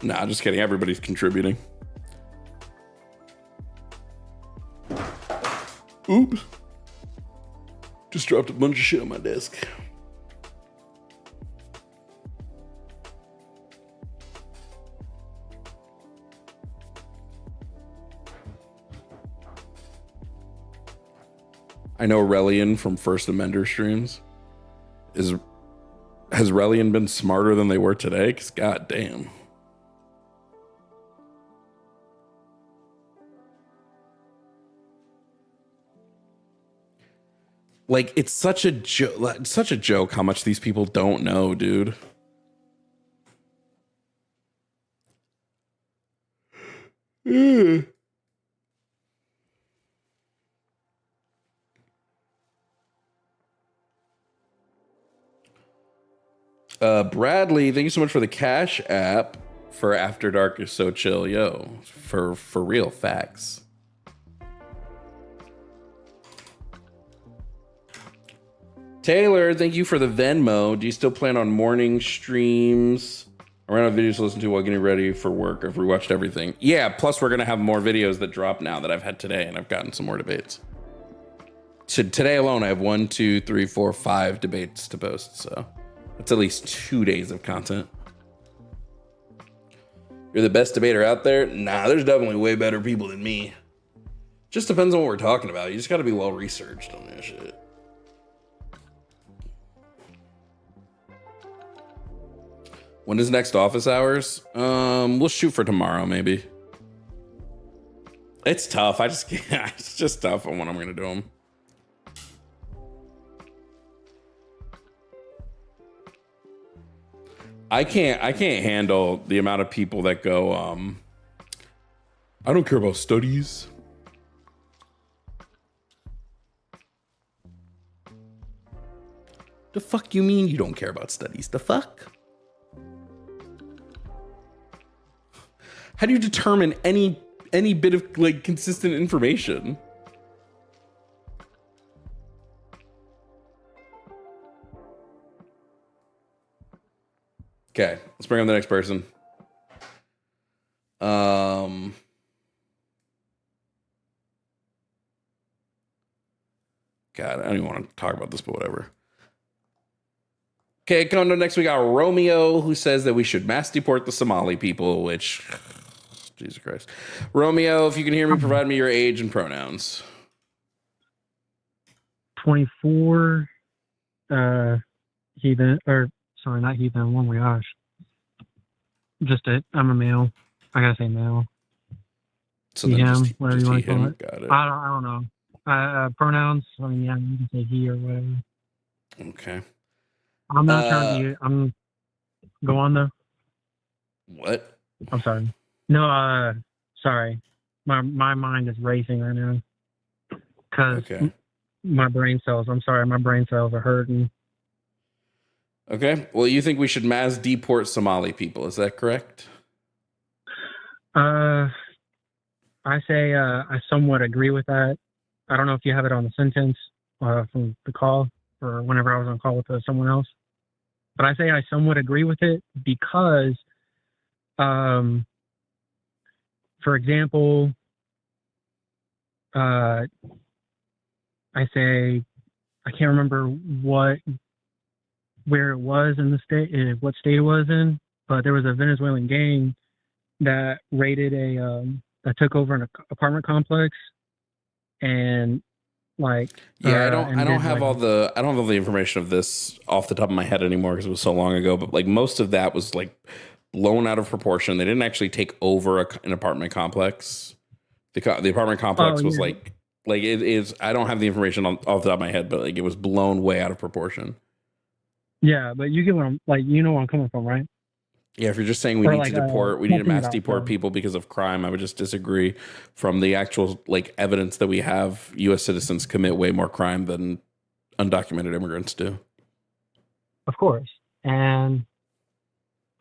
Nah, just kidding. Everybody's contributing. Oops. Just dropped a bunch of shit on my desk. I know Relian from First Amender streams. Has Relian been smarter than they were today? Because goddamn. Like, it's such a joke how much these people don't know, dude. Bradley, thank you so much for the Cash App for After Dark is so chill. Yo, for real facts. Taylor, thank you for the Venmo. Do you still plan on morning streams? I ran out of videos to listen to while getting ready for work. I've rewatched everything. Yeah, plus we're going to have more videos that drop now that I've had today, and I've gotten some more debates. So today alone, I have 1, 2, 3, 4, 5 debates to post, so that's at least 2 days of content. You're the best debater out there? Nah, there's definitely way better people than me. Just depends on what we're talking about. You just got to be well researched on that shit. When is next office hours? We'll shoot for tomorrow, maybe. It's tough. I just can't. It's just tough on when I'm gonna do them. I can't handle the amount of people that go, I don't care about studies. The fuck you mean you don't care about studies? The fuck? How do you determine any bit of like consistent information? Okay, let's bring on the next person. God, I don't even want to talk about this, but whatever. Okay, coming up next, we got Romeo, who says that we should mass deport the Somali people, which, Jesus Christ. Romeo, if you can hear me, provide me your age and pronouns. 24, heathen, or sorry, not heathen, oh my gosh. I'm a male. I gotta say male. So he, then him, just whatever you want to call it. Got it. I don't know. Pronouns, I mean, yeah, you can say he or whatever. Okay. I'm not trying to be, go on though. What? I'm sorry. No, sorry. My mind is racing right now. Because my brain cells are hurting. Okay. Well, you think we should mass deport Somali people. Is that correct? I say I somewhat agree with that. I don't know if you have it on the sentence from the call or whenever I was on call with someone else. But I say I somewhat agree with it because, for example, I say I can't remember where it was in the state, what state it was in, but there was a Venezuelan gang that raided that took over an apartment complex, and Like, Yeah, and I don't did, have like, I don't have all the information of this off the top of my head anymore because it was so long ago. But like most of that was like blown out of proportion. They didn't actually take over an apartment complex. The apartment oh complex was yeah, like it is. I don't have the information off the top of my head, but like it was blown way out of proportion. yeah, but you get what I'm like. You know where I'm coming from, right? Yeah, if you're just saying we Or need like, to deport, we need to talking mass about deport people because of crime, I would just disagree. From the actual like evidence that we have, U.S. citizens commit way more crime than undocumented immigrants do. of course, and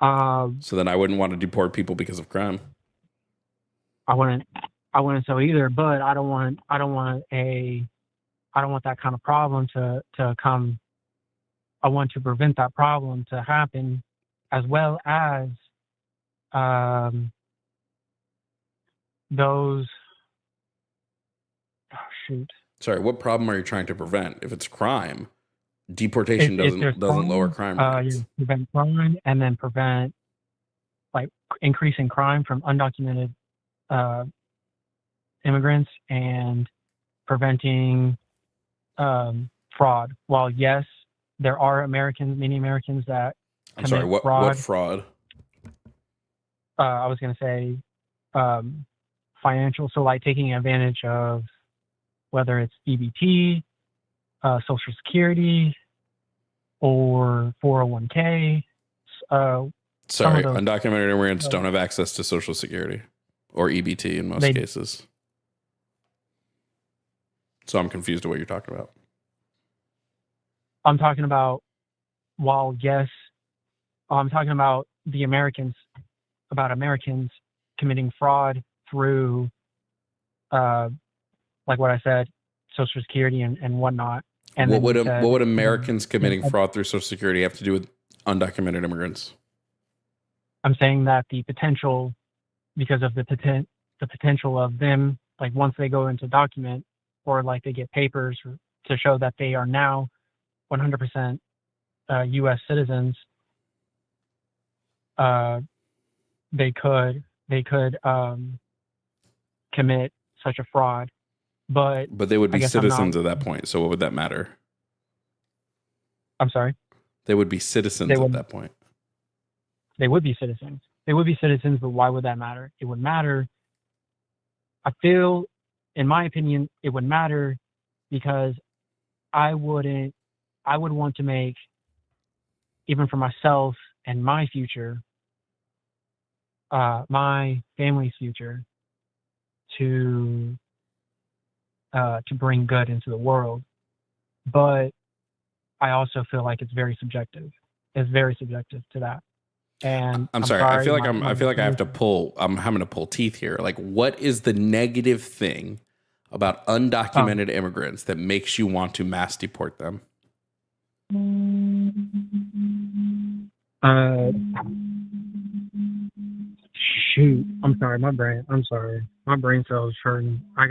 So then I wouldn't want to deport people because of crime. I wouldn't so either. But I don't want that kind of problem to come. I want to prevent that problem to happen, as well as those. Oh, shoot. Sorry, what problem are you trying to prevent? If it's crime, deportation If there's doesn't lower crime, crime rates. you prevent crime and then prevent like increasing crime from undocumented immigrants and preventing fraud. While yes, there are many Americans that I'm sorry, commit what fraud? I was going to say financial, so like taking advantage of whether it's EBT, Social Security, or 401k. Sorry, undocumented immigrants don't have access to Social Security or EBT in most cases. So I'm confused at what you're talking about. I'm talking about, while yes, I'm talking about Americans committing fraud through, like what I said, Social Security and whatnot. And what would Americans committing fraud through Social Security have to do with undocumented immigrants? I'm saying that the potential, because of the potential of them, like once they go into document or like they get papers to show that they are now 100% U.S. citizens, they could commit such a fraud. But they would be citizens at that point. So what would that matter? I'm sorry? They would be citizens at that point. They would be citizens. They would be citizens, but why would that matter? It would matter. I feel, in my opinion, it would matter because I would want to make, even for myself and my future, my family's future, to bring good into the world. But I also feel like it's very subjective. It's very subjective to that. And I'm sorry. I feel like I have to pull. I'm having to pull teeth here. Like, what is the negative thing about undocumented immigrants that makes you want to mass deport them? Shoot. I'm sorry. My brain cells hurting. My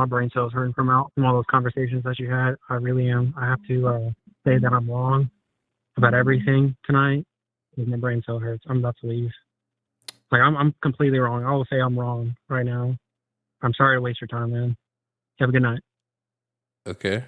brain cells hurting from all those conversations that you had. I really am. I have to say that I'm wrong about everything tonight. My brain cell hurts. I'm about to leave. Like, I'm completely wrong. I will say I'm wrong right now. I'm sorry to waste your time, man. Have a good night. Okay.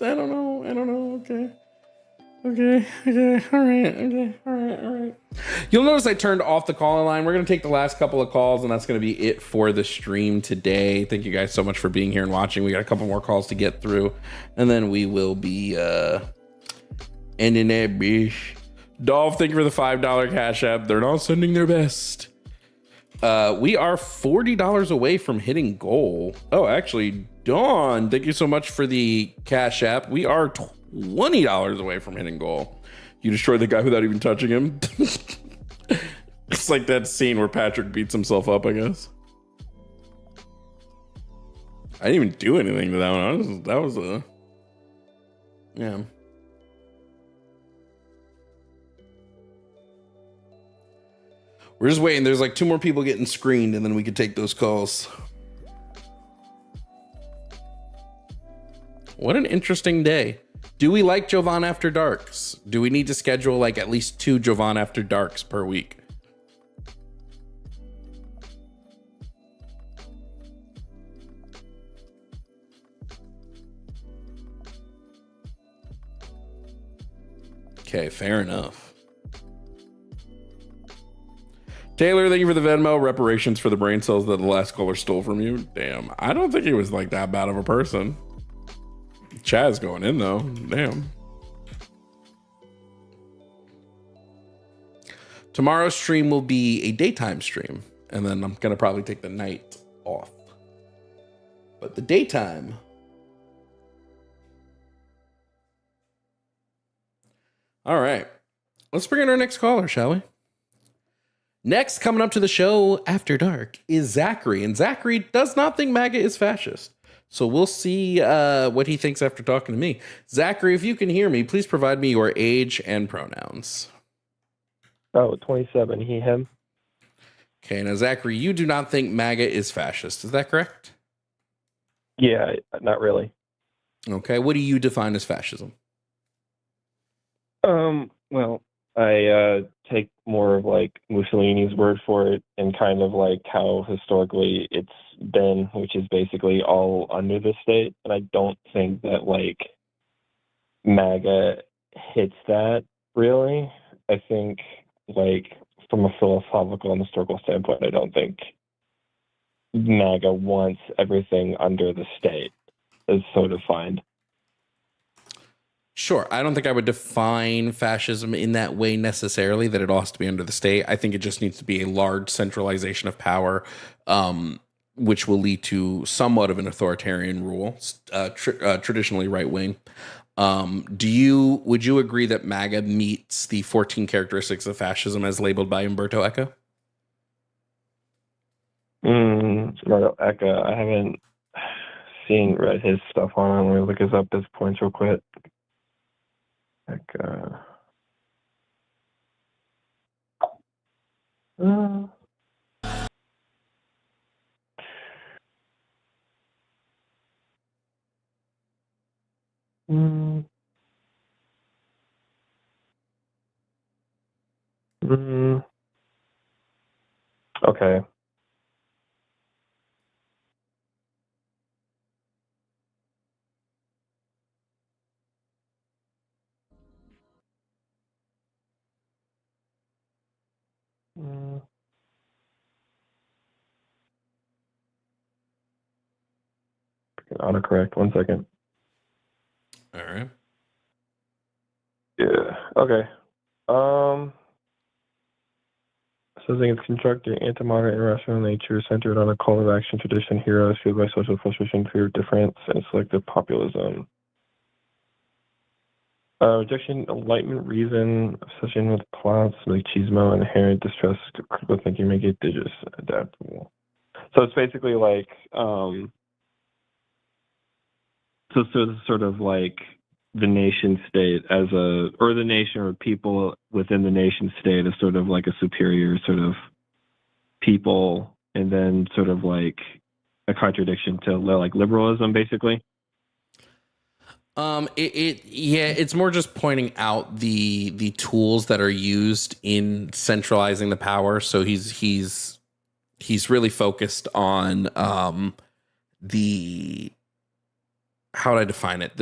I don't know. Okay. All right. You'll notice I turned off the call line. We're going to take the last couple of calls, and that's going to be it for the stream today. Thank you guys so much for being here and watching. We got a couple more calls to get through, and then we will be ending that bish. Dolph, thank you for the $5 Cash App. They're not sending their best. We are $40 away from hitting goal. Oh, actually, Dawn, thank you so much for the Cash App. We are $20 away from hitting goal. You destroyed the guy without even touching him. It's like that scene where Patrick beats himself up, I guess. I didn't even do anything to that one. That was a... Yeah. We're just waiting. There's like 2 more people getting screened, and then we could take those calls. What an interesting day. Do we like Jovan After Darks? Do we need to schedule like at least 2 Jovan After Darks per week? Okay, fair enough. Taylor, thank you for the Venmo. Reparations for the brain cells that the last caller stole from you. Damn, I don't think he was like that bad of a person. Chad's going in though. Damn. Tomorrow's stream will be a daytime stream, and then I'm gonna probably take the night off. But the daytime. All right. Let's bring in our next caller, shall we? Next, coming up to the show after dark is Zachary, and Zachary does not think MAGA is fascist. So we'll see what he thinks after talking to me. Zachary, if you can hear me, please provide me your age and pronouns. Oh, 27, he, him. Okay, now Zachary, you do not think MAGA is fascist. Is that correct? Yeah, not really. Okay, what do you define as fascism? Well, I take more of like Mussolini's word for it and kind of like how historically it's been, which is basically all under the state. And I don't think that like MAGA hits that really. I think like from a philosophical and historical standpoint, I don't think MAGA wants everything under the state is so defined. Sure. I don't think I would define fascism in that way necessarily, that it all has to be under the state. I think it just needs to be a large centralization of power, which will lead to somewhat of an authoritarian rule, traditionally right wing. Would you agree that MAGA meets the 14 characteristics of fascism as labeled by Umberto Eco? Umberto Eco, I haven't read his stuff on. Let me look his points real quick. Eco. Okay. Autocorrect. 1 second. All right. Yeah. Okay. So I think it's constructed anti-modern irrational nature centered on a call of action tradition, heroes fueled by social frustration, fear of difference, and selective populism. Rejection, enlightenment, reason, obsession with plots, machismo, inherent distrust, critical thinking, make it digits, adaptable. So it's basically like, so it's sort of like the nation state or the nation or people within the nation state as sort of like a superior sort of people, and then sort of like a contradiction to like liberalism, basically. It's more just pointing out the tools that are used in centralizing the power. So he's really focused on how would I define it?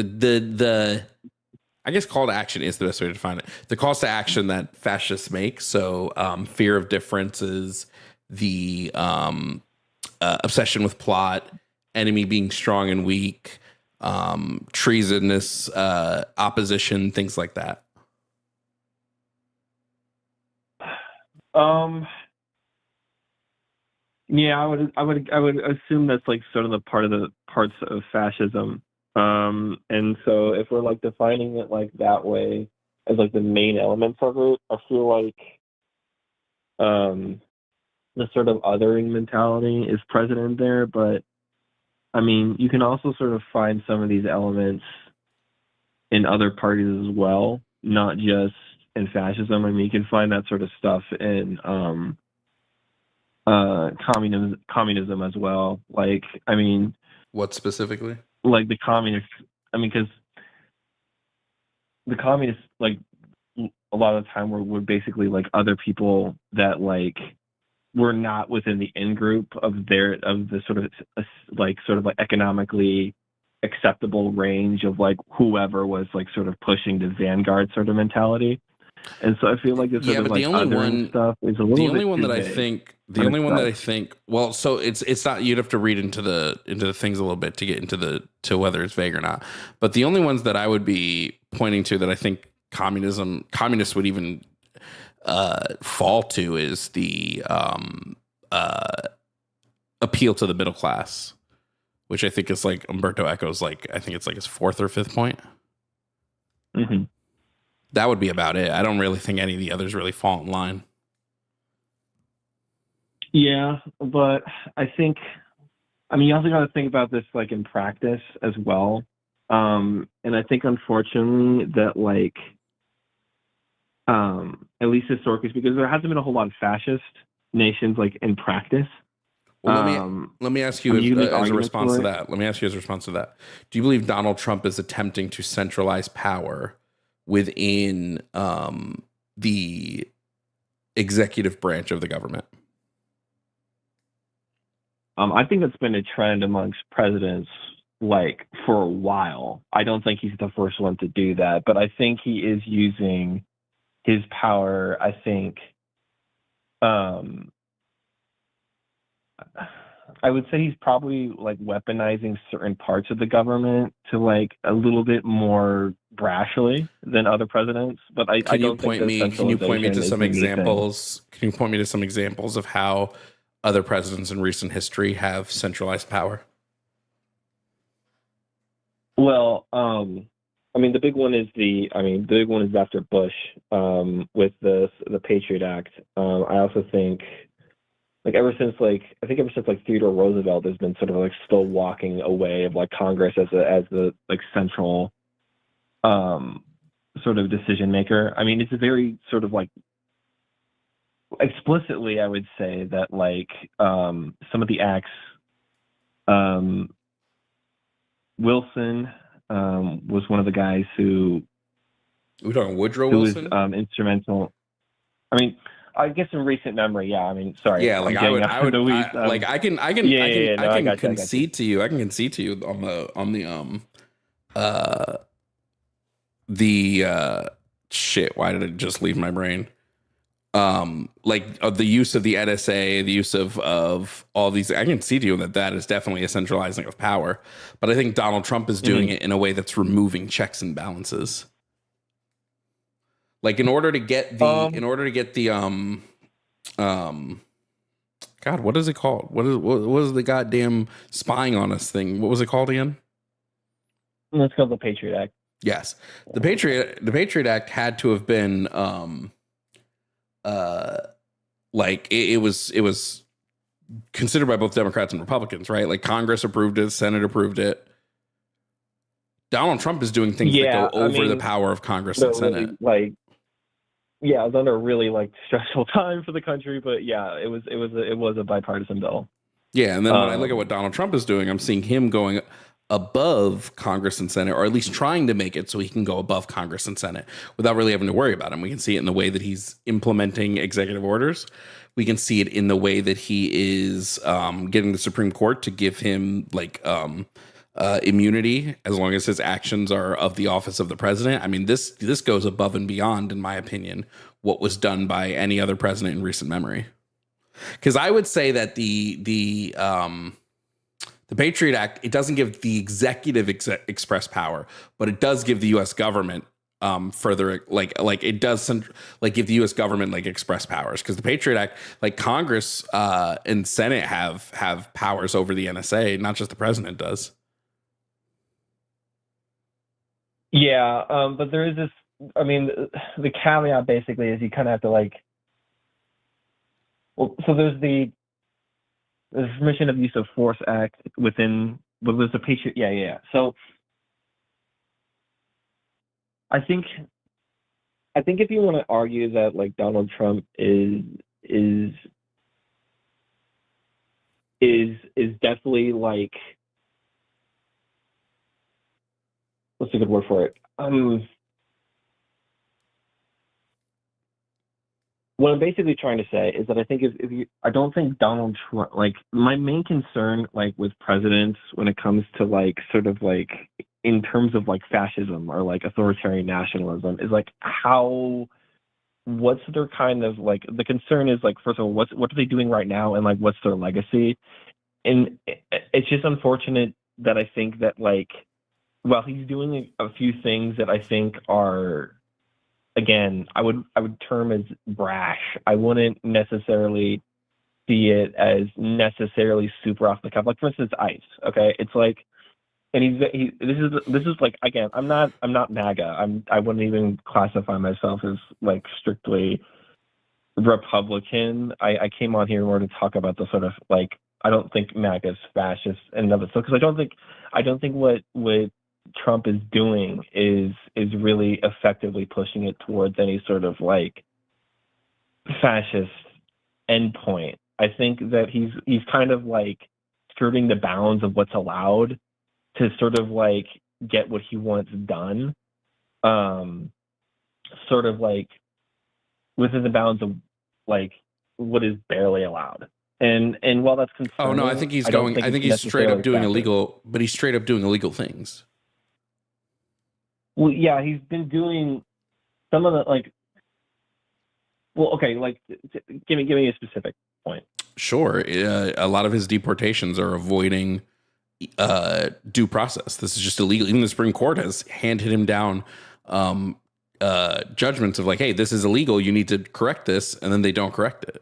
I guess call to action is the best way to define it. The calls to action that fascists make. So fear of differences, the obsession with plot, enemy being strong and weak, treasonous opposition, things like that. Yeah, I would assume that's like sort of the parts of fascism. And so if we're like defining it like that way as like the main elements of it, I feel like the sort of othering mentality is present in there. But I mean, you can also sort of find some of these elements in other parties as well, not just in fascism. I mean, you can find that sort of stuff in communism as well. Like, I mean, what specifically? Like the communists. I mean, because the communists, like a lot of the time, were basically like other people that like were not within the in group of the sort of economically acceptable range of like whoever was like sort of pushing the vanguard sort of mentality. And so I feel like this sort of like other stuff is a little bit the only one that I vague. think well, so it's not, you'd have to read into the things a little bit to get to whether it's vague or not. But the only ones that I would be pointing to that I think communists would even fall to is the appeal to the middle class, which I think is like Umberto Eco's, like, I think it's like his fourth or fifth point. Mm-hmm. That would be about it. I don't really think any of the others really fall in line. Yeah, but I think, I mean, you also got to think about this like in practice as well. And I think, unfortunately, that like, at least historically, because there hasn't been a whole lot of fascist nations like in practice. Well, let me ask you as a response to that. Let me ask you as a response to that. Do you believe Donald Trump is attempting to centralize power within the executive branch of the government? I think that's been a trend amongst presidents like for a while. I don't think he's the first one to do that, but I think he is using his power, I think, I would say he's probably like weaponizing certain parts of the government to like a little bit more brashly than other presidents. But I don't think can you point me to some examples? Can you point me to some examples of how other presidents in recent history have centralized power? Well, I mean, the big one is after Bush with the Patriot Act. I also think, ever since Theodore Roosevelt, there's been sort of like still walking away of like Congress as the like central sort of decision maker. I mean, it's a very sort of like explicitly, I would say that like some of the acts, Wilson was one of the guys who. We're talking Woodrow Wilson? Who was instrumental. I mean, I guess in recent memory, yeah. I mean, sorry. Yeah, like I can concede to you. I can concede to you on the shit. Why did it just leave my brain? The use of the NSA, the use of all these. I can see to you that is definitely a centralizing of power. But I think Donald Trump is doing it in a way that's removing checks and balances. Like in order to get the God, what is it called? What is the goddamn spying on us thing? What was it called again? Let's call the Patriot Act. Yes. The Patriot Act had to have been it was considered by both Democrats and Republicans, right? Like Congress approved it, Senate approved it. Donald Trump is doing things that go over the power of Congress and Senate. It was under a really like stressful time for the country, but yeah, it was a bipartisan bill. Yeah, and then when I look at what Donald Trump is doing, I'm seeing him going above Congress and Senate, or at least trying to make it so he can go above Congress and Senate without really having to worry about him. We can see it in the way that he's implementing executive orders. We can see it in the way that he is getting the Supreme Court to give him immunity as long as his actions are of the office of the president. I mean, this goes above and beyond, in my opinion, what was done by any other president in recent memory. Because I would say that the Patriot Act, it doesn't give the executive express power, but it does give the U.S. government further like it does give the U.S. government like express powers, because the Patriot Act, like Congress and Senate have powers over the NSA, not just the president does. Yeah, but there is this. I mean, the caveat basically is you kind of have to like. Well, so there's the Permission of Use of Force Act within. What was the Patriot? Yeah. So I think if you want to argue that like Donald Trump is definitely like, what's a good word for it? What I'm basically trying to say is that I think if you, I don't think Donald Trump, like my main concern like with presidents when it comes to like sort of like in terms of like fascism or like authoritarian nationalism is like what's their kind of like, the concern is like, first of all, what are they doing right now, and like what's their legacy? And it's just unfortunate that I think that like, while he's doing a few things that I think are, again, I would term as brash, I wouldn't necessarily see it as necessarily super off the cuff. Like for instance, ICE. Okay, it's like, and this is like, again, I'm not MAGA. I wouldn't even classify myself as like strictly Republican. I came on here in order to talk about the sort of like, I don't think MAGA is fascist and of itself, because I don't think what Trump is doing is really effectively pushing it towards any sort of like fascist endpoint. I think that he's kind of like skirting the bounds of what's allowed to sort of like get what he wants done, sort of like within the bounds of like what is barely allowed. And while that's concerning, oh no, I think he's straight up doing illegal, but he's straight up doing illegal things. Well, yeah, he's been doing some of the like. Well, okay, like give me a specific point. Sure, a lot of his deportations are avoiding due process. This is just illegal. Even the Supreme Court has handed him down judgments of like, hey, this is illegal. You need to correct this, and then they don't correct it,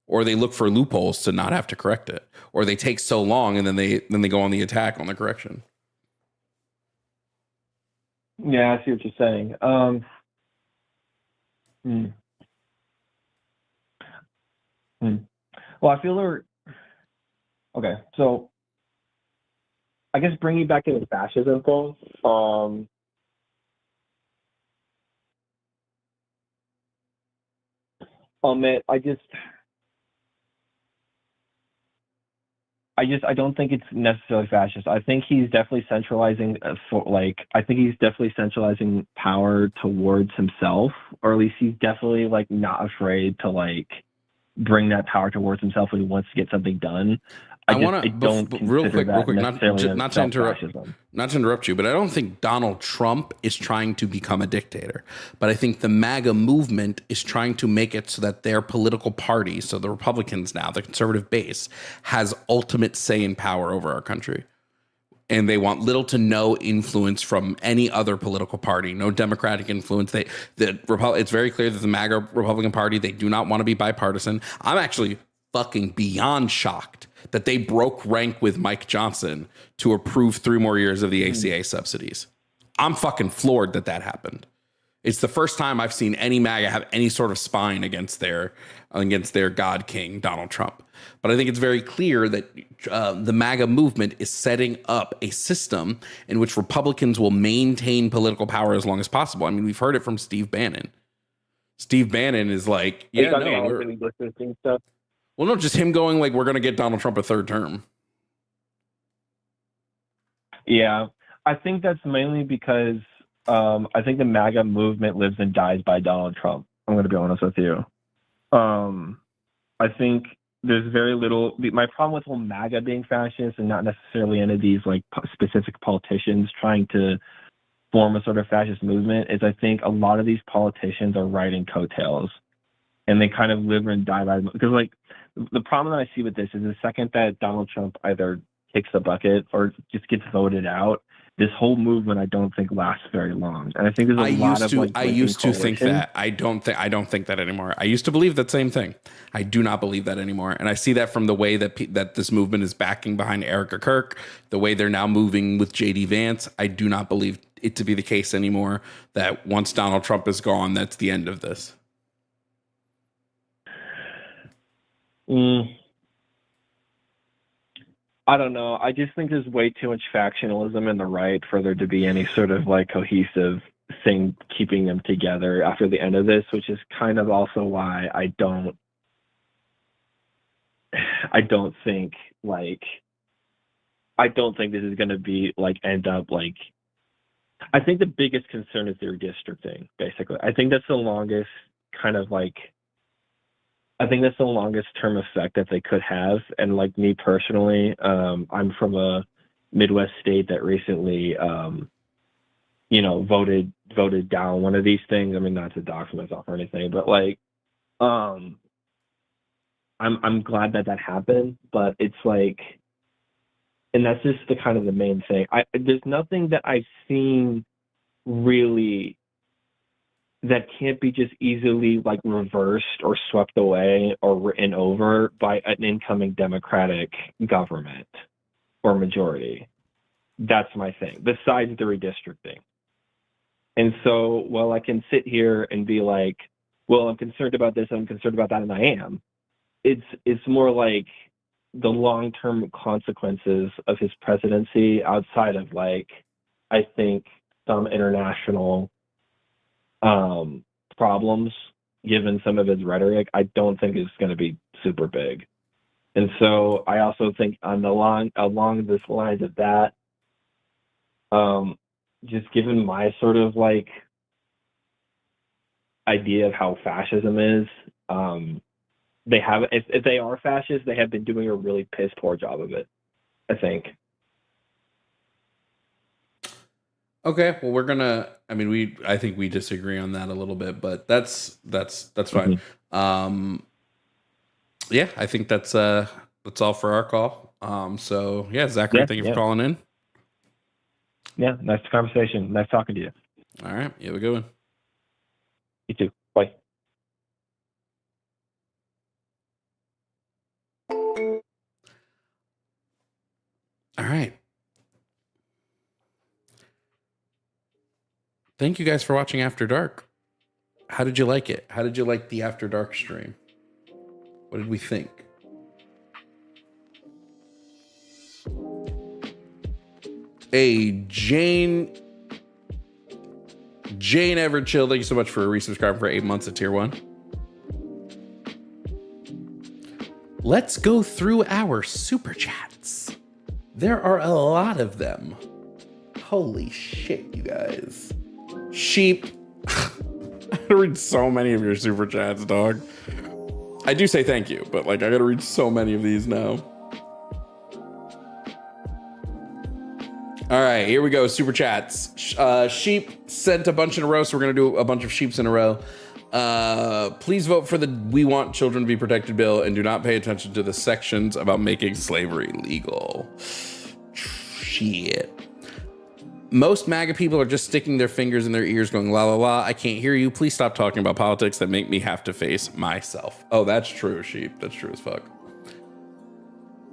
or they look for loopholes to not have to correct it, or they take so long and then they go on the attack on the correction. Yeah, I see what you're saying. Well, I feel there. Okay, so I guess bringing back to the fascism thing. I don't think it's necessarily fascist. I think he's definitely centralizing power towards himself, or at least he's definitely like not afraid to like bring that power towards himself when he wants to get something done. I don't real quick, not to interrupt you, but I don't think Donald Trump is trying to become a dictator. But I think the MAGA movement is trying to make it so that their political party, so the Republicans now, the conservative base, has ultimate say and power over our country. And they want little to no influence from any other political party, no Democratic influence. It's very clear that the MAGA Republican Party, they do not want to be bipartisan. I'm actually fucking beyond shocked that they broke rank with Mike Johnson to approve 3 more years of the ACA subsidies. I'm fucking floored that happened. It's the first time I've seen any MAGA have any sort of spine against their God King, Donald Trump. But I think it's very clear that the MAGA movement is setting up a system in which Republicans will maintain political power as long as possible. I mean, we've heard it from Steve Bannon. Steve Bannon is like, well, no, just him going like, we're going to get Donald Trump a 3rd term. Yeah, I think that's mainly because I think the MAGA movement lives and dies by Donald Trump. I'm going to be honest with you. I think there's very little. My problem with whole MAGA being fascist and not necessarily any of these like specific politicians trying to form a sort of fascist movement is I think a lot of these politicians are riding coattails, and they kind of live and die by them. Because like the problem that I see with this is the second that Donald Trump either kicks the bucket or just gets voted out, this whole movement I don't think lasts very long. And I think there's a lot of like I used to think coalition. that. I don't think that anymore. I used to believe that same thing. I do not believe that anymore. And I see that from the way that that this movement is backing behind Erica Kirk, the way they're now moving with JD Vance. I do not believe it to be the case anymore that once Donald Trump is gone, that's the end of this. I don't know. I just think there's way too much factionalism in the right for there to be any sort of like cohesive thing keeping them together after the end of this, which is kind of also why I don't think this is going to be like end up like. I think the biggest concern is the redistricting, basically. I think that's the longest kind of like. I think that's the longest term effect that they could have. And like me personally, I'm from a Midwest state that recently, voted down one of these things. I mean, not to dox myself or anything, but like, I'm glad that happened, but it's like, and that's just the kind of the main thing. There's nothing that I've seen really that can't be just easily like reversed or swept away or written over by an incoming Democratic government or majority. That's my thing, besides the redistricting. And so while I can sit here and be like, well, I'm concerned about this, I'm concerned about that, and I am, it's more like the long-term consequences of his presidency outside of like, I think some international problems, given some of his rhetoric, I don't think it's going to be super big. And so I also think along this lines of that, just given my sort of like idea of how fascism is, they have, if they are fascist, they have been doing a really piss poor job of it, I think. Okay, well, I think we disagree on that a little bit, but that's fine. Mm-hmm. Yeah, I think that's all for our call. So yeah, Zachary, thank you for calling in. Yeah, nice conversation. Nice talking to you. All right, you have a good one. You too. Bye. All right. Thank you guys for watching After Dark. How did you like it? How did you like the After Dark stream? What did we think? Hey, Jane Everchill, thank you so much for resubscribing for 8 months at tier 1. Let's go through our super chats. There are a lot of them. Holy shit, you guys. Sheep. I gotta read so many of your super chats, dog. I do say thank you, but like I gotta read so many of these now. All right, here we go. Super chats. Sheep sent a bunch in a row, so we're gonna do a bunch of sheeps in a row. Please vote for the We Want Children to Be Protected bill and do not pay attention to the sections about making slavery legal. Shit. Most MAGA people are just sticking their fingers in their ears going, la, la, la, I can't hear you. Please stop talking about politics that make me have to face myself. Oh, that's true, Sheep. That's true as fuck.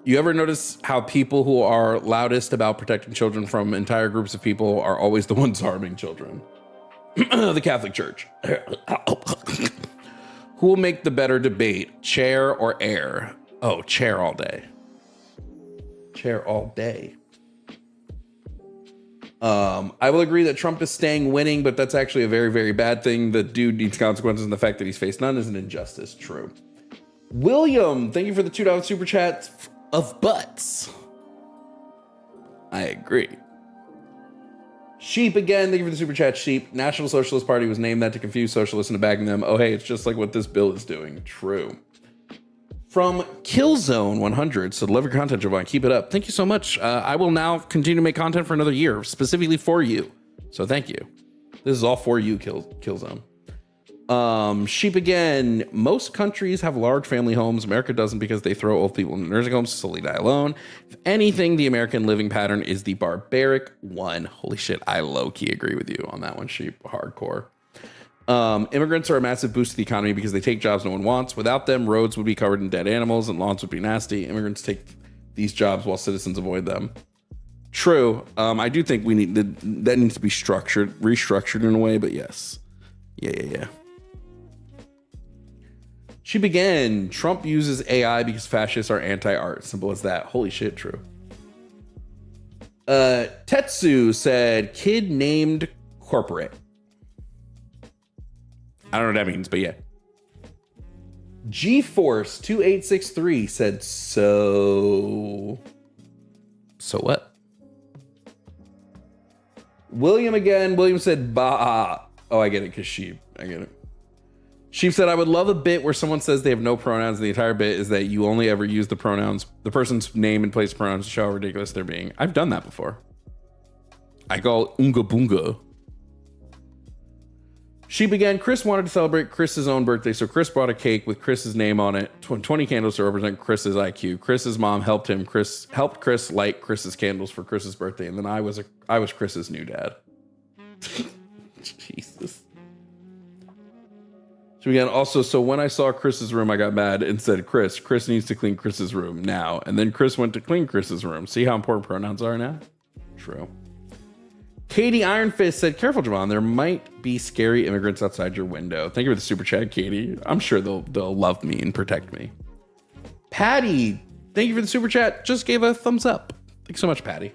You ever notice how people who are loudest about protecting children from entire groups of people are always the ones harming children? The Catholic Church. Who will make the better debate, chair or air? Oh, chair all day. Chair all day. I will agree that Trump is staying winning, but that's actually a very, very bad thing. The dude needs consequences, and the fact that he's faced none is an injustice. True. William, thank you for the $2 super chat of butts. I agree. Sheep again, thank you for the super chat, Sheep. National Socialist Party was named that to confuse socialists into bagging them. Oh, hey, it's just like what this bill is doing. True. From Killzone 100, so deliver content, Jovan. Keep it up. Thank you so much. I will now continue to make content for another year, specifically for you. So thank you. This is all for you, Killzone. Sheep again. Most countries have large family homes. America doesn't because they throw old people in nursing homes to slowly die alone. If anything, the American living pattern is the barbaric one. Holy shit, I low-key agree with you on that one, Sheep. Hardcore. Immigrants are a massive boost to the economy because they take jobs no one wants. Without them, roads would be covered in dead animals and lawns would be nasty. Immigrants take these jobs while citizens avoid them. True. I do think that needs to be restructured in a way, but yes. Yeah. She began. Trump uses AI because fascists are anti-art. Simple as that. Holy shit, true. Tetsu said, kid named corporate. I don't know what that means, but yeah. GeForce 2863 said, so what? William again. William said, bah. Oh, I get it, because sheep. I get it. Sheep said, I would love a bit where someone says they have no pronouns. And the entire bit is that you only ever use the person's name in place of pronouns to show how ridiculous they're being. I've done that before. I call Unga Boonga. She began. Chris wanted to celebrate Chris's own birthday, so Chris brought a cake with Chris's name on it, 20 candles to represent Chris's IQ. Chris's mom helped Chris light Chris's candles for Chris's birthday, and then I was Chris's new dad. Jesus. So again, also, so when I saw Chris's room, I got mad and said, Chris needs to clean Chris's room now. And then Chris went to clean Chris's room. See how important pronouns are now? True. Katie Ironfist said, careful, Jovan, there might be scary immigrants outside your window. Thank you for the super chat, Katie. I'm sure they'll love me and protect me. Patty, thank you for the super chat. Just gave a thumbs up. Thanks so much, Patty.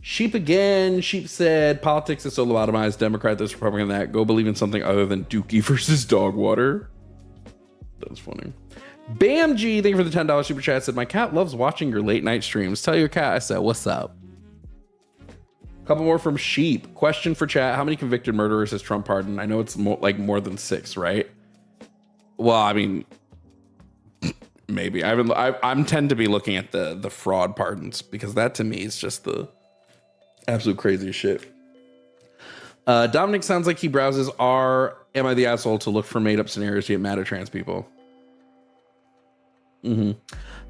Sheep again. Sheep said, politics is so lobotomized. Democrat this, Republican that. Go believe in something other than Dookie versus dog water. That's funny. BamG, thank you for the $10 super chat. Said, my cat loves watching your late night streams. Tell your cat I said, what's up? Couple more from Sheep. Question for chat. How many convicted murderers has Trump pardoned? I know it's more than 6, right? Well, I mean, maybe. I'm tend to be looking at the fraud pardons because that to me is just the absolute craziest shit. Dominic sounds like he browses Am I the Asshole to look for made up scenarios to get mad at trans people. A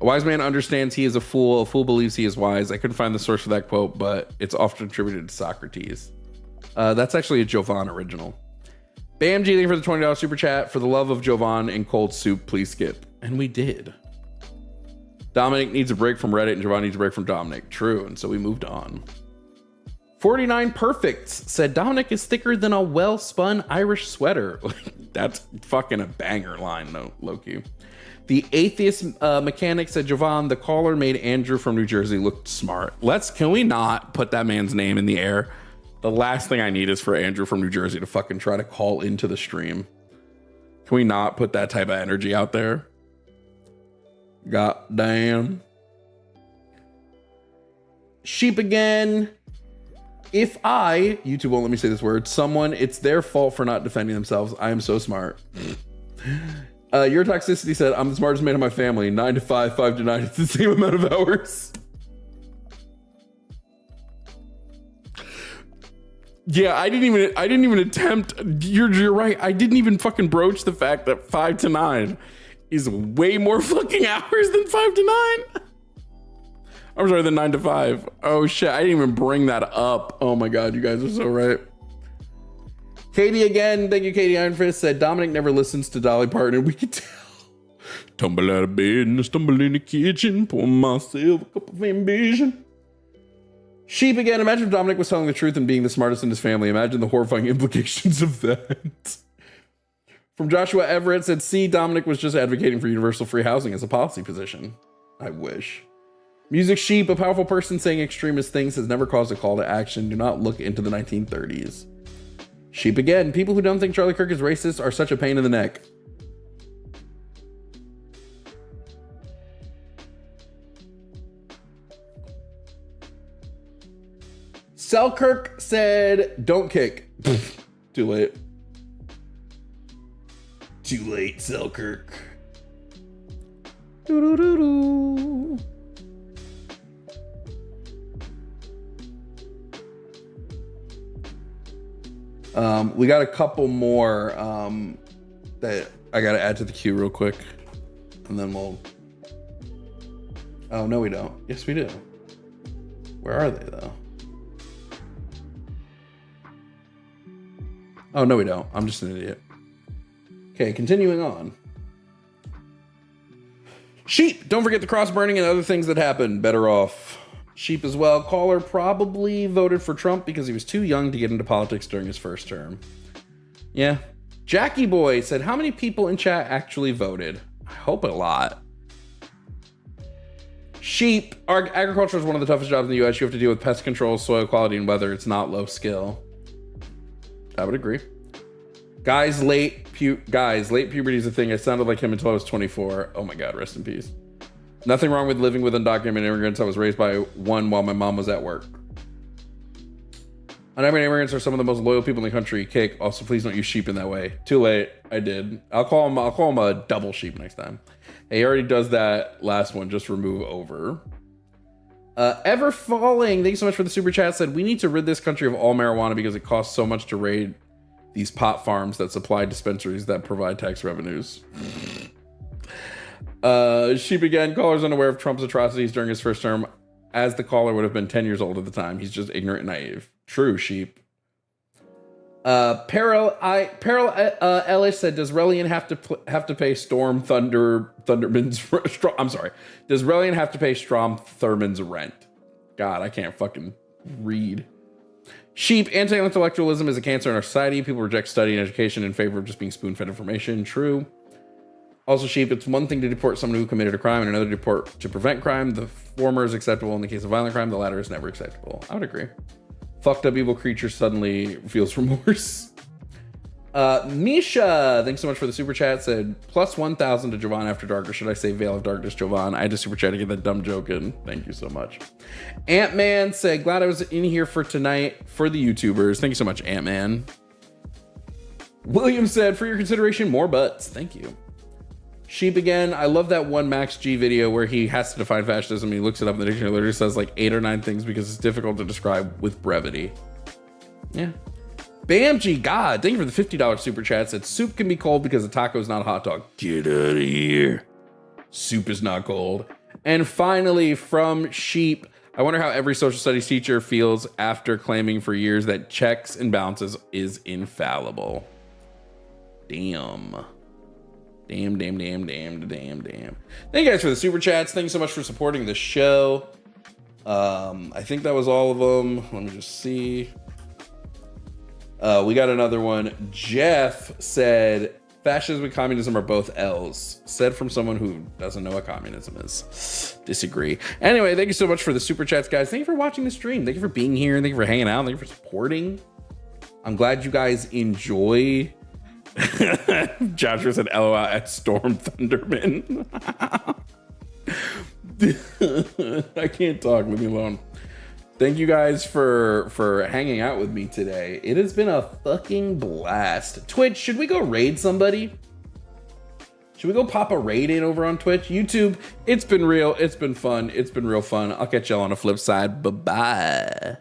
wise man understands he is a fool. A fool believes he is wise. I couldn't find the source for that quote, but it's often attributed to Socrates. That's actually a Jovan original. BamG, thank you for the $20 super chat. For the love of Jovan and cold soup, please skip. And we did. Dominic needs a break from Reddit and Jovan needs a break from Dominic. True. And so we moved on. 49 Perfects said Dominic is thicker than a well-spun Irish sweater. That's fucking a banger line, though, Loki. The atheist mechanic said, Jovan, the caller made Andrew from New Jersey look smart. Can we not put that man's name in the air? The last thing I need is for Andrew from New Jersey to fucking try to call into the stream. Can we not put that type of energy out there? God damn. Sheep again. If YouTube won't let me say this word, it's their fault for not defending themselves. I am so smart. Your toxicity said, I'm the smartest man in my family. 9 to 5, 5 to 9. It's the same amount of hours. Yeah, I didn't even attempt. You're right. I didn't even fucking broach the fact that 5 to 9 is way more fucking hours than 5 to 9. I'm sorry, than 9 to 5. Oh shit, I didn't even bring that up. Oh my God, you guys are so right. Katie again, thank you, Katie Ironfist, said Dominic never listens to Dolly Parton. We can tell. Tumble out of bed and stumble in the kitchen, pour myself a cup of ambition. Sheep again, imagine if Dominic was telling the truth and being the smartest in his family. Imagine the horrifying implications of that. From Joshua Everett said, see, Dominic was just advocating for universal free housing as a policy position. I wish. Music Sheep, a powerful person saying extremist things has never caused a call to action. Do not look into the 1930s. Sheep again, people who don't think Charlie Kirk is racist are such a pain in the neck. Selkirk said, don't kick. Too late. Too late, Selkirk. Doo-doo-doo-doo. We got a couple more that I got to add to the queue real quick, and then we'll. Oh no, we don't. Yes, we do. Where are they though? Oh no, we don't. I'm just an idiot. Okay, continuing on. Sheep. Don't forget the cross burning and other things that happened. Better off. Sheep as well. Caller probably voted for Trump because he was too young to get into politics during his first term. Yeah. Jackie Boy said, how many people in chat actually voted? I hope a lot. Sheep. Agriculture is one of the toughest jobs in the U.S. You have to deal with pest control, soil quality, and weather. It's not low skill. I would agree. Guys, late puberty is a thing. I sounded like him until I was 24. Oh my God, rest in peace. Nothing wrong with living with undocumented immigrants. I was raised by one while my mom was at work. Undocumented immigrants are some of the most loyal people in the country. Cake. Also, please don't use sheep in that way. Too late. I did. I'll call him a double sheep next time. Hey, he already does that last one. Just remove over. Ever Falling. Thank you so much for the super chat. Said we need to rid this country of all marijuana because it costs so much to raid these pot farms that supply dispensaries that provide tax revenues. Sheep again. Caller's unaware of Trump's atrocities during his first term, as the caller would have been 10 years old at the time. He's just ignorant and naive. True, Sheep. Peril Ellis said, does Relian have to pay Storm Thunderman's I'm sorry. Does Relian have to pay Strom Thurmond's rent? God, I can't fucking read. Sheep. Anti-intellectualism is a cancer in our society. People reject study and education in favor of just being spoon-fed information. True. Also, Sheep, it's one thing to deport someone who committed a crime and another to deport to prevent crime. The former is acceptable in the case of violent crime. The latter is never acceptable. I would agree. Fucked up evil creature suddenly feels remorse. Misha, thanks so much for the super chat. Said plus 1,000 to Jovan After Dark, or should I say Veil of Darkness, Jovan? I had to super chat to get that dumb joke in. Thank you so much. Ant-Man said, glad I was in here for tonight for the YouTubers. Thank you so much, Ant-Man. William said, for your consideration, more butts. Thank you. Sheep again. I love that one Max G video where he has to define fascism. He looks it up in the dictionary. Literally says like 8 or 9 things because it's difficult to describe with brevity. Yeah. Bamji, God, thank you for the $50 super chat. Said soup can be cold because a taco is not a hot dog. Get out of here. Soup is not cold. And finally, from Sheep, I wonder how every social studies teacher feels after claiming for years that checks and balances is infallible. Damn. Damn. Thank you guys for the super chats. Thanks so much for supporting the show. I think that was all of them. Let me just see. We got another one. Jeff said, fascism and communism are both L's. Said from someone who doesn't know what communism is. Disagree. Anyway, thank you so much for the super chats, guys. Thank you for watching the stream. Thank you for being here. Thank you for hanging out. Thank you for supporting. I'm glad you guys enjoy. Joshua said LOL at Storm Thunderman. I can't talk, leave me alone. Thank you guys for hanging out with me today. It has been a fucking blast. Twitch, should we go raid somebody? Should we go pop a raid in over on Twitch? YouTube, it's been real. It's been fun. It's been real fun. I'll catch y'all on the flip side. Bye-bye.